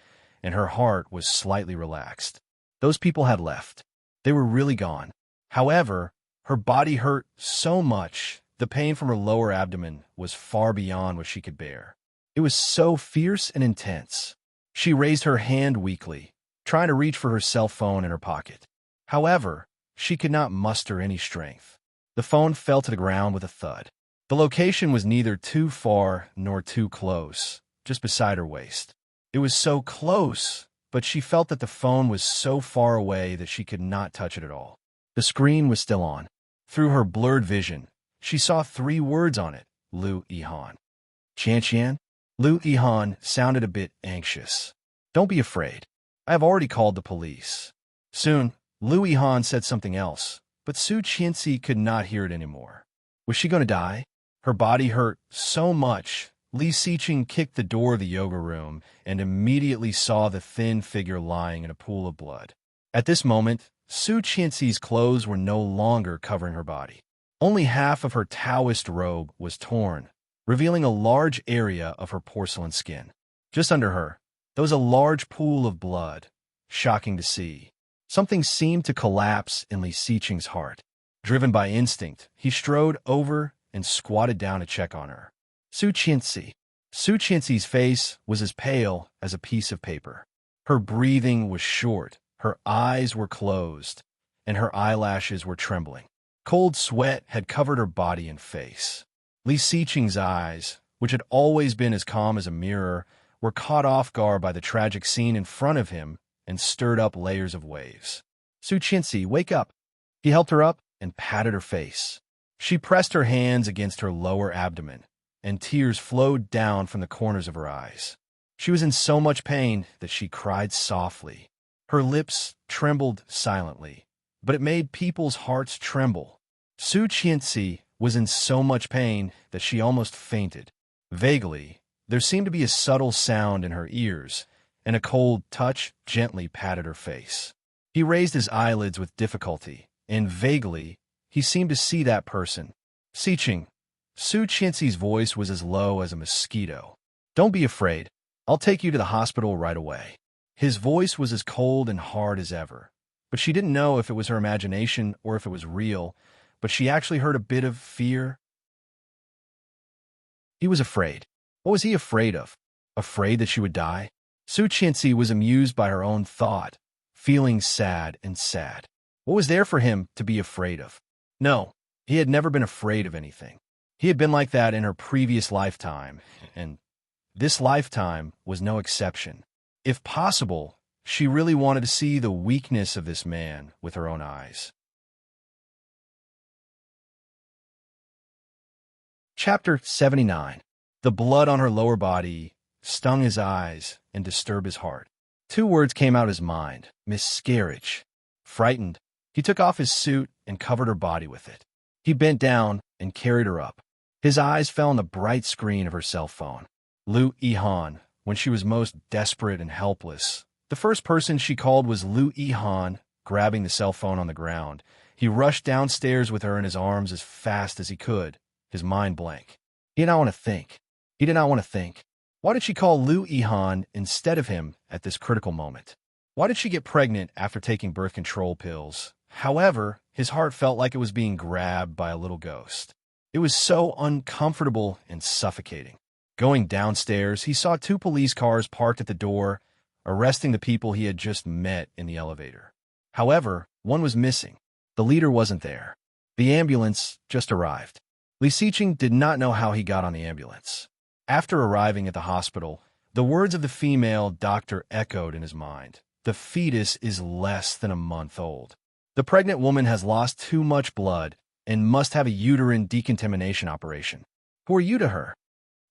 and her heart was slightly relaxed. Those people had left. They were really gone. However, her body hurt so much, the pain from her lower abdomen was far beyond what she could bear. It was so fierce and intense. She raised her hand weakly, trying to reach for her cell phone in her pocket. However, she could not muster any strength. The phone fell to the ground with a thud. The location was neither too far nor too close, just beside her waist. It was so close, but she felt that the phone was so far away that she could not touch it at all. The screen was still on. Through her blurred vision, she saw 3 words on it: Lu Yihan. Qian. Lu Yihan sounded a bit anxious. Don't be afraid. I have already called the police. Soon, Lu Yihan said something else, but Su Qianxi could not hear it anymore. Was she going to die? Her body hurt so much, Li Xiqing kicked the door of the yoga room and immediately saw the thin figure lying in a pool of blood. At this moment, Su Qianxi's clothes were no longer covering her body. Only half of her Taoist robe was torn, revealing a large area of her porcelain skin. Just under her, there was a large pool of blood. Shocking to see. Something seemed to collapse in Li Xiqing's heart. Driven by instinct, he strode over and squatted down to check on her. Su Qianxi. Su Qianxi's face was as pale as a piece of paper. Her breathing was short, her eyes were closed, and her eyelashes were trembling. Cold sweat had covered her body and face. Li Xiqing's eyes, which had always been as calm as a mirror, were caught off guard by the tragic scene in front of him and stirred up layers of waves. Su Qianxi, wake up. He helped her up and patted her face. She pressed her hands against her lower abdomen, and tears flowed down from the corners of her eyes. She was in so much pain that she cried softly. Her lips trembled silently, but it made people's hearts tremble. Su Qianxi was in so much pain that she almost fainted. Vaguely, there seemed to be a subtle sound in her ears, and a cold touch gently patted her face. He raised his eyelids with difficulty, and vaguely, he seemed to see that person. Xiqing. Su Qianxi's voice was as low as a mosquito. Don't be afraid. I'll take you to the hospital right away. His voice was as cold and hard as ever, but she didn't know if it was her imagination or if it was real, but she actually heard a bit of fear. He was afraid. What was he afraid of? Afraid that she would die? Su Qianxi was amused by her own thought, feeling sad and sad. What was there for him to be afraid of? No, he had never been afraid of anything. He had been like that in her previous lifetime, and this lifetime was no exception. If possible, she really wanted to see the weakness of this man with her own eyes. Chapter 79. The blood on her lower body stung his eyes and disturbed his heart. 2 words came out of his mind: miscarriage. Frightened, He took off his suit and covered her body with it. He bent down and carried her up. His eyes fell on the bright screen of her cell phone. Lu Yihan, when she was most desperate and helpless. The first person she called was Lu Yihan, grabbing the cell phone on the ground. He rushed downstairs with her in his arms as fast as he could, his mind blank. He did not want to think. He did not want to think. Why did she call Lu Yihan instead of him at this critical moment? Why did she get pregnant after taking birth control pills? However, his heart felt like it was being grabbed by a little ghost. It was so uncomfortable and suffocating. Going downstairs, he saw 2 police cars parked at the door, arresting the people he had just met in the elevator. However, one was missing. The leader wasn't there. The ambulance just arrived. Li Xiqing did not know how he got on the ambulance. After arriving at the hospital, the words of the female doctor echoed in his mind. The fetus is less than a month old. The pregnant woman has lost too much blood and must have a uterine decontamination operation. Who are you to her?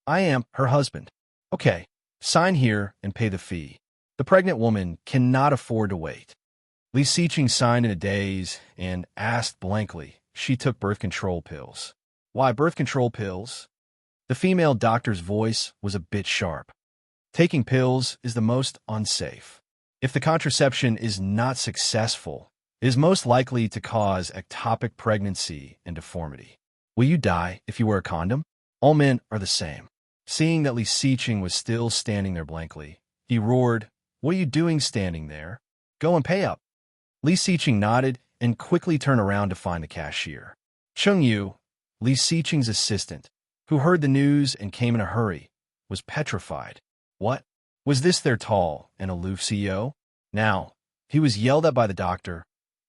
I am her husband. Okay, sign here and pay the fee. The pregnant woman cannot afford to wait. Li Xiqing signed in a daze and asked blankly. She took birth control pills. Why birth control pills? The female doctor's voice was a bit sharp. Taking pills is the most unsafe. If the contraception is not successful, it is most likely to cause ectopic pregnancy and deformity. Will you die if you wear a condom? All men are the same. Seeing that Li Xiqing was still standing there blankly, he roared, What are you doing standing there? Go and pay up. Li Xiqing nodded and quickly turned around to find the cashier. Cheng Yu, Li Xiqing's assistant, who heard the news and came in a hurry, was petrified. What? Was this their tall and aloof CEO? Now, he was yelled at by the doctor,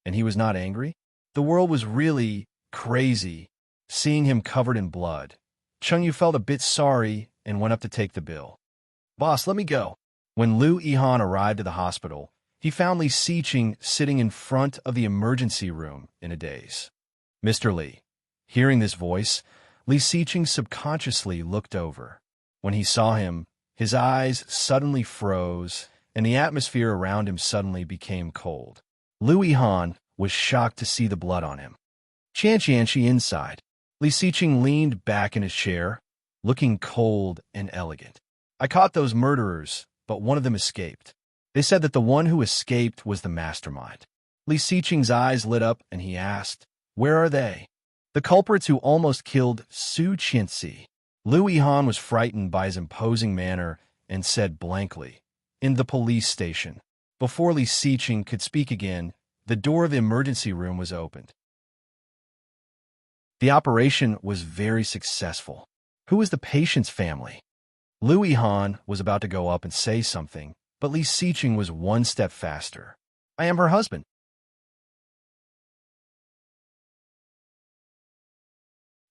and he was not angry? The world was really crazy, seeing him covered in blood. Cheng Yu felt a bit sorry and went up to take the bill. Boss, let me go. When Lu Yihan arrived at the hospital, he found Li Xiqing sitting in front of the emergency room in a daze. Mr. Li. Hearing this voice, Li Xiqing subconsciously looked over. When he saw him, his eyes suddenly froze, and the atmosphere around him suddenly became cold. Lu Yihan was shocked to see the blood on him. Qianqianqi inside. Li Xiqing leaned back in his chair, looking cold and elegant. I caught those murderers, but one of them escaped. They said that the one who escaped was the mastermind. Li Xiqing's eyes lit up and he asked, Where are they? The culprits who almost killed Su Qianxi. Lu Yihan was frightened by his imposing manner and said blankly, In the police station. Before Li Xiqing could speak again, the door of the emergency room was opened. The operation was very successful. Who was the patient's family? Lu Yihan was about to go up and say something, but Li Xiqing was one step faster. I am her husband.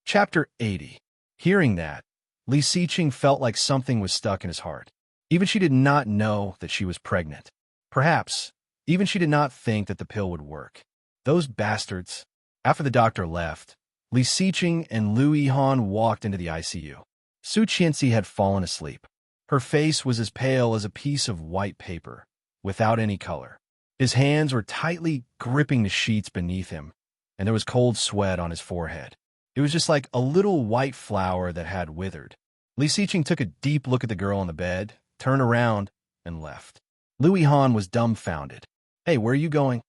Chapter 80. Hearing that, Li Xiqing felt like something was stuck in his heart. Even she did not know that she was pregnant. Perhaps, even she did not think that the pill would work. Those bastards. After the doctor left, Li Xiqing and Lu Yihan walked into the ICU. Su Qianxi had fallen asleep. Her face was as pale as a piece of white paper, without any color. His hands were tightly gripping the sheets beneath him, and there was cold sweat on his forehead. It was just like a little white flower that had withered. Li Xiqing took a deep look at the girl on the bed, turned around, and left. Lu Yihan was dumbfounded. Hey, where are you going?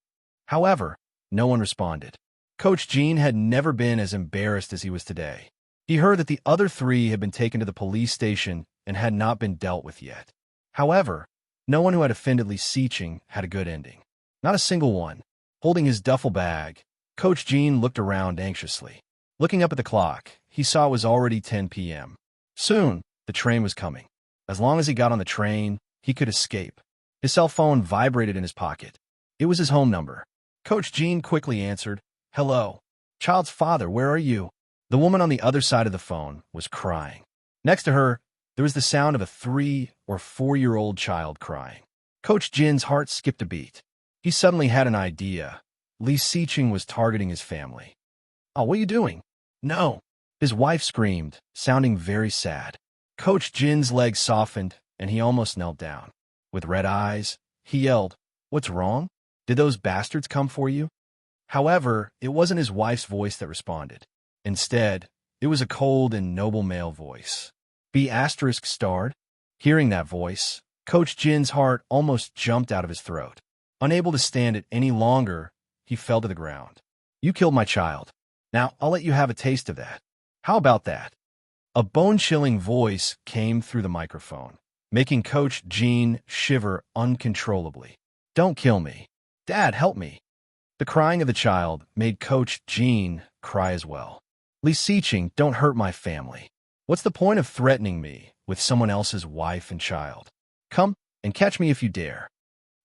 However, no one responded. Coach Jean had never been as embarrassed as he was today. He heard that the other 3 had been taken to the police station and had not been dealt with yet. However, no one who had offended Li Xiqing had a good ending. Not a single one. Holding his duffel bag, Coach Jean looked around anxiously. Looking up at the clock, he saw it was already 10 p.m. Soon, the train was coming. As long as he got on the train, he could escape. His cell phone vibrated in his pocket. It was his home number. Coach Jean quickly answered, Hello. Child's father, where are you? The woman on the other side of the phone was crying. Next to her, there was the sound of a 3- or 4-year-old child crying. Coach Jin's heart skipped a beat. He suddenly had an idea. Li Xiqing was targeting his family. Oh, what are you doing? No. His wife screamed, sounding very sad. Coach Jin's legs softened, and he almost knelt down. With red eyes, he yelled, What's wrong? Did those bastards come for you? However, it wasn't his wife's voice that responded. Instead, it was a cold and noble male voice. Be asterisk starred? Hearing that voice, Coach Jin's heart almost jumped out of his throat. Unable to stand it any longer, he fell to the ground. You killed my child. Now I'll let you have a taste of that. How about that? A bone-chilling voice came through the microphone, making Coach Jin shiver uncontrollably. Don't kill me. Dad, help me. The crying of the child made Coach Jin cry as well. Li Siqing, don't hurt my family. What's the point of threatening me with someone else's wife and child? Come and catch me if you dare.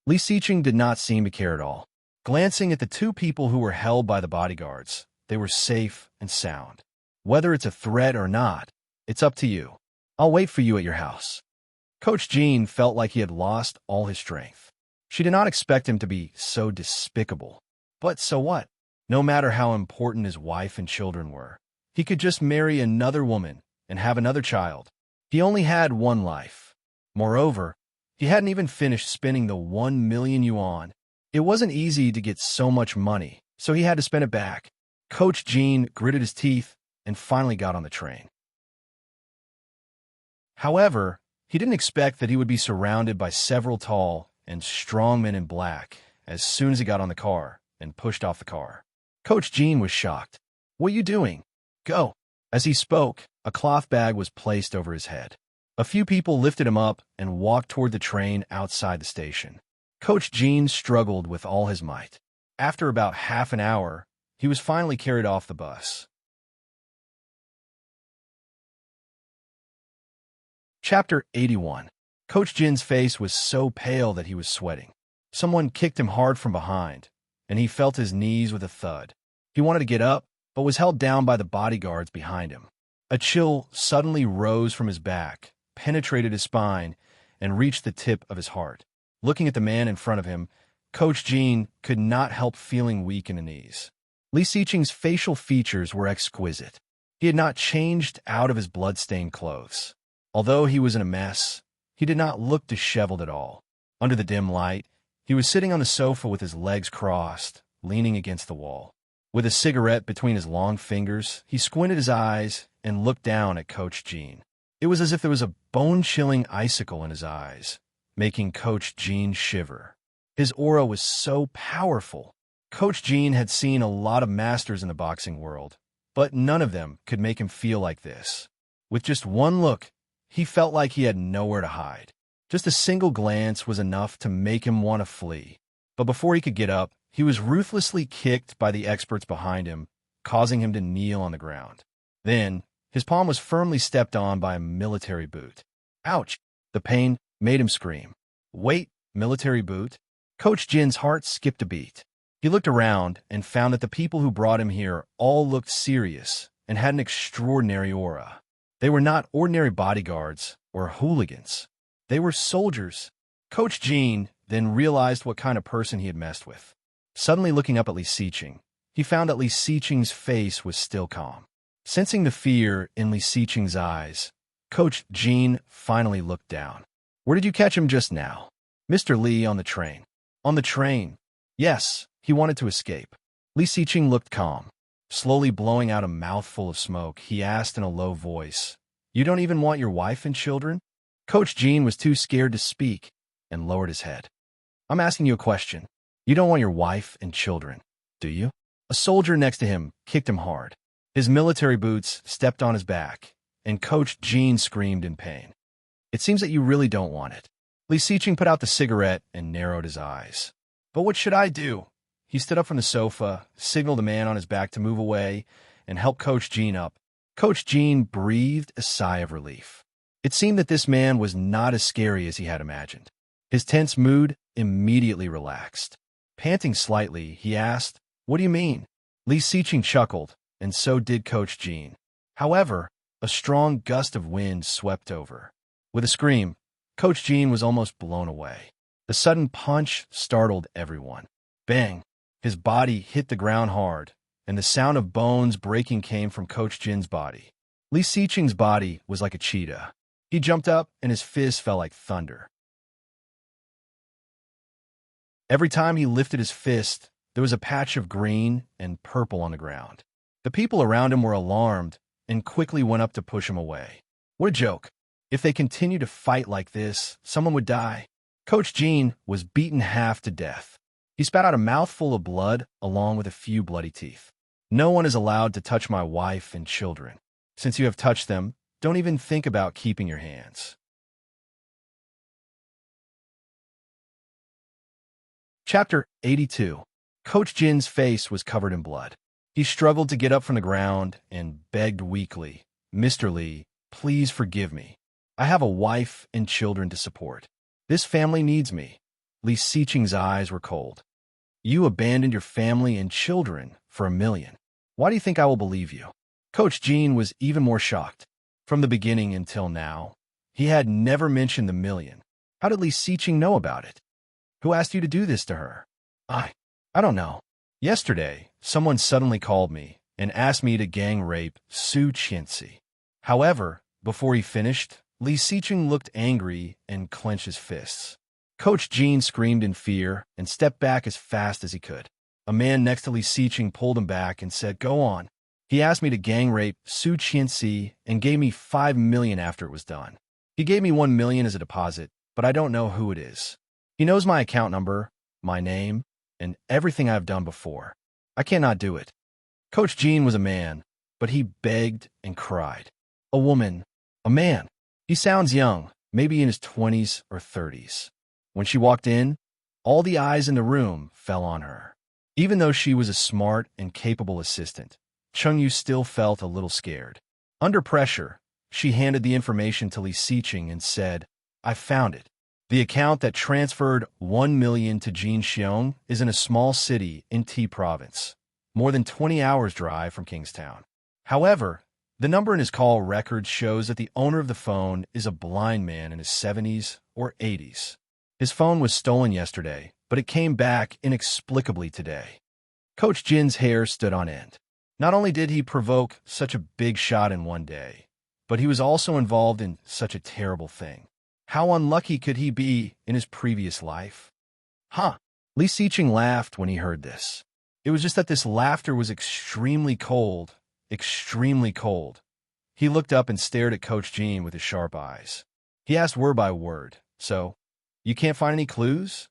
Li Siqing did not seem to care at all. Glancing at the two people who were held by the bodyguards, they were safe and sound. Whether it's a threat or not, it's up to you. I'll wait for you at your house. Coach Jin felt like he had lost all his strength. She did not expect him to be so despicable. But so what? No matter how important his wife and children were, he could just marry another woman and have another child. He only had one life. Moreover, he hadn't even finished spending the 1 million yuan. It wasn't easy to get so much money, so he had to spend it back. Coach Jin gritted his teeth and finally got on the train. However, he didn't expect that he would be surrounded by several tall and strong men in black as soon as he got on the car and pushed off the car. Coach Jin was shocked. What are you doing? Go. As he spoke, a cloth bag was placed over his head. A few people lifted him up and walked toward the train outside the station. Coach Jin struggled with all his might. After about half an hour, he was finally carried off the bus. Chapter 81. Coach Jin's face was so pale that he was sweating. Someone kicked him hard from behind, and he felt his knees with a thud. He wanted to get up, but was held down by the bodyguards behind him. A chill suddenly rose from his back, penetrated his spine, and reached the tip of his heart. Looking at the man in front of him, Coach Jin could not help feeling weak in the knees. Li Siqing's facial features were exquisite. He had not changed out of his blood-stained clothes. Although he was in a mess, he did not look disheveled at all. Under the dim light, he was sitting on the sofa with his legs crossed, leaning against the wall. With a cigarette between his long fingers, he squinted his eyes and looked down at Coach Jin. It was as if there was a bone-chilling icicle in his eyes, making Coach Jin shiver. His aura was so powerful. Coach Jin had seen a lot of masters in the boxing world, but none of them could make him feel like this. With just one look, he felt like he had nowhere to hide. Just a single glance was enough to make him want to flee. But before he could get up, he was ruthlessly kicked by the experts behind him, causing him to kneel on the ground. Then, his palm was firmly stepped on by a military boot. Ouch! The pain made him scream. Wait, military boot? Coach Jin's heart skipped a beat. He looked around and found that the people who brought him here all looked serious and had an extraordinary aura. They were not ordinary bodyguards or hooligans. They were soldiers. Coach Jin then realized what kind of person he had messed with. Suddenly looking up at Li Siqing, he found that Li Siqing's face was still calm. Sensing the fear in Li Siqing's eyes, Coach Jin finally looked down. Where did you catch him just now? Mr. Li, on the train. On the train? Yes, he wanted to escape. Li Siqing looked calm. Slowly blowing out a mouthful of smoke, he asked in a low voice, You don't even want your wife and children? Coach Jin was too scared to speak and lowered his head. I'm asking you a question. You don't want your wife and children, do you? A soldier next to him kicked him hard. His military boots stepped on his back, and Coach Jin screamed in pain. It seems that you really don't want it. Li Siqing put out the cigarette and narrowed his eyes. But what should I do? He stood up from the sofa, signaled the man on his back to move away, and helped Coach Jin up. Coach Jin breathed a sigh of relief. It seemed that this man was not as scary as he had imagined. His tense mood immediately relaxed. Panting slightly, he asked, What do you mean? Li Siqing chuckled, and so did Coach Jin. However, a strong gust of wind swept over. With a scream, Coach Jin was almost blown away. The sudden punch startled everyone. Bang! His body hit the ground hard, and the sound of bones breaking came from Coach Jin's body. Li Siqing's body was like a cheetah. He jumped up, and his fist fell like thunder. Every time he lifted his fist, there was a patch of green and purple on the ground. The people around him were alarmed and quickly went up to push him away. What a joke. If they continued to fight like this, someone would die. Coach Jean was beaten half to death. He spat out a mouthful of blood along with a few bloody teeth. No one is allowed to touch my wife and children. Since you have touched them, don't even think about keeping your hands. Chapter 82. Coach Jin's face was covered in blood. He struggled to get up from the ground and begged weakly, "Mr. Lee, please forgive me. I have a wife and children to support. This family needs me." Li Siqing's eyes were cold. "You abandoned your family and children for $1 million. Why do you think I will believe you?" Coach Jean was even more shocked. From the beginning until now, he had never mentioned the $1 million. How did Li Siqing know about it? Who asked you to do this to her? I don't know. Yesterday, someone suddenly called me and asked me to gang rape Su Qianxi. However, before he finished, Li Siqing looked angry and clenched his fists. Coach Jean screamed in fear and stepped back as fast as he could. A man next to Li Siqing pulled him back and said, "Go on." He asked me to gang rape Su Qianxi and gave me $5 million after it was done. He gave me $1 million as a deposit, but I don't know who it is. He knows my account number, my name, and everything I've done before. I cannot do it. Coach Jean was a man, but he begged and cried. A woman, a man. He sounds young, maybe in his 20s or 30s. When she walked in, all the eyes in the room fell on her. Even though she was a smart and capable assistant, Chengyu still felt a little scared. Under pressure, she handed the information to Li Siqing and said, "I found it. The account that transferred $1 million to Jin Xiong is in a small city in T province, more than 20 hours drive from Kingstown. However, the number in his call record shows that the owner of the phone is a blind man in his 70s or 80s. His phone was stolen yesterday, but it came back inexplicably today." Coach Jin's hair stood on end. Not only did he provoke such a big shot in one day, but he was also involved in such a terrible thing. How unlucky could he be in his previous life? Li Siqing laughed when he heard this. It was just that this laughter was extremely cold, extremely cold. He looked up and stared at Coach Jean with his sharp eyes. He asked word by word, "So, you can't find any clues?"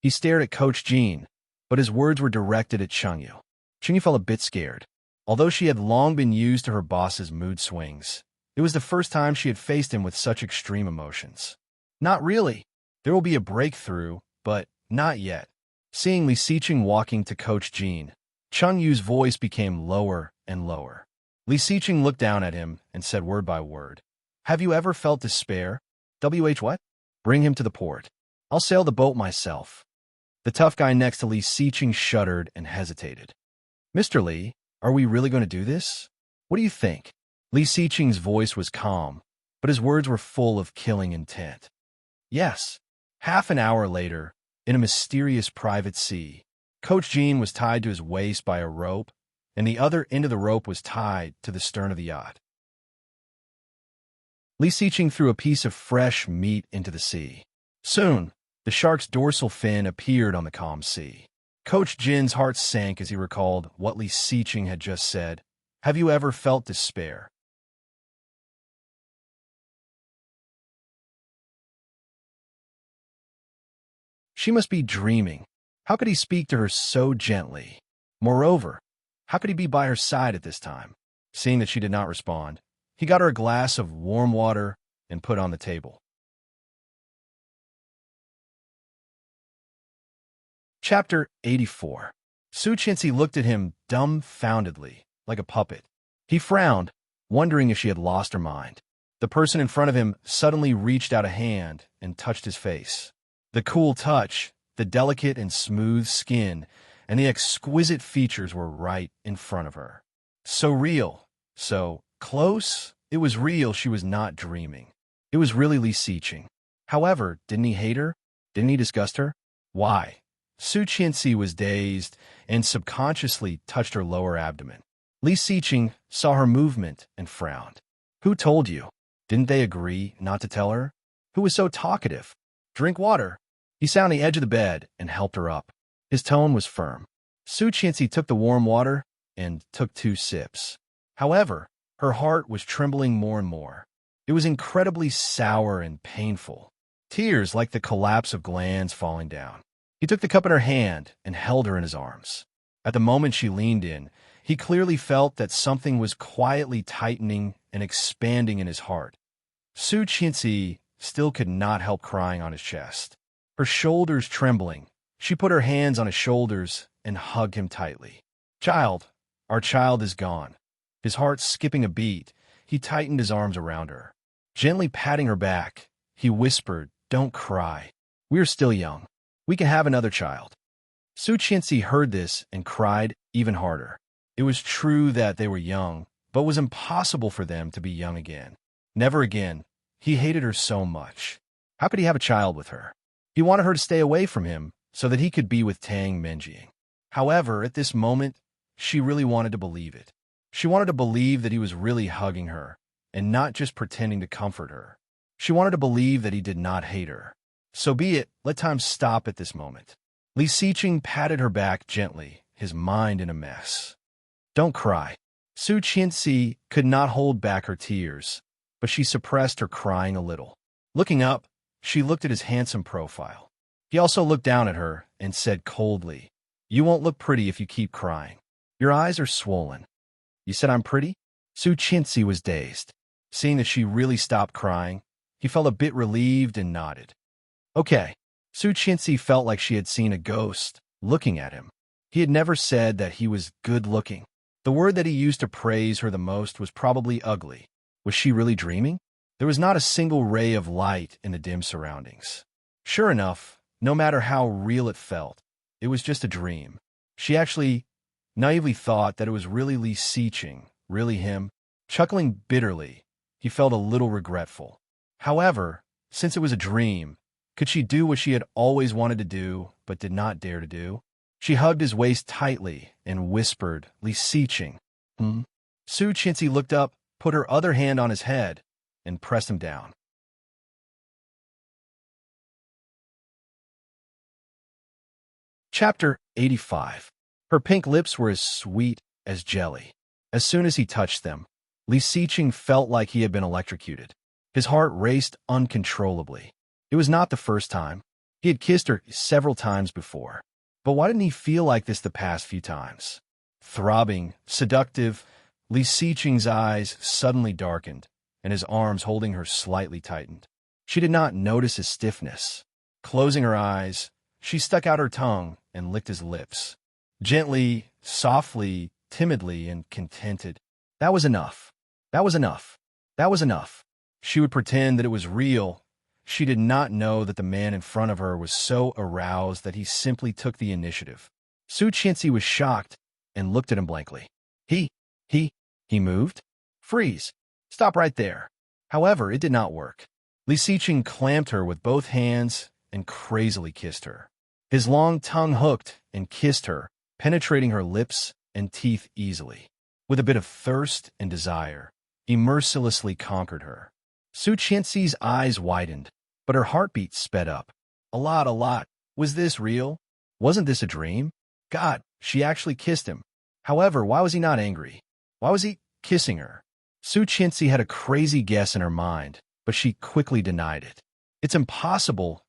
He stared at Coach Jean, but his words were directed at Chengyu. Chengyu felt a bit scared. Although she had long been used to her boss's mood swings, it was the first time she had faced him with such extreme emotions. "Not really. There will be a breakthrough, but not yet." Seeing Li Siqing walking to Coach Jean, Chengyu's voice became lower and lower. Li Siqing looked down at him and said word by word, "Have you ever felt despair? What? Bring him to the port. I'll sail the boat myself." The tough guy next to Li Siqing shuddered and hesitated. "Mr. Li, are we really going to do this? What do you think?" Li Siqing's voice was calm, but his words were full of killing intent. "Yes." Half an hour later, in a mysterious private sea, Coach Jean was tied to his waist by a rope, and the other end of the rope was tied to the stern of the yacht. Li Siqing threw a piece of fresh meat into the sea. Soon, the shark's dorsal fin appeared on the calm sea. Coach Jin's heart sank as he recalled what Li Siqing had just said. "Have you ever felt despair?" She must be dreaming. How could he speak to her so gently? Moreover, how could he be by her side at this time? Seeing that she did not respond, he got her a glass of warm water and put it on the table. Chapter 84. Su Qianxi looked at him dumbfoundedly, like a puppet. He frowned, wondering if she had lost her mind. The person in front of him suddenly reached out a hand and touched his face. The cool touch, the delicate and smooth skin, and the exquisite features were right in front of her. So real, so close. It was real. She was not dreaming. It was really Li Siqing. However, didn't he hate her? Didn't he disgust her? Why? Su Qianxi was dazed and subconsciously touched her lower abdomen. Li Siqing saw her movement and frowned. "Who told you? Didn't they agree not to tell her? Who was so talkative? Drink water." He sat on the edge of the bed and helped her up. His tone was firm. Su Qianxi took the warm water and took 2 sips. However, her heart was trembling more and more. It was incredibly sour and painful. Tears like the collapse of glands falling down. He took the cup in her hand and held her in his arms. At the moment she leaned in, he clearly felt that something was quietly tightening and expanding in his heart. Su Qianxi still could not help crying on his chest. Her shoulders trembling, she put her hands on his shoulders and hugged him tightly. "Child, our child is gone." His heart skipping a beat, he tightened his arms around her. Gently patting her back, he whispered, "Don't cry. We are still young. We can have another child." Su Qianxi heard this and cried even harder. It was true that they were young, but it was impossible for them to be young again. Never again. He hated her so much. How could he have a child with her? He wanted her to stay away from him so that he could be with Tang Menjing. However, at this moment, she really wanted to believe it. She wanted to believe that he was really hugging her and not just pretending to comfort her. She wanted to believe that he did not hate her. So be it, let time stop at this moment. Li Xiqing patted her back gently, his mind in a mess. "Don't cry." Su Qianxi could not hold back her tears, but she suppressed her crying a little. Looking up, she looked at his handsome profile. He also looked down at her and said coldly, "You won't look pretty if you keep crying. Your eyes are swollen." "You said I'm pretty?" Su Qianxi was dazed. Seeing that she really stopped crying, he felt a bit relieved and nodded. "Okay." Su Qianxi felt like she had seen a ghost looking at him. He had never said that he was good-looking. The word that he used to praise her the most was probably ugly. Was she really dreaming? There was not a single ray of light in the dim surroundings. Sure enough, no matter how real it felt, it was just a dream. She actually naively thought that it was really Li Xiqing, really him. Chuckling bitterly, he felt a little regretful. However, since it was a dream, could she do what she had always wanted to do but did not dare to do? She hugged his waist tightly and whispered, "Li Xiqing." Su Qianxi looked up, put her other hand on his head, and pressed him down. Chapter 85. Her pink lips were as sweet as jelly. As soon as he touched them, Li Xiqing felt like he had been electrocuted. His heart raced uncontrollably. It was not the first time. He had kissed her several times before. But why didn't he feel like this the past few times? Throbbing, seductive, Li Xiqing's eyes suddenly darkened, and his arms holding her slightly tightened. She did not notice his stiffness. Closing her eyes, she stuck out her tongue and licked his lips. Gently, softly, timidly, and contented. That was enough. That was enough. That was enough. She would pretend that it was real. She did not know that the man in front of her was so aroused that he simply took the initiative. Su Qianxi was shocked and looked at him blankly. He moved? Freeze. Stop right there. However, it did not work. Li Xiqing clamped her with both hands and crazily kissed her. His long tongue hooked and kissed her, penetrating her lips and teeth easily. With a bit of thirst and desire, he mercilessly conquered her. Su Qianxi's eyes widened, but her heartbeat sped up. A lot. Was this real? Wasn't this a dream? God, she actually kissed him. However, why was he not angry? Why was he kissing her? Su Qianxi had a crazy guess in her mind, but she quickly denied it. It's impossible.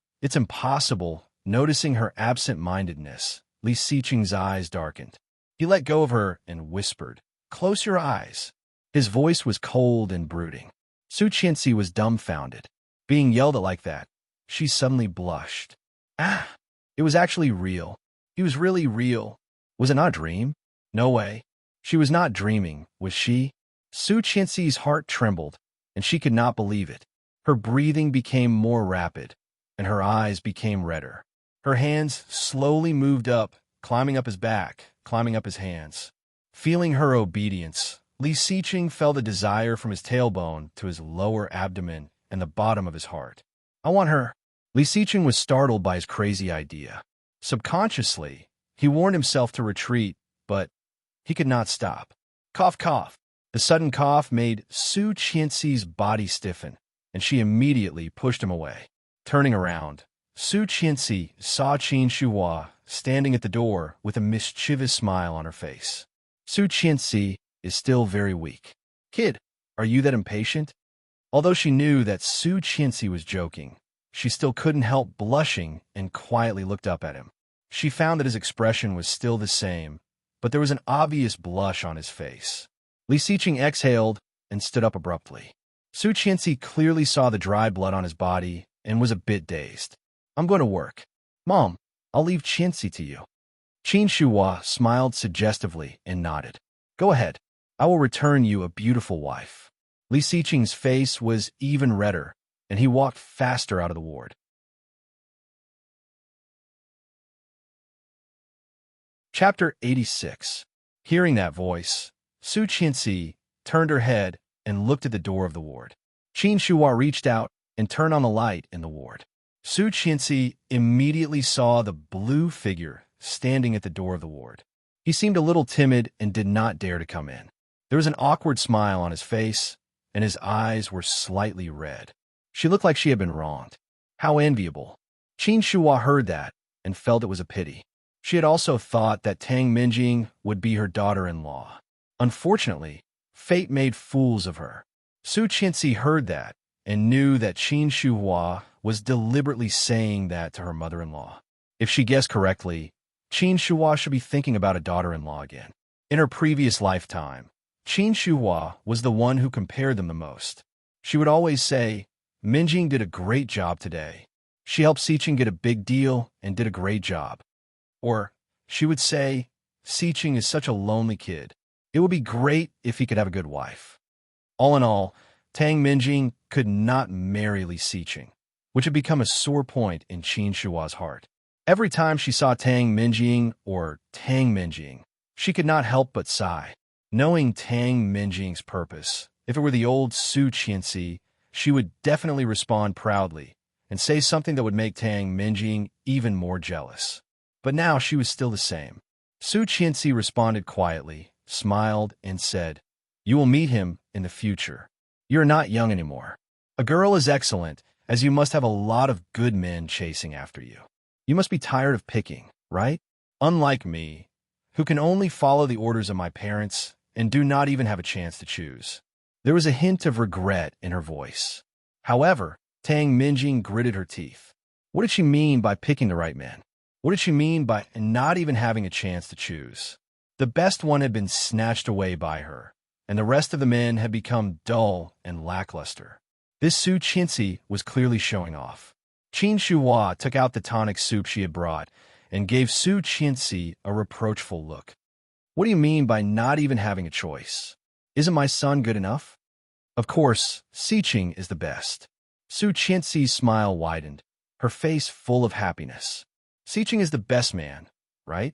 Noticing her absent-mindedness, Li Xiqing's eyes darkened. He let go of her and whispered, "Close your eyes." His voice was cold and brooding. Su Qianxi was dumbfounded. Being yelled at like that, she suddenly blushed. It was actually real. He was really real. Was it not a dream? No way. She was not dreaming, was she? Su Qianxi's heart trembled, and she could not believe it. Her breathing became more rapid, and her eyes became redder. Her hands slowly moved up, climbing up his back, climbing up his hands. Feeling her obedience, Li Xiqing felt a desire from his tailbone to his lower abdomen and the bottom of his heart. I want her. Li Xiqing was startled by his crazy idea. Subconsciously, he warned himself to retreat, but he could not stop. Cough, cough. The sudden cough made Su Qianxi's body stiffen, and she immediately pushed him away. Turning around, Su Qianxi saw Qin Shuhua standing at the door with a mischievous smile on her face. Su Qianxi is still very weak. Kid, are you that impatient? Although she knew that Su Qianxi was joking, she still couldn't help blushing and quietly looked up at him. She found that his expression was still the same, but there was an obvious blush on his face. Li Xiqing exhaled and stood up abruptly. Su Qianxi clearly saw the dry blood on his body and was a bit dazed. I'm going to work. Mom, I'll leave Qianxi to you. Qin Shuhua smiled suggestively and nodded. Go ahead. I will return you a beautiful wife. Li Xiqing's face was even redder, and he walked faster out of the ward. Chapter 86. Hearing that voice, Su Qianxi turned her head and looked at the door of the ward. Qin Shuhua reached out and turned on the light in the ward. Su Qianxi immediately saw the blue figure standing at the door of the ward. He seemed a little timid and did not dare to come in. There was an awkward smile on his face, and his eyes were slightly red. She looked like she had been wronged. How enviable. Qin Shuhua heard that and felt it was a pity. She had also thought that Tang Minjing would be her daughter-in-law. Unfortunately, fate made fools of her. Su Qianxi heard that and knew that Qin Shuhua was deliberately saying that to her mother-in-law. If she guessed correctly, Qin Shuhua should be thinking about a daughter-in-law again. In her previous lifetime, Qin Shuhua was the one who compared them the most. She would always say, Minjing did a great job today. She helped Xiqing get a big deal and did a great job. Or she would say, Xiqing is such a lonely kid. It would be great if he could have a good wife. All in all, Tang Minjing could not marry Li Xiqing, which had become a sore point in Qin Shuhua's heart. Every time she saw Tang Minjing or Tang Minjing, she could not help but sigh. Knowing Tang Minjing's purpose, if it were the old Su Qianxi, she would definitely respond proudly and say something that would make Tang Minjing even more jealous. But now she was still the same. Su Qianxi responded quietly, smiled, and said, You will meet him in the future. You are not young anymore. A girl is excellent, as you must have a lot of good men chasing after you. You must be tired of picking, right? Unlike me, who can only follow the orders of my parents and do not even have a chance to choose. There was a hint of regret in her voice. However, Tang Minjing gritted her teeth. What did she mean by picking the right man? What did she mean by not even having a chance to choose? The best one had been snatched away by her, and the rest of the men had become dull and lackluster. This Su Qianxi was clearly showing off. Qin Shuhua took out the tonic soup she had brought and gave Su Qianxi a reproachful look. What do you mean by not even having a choice? Isn't my son good enough? Of course, Xiqing is the best. Su Qianxi's smile widened, her face full of happiness. Xiqing is the best man, right,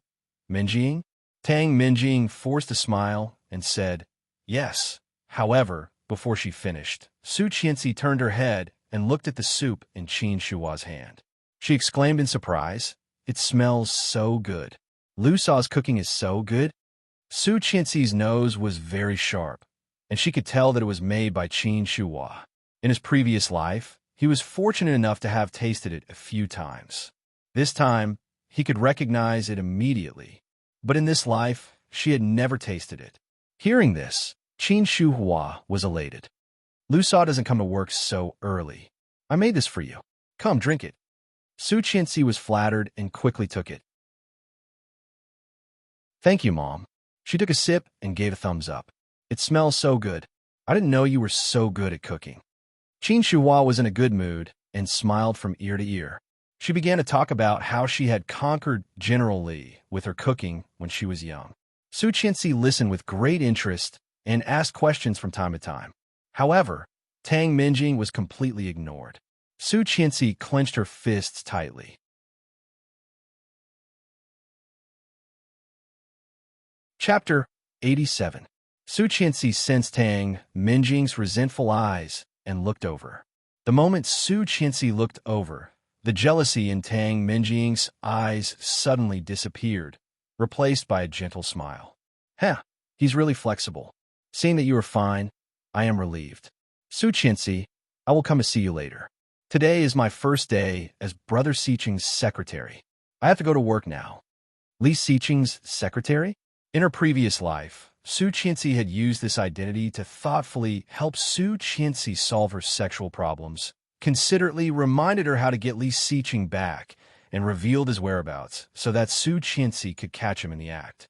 Minjing? Tang Minjing forced a smile and said, Yes. However, before she finished, Su Qianxi turned her head and looked at the soup in Qin Shuhua's hand. She exclaimed in surprise, It smells so good. Lu Sha's cooking is so good. Su Qianxi's nose was very sharp, and she could tell that it was made by Qin Shuhua. In his previous life, he was fortunate enough to have tasted it a few times. This time, he could recognize it immediately. But in this life, she had never tasted it. Hearing this, Qin Shuhua was elated. Lu Sha doesn't come to work so early. I made this for you. Come, drink it. Su Qianxi was flattered and quickly took it. Thank you, Mom. She took a sip and gave a thumbs up. It smells so good. I didn't know you were so good at cooking. Qin Shuhua was in a good mood and smiled from ear to ear. She began to talk about how she had conquered General Li with her cooking when she was young. Su Qianxi listened with great interest and asked questions from time to time. However, Tang Minjing was completely ignored. Su Qianxi clenched her fists tightly. Chapter 87. Su Qianxi sensed Tang Minjing's resentful eyes and looked over. The moment Su Qianxi looked over, the jealousy in Tang Minjing's eyes suddenly disappeared, replaced by a gentle smile. He's really flexible. Seeing that you are fine, I am relieved. Su Qianxi, I will come to see you later. Today is my first day as Brother Xiqing's secretary. I have to go to work now. Li Xiqing's secretary? In her previous life, Su Qianxi had used this identity to thoughtfully help Su Qianxi solve her sexual problems, considerately reminded her how to get Li Xiqing back, and revealed his whereabouts so that Su Qianxi could catch him in the act.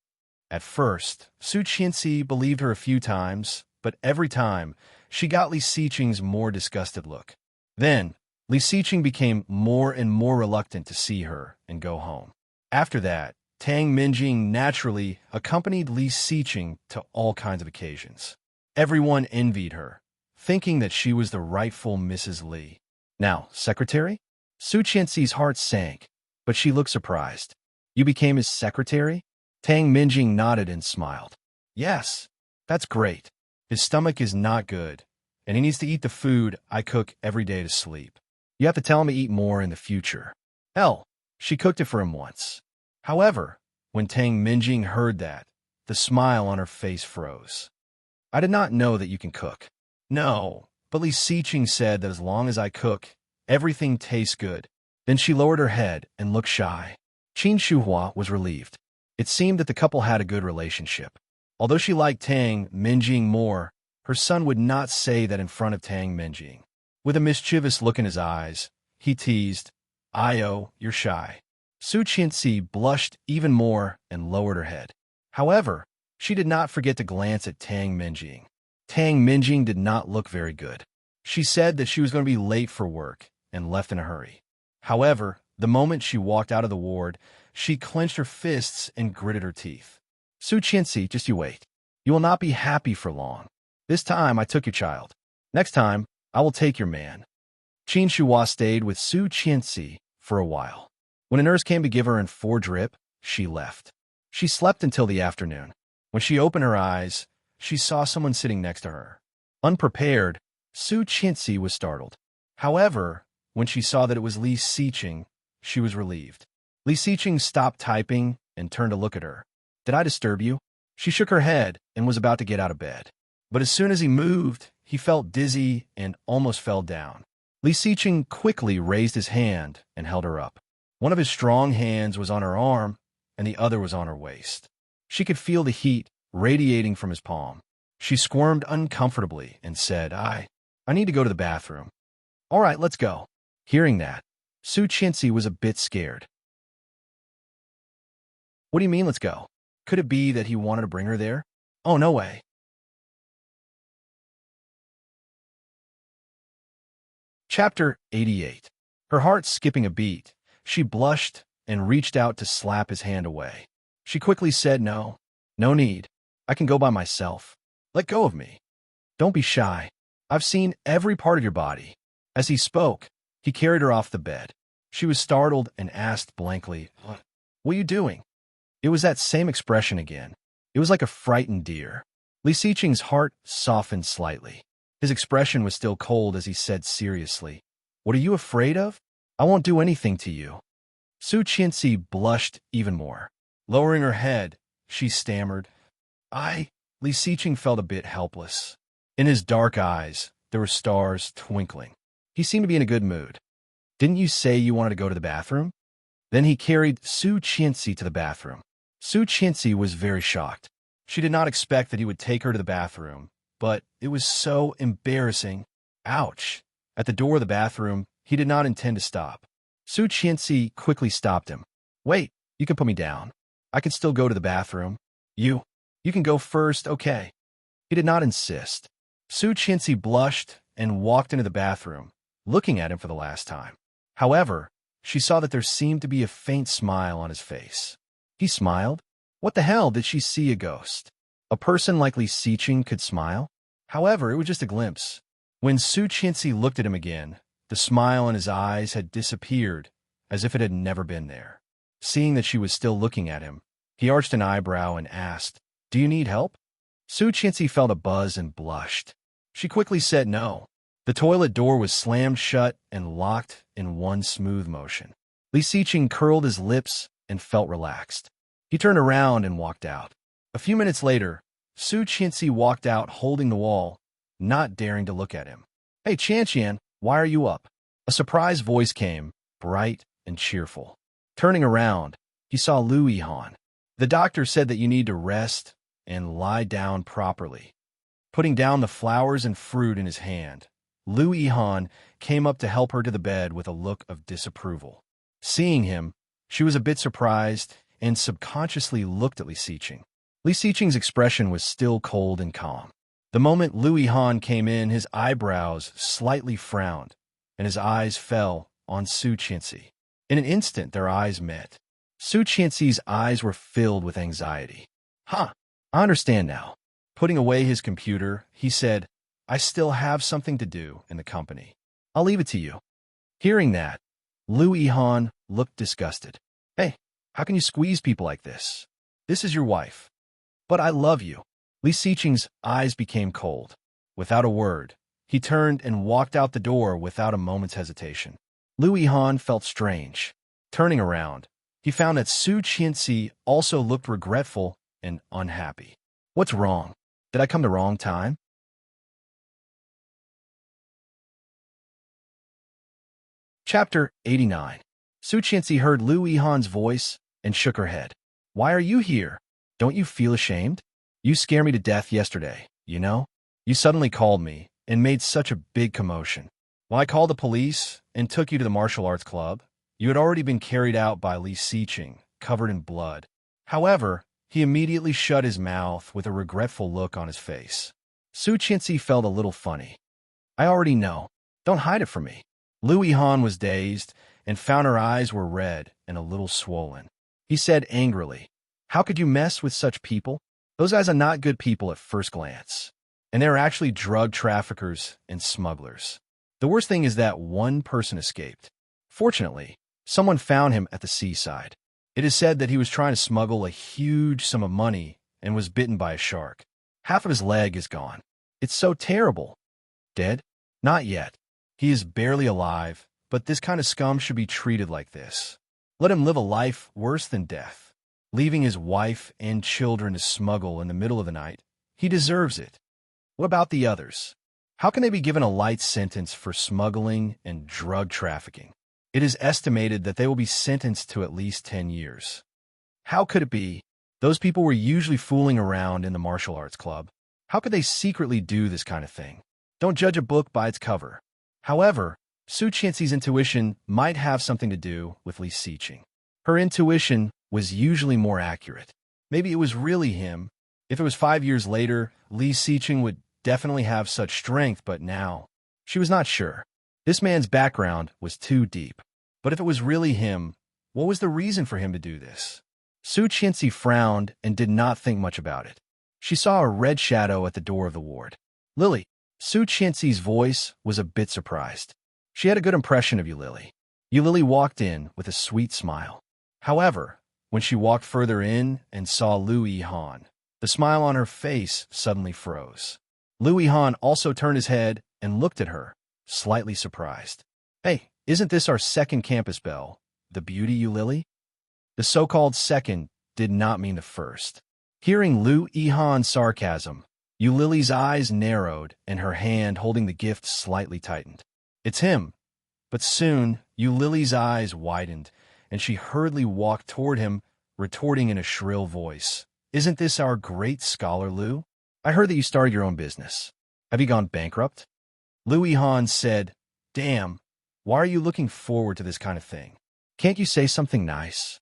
At first, Su Qianxi believed her a few times, but every time, she got Li Xiqing's more disgusted look. Then, Li Xiqing became more and more reluctant to see her and go home. After that, Tang Minjing naturally accompanied Li Xiqing to all kinds of occasions. Everyone envied her, thinking that she was the rightful Mrs. Li. Now, secretary? Su Qianxi's heart sank, but she looked surprised. You became his secretary? Tang Minjing nodded and smiled. Yes, that's great. His stomach is not good, and he needs to eat the food I cook every day to sleep. You have to tell him to eat more in the future. Hell, she cooked it for him once. However, when Tang Minjing heard that, the smile on her face froze. I did not know that you can cook. No, but Li Xiqing said that as long as I cook, everything tastes good. Then she lowered her head and looked shy. Qin Shuhua was relieved. It seemed that the couple had a good relationship. Although she liked Tang Minjing more, her son would not say that in front of Tang Minjing. With a mischievous look in his eyes, he teased, "Io, you're shy." Su Qianxi blushed even more and lowered her head. However, she did not forget to glance at Tang Minjing. Tang Minjing did not look very good. She said that she was going to be late for work and left in a hurry. However, the moment she walked out of the ward, she clenched her fists and gritted her teeth. Su Qianxi, just you wait. You will not be happy for long. This time I took your child. Next time, I will take your man. Qin Shuhua stayed with Su Qianxi for a while. When a nurse came to give her an 4 drip, she left. She slept until the afternoon. When she opened her eyes, she saw someone sitting next to her. Unprepared, Su Qianxi was startled. However, when she saw that it was Li Xiqing, she was relieved. Li Xiqing stopped typing and turned to look at her. Did I disturb you? She shook her head and was about to get out of bed. But as soon as he moved, he felt dizzy and almost fell down. Li Xiqing quickly raised his hand and held her up. One of his strong hands was on her arm, and the other was on her waist. She could feel the heat radiating from his palm. She squirmed uncomfortably and said, I need to go to the bathroom. All right, let's go. Hearing that, Su Qianxi was a bit scared. What do you mean, let's go? Could it be that he wanted to bring her there? Oh, no way. Chapter 88. Her heart skipping a beat, she blushed and reached out to slap his hand away. She quickly said, no need. I can go by myself. Let go of me. Don't be shy. I've seen every part of your body. As he spoke, he carried her off the bed. She was startled and asked blankly, What are you doing? It was that same expression again. It was like a frightened deer. Li Xiqing's heart softened slightly. His expression was still cold as he said seriously, What are you afraid of? I won't do anything to you. Su Qianxi blushed even more. Lowering her head, she stammered, Li Xiqing felt a bit helpless. In his dark eyes, there were stars twinkling. He seemed to be in a good mood. Didn't you say you wanted to go to the bathroom? Then he carried Su Qianxi to the bathroom. Su Qianxi was very shocked. She did not expect that he would take her to the bathroom, but it was so embarrassing. Ouch! At the door of the bathroom, he did not intend to stop. Su Qianxi quickly stopped him. Wait, you can put me down. I can still go to the bathroom. You can go first, okay? He did not insist. Su Qianxi blushed and walked into the bathroom, looking at him for the last time. However, she saw that there seemed to be a faint smile on his face. He smiled? What the hell, did she see a ghost? A person like Li Xiqing could smile? However, it was just a glimpse. When Su Qianxi looked at him again, the smile in his eyes had disappeared, as if it had never been there. Seeing that she was still looking at him, he arched an eyebrow and asked, Do you need help? Su Qianxi felt a buzz and blushed. She quickly said no. The toilet door was slammed shut and locked in one smooth motion. Li Xiqing curled his lips and felt relaxed. He turned around and walked out. A few minutes later, Su Qianxi walked out holding the wall, not daring to look at him. Hey, Qianqian, why are you up? A surprised voice came, bright and cheerful. Turning around, he saw Lu Yihan. The doctor said that you need to rest and lie down properly. Putting down the flowers and fruit in his hand, Liu Yihan came up to help her to the bed with a look of disapproval. Seeing him, she was a bit surprised and subconsciously looked at Li Xiqing. Li Xiqing's expression was still cold and calm. The moment Liu Yihan came in, his eyebrows slightly frowned, and his eyes fell on Su Qianxi. In an instant, their eyes met. Su Qianxi's eyes were filled with anxiety. I understand now. Putting away his computer, he said, I still have something to do in the company. I'll leave it to you. Hearing that, Liu Yihan looked disgusted. Hey, how can you squeeze people like this? This is your wife. But I love you. Li Xiqing's eyes became cold. Without a word, he turned and walked out the door without a moment's hesitation. Liu Yihan felt strange. Turning around, he found that Su Qianxi also looked regretful and unhappy. What's wrong? Did I come the wrong time? Chapter 89. Su Qianxi heard Liu Yihan's voice and shook her head. Why are you here? Don't you feel ashamed? You scared me to death yesterday, you know? You suddenly called me and made such a big commotion. When I called the police and took you to the martial arts club, you had already been carried out by Li Xiqing, covered in blood. However, he immediately shut his mouth with a regretful look on his face. Su Qianxi felt a little funny. I already know. Don't hide it from me. Liu Yihan was dazed and found her eyes were red and a little swollen. He said angrily, How could you mess with such people? Those guys are not good people at first glance. And they're actually drug traffickers and smugglers. The worst thing is that one person escaped. Fortunately, someone found him at the seaside. It is said that he was trying to smuggle a huge sum of money and was bitten by a shark. Half of his leg is gone. It's so terrible. Dead? Not yet. He is barely alive, but this kind of scum should be treated like this. Let him live a life worse than death. Leaving his wife and children to smuggle in the middle of the night. He deserves it. What about the others? How can they be given a light sentence for smuggling and drug trafficking? It is estimated that they will be sentenced to at least 10 years. How could it be? Those people were usually fooling around in the martial arts club. How could they secretly do this kind of thing? Don't judge a book by its cover. However, Su Qianxi's intuition might have something to do with Li Xiqing. Her intuition was usually more accurate. Maybe it was really him. If it was 5 years later, Li Xiqing would definitely have such strength, but now, she was not sure. This man's background was too deep. But if it was really him, what was the reason for him to do this? Su Qianxi frowned and did not think much about it. She saw a red shadow at the door of the ward. Lily. Su Qianxi's voice was a bit surprised. She had a good impression of you, Lily. You Lily walked in with a sweet smile. However, when she walked further in and saw Liu Yihan, the smile on her face suddenly froze. Liu Yihan also turned his head and looked at her, slightly surprised. Hey, isn't this our second campus belle, the beauty you Lily? The so-called second did not mean the first. Hearing Liu Yihan's sarcasm, Lily's eyes narrowed and her hand holding the gift slightly tightened. It's him. But soon, Lily's eyes widened, and she hurriedly walked toward him, retorting in a shrill voice. Isn't this our great scholar, Liu? I heard that you started your own business. Have you gone bankrupt? Liu Yihan said, Damn, why are you looking forward to this kind of thing? Can't you say something nice?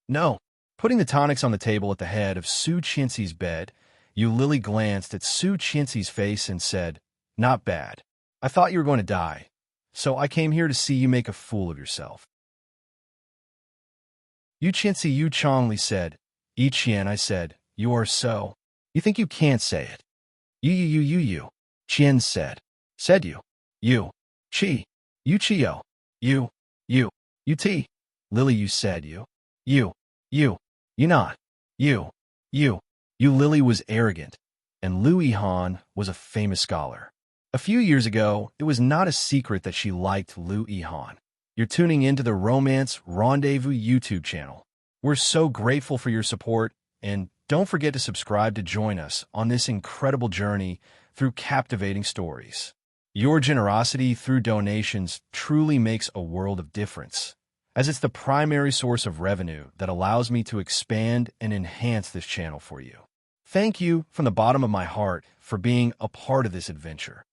No. Putting the tonics on the table at the head of Su Qianxi's bed, Lily glanced at Su Qianxi's face and said, Not bad. I thought you were going to die, so I came here to see you make a fool of yourself. Yu Qianxi Yu Chongli said, Yi Qian, I said, you are so. You think you can't say it. You. Qian said. Said you. You. Qi. You Qio. You. You T. Lily, you said you. You not. You Lily was arrogant, and Liu Yihan was a famous scholar. A few years ago, it was not a secret that she liked Liu Yihan. You're tuning into the Romance Rendezvous YouTube channel. We're so grateful for your support, and don't forget to subscribe to join us on this incredible journey through captivating stories. Your generosity through donations truly makes a world of difference. as it's the primary source of revenue that allows me to expand and enhance this channel for you. Thank you from the bottom of my heart for being a part of this adventure.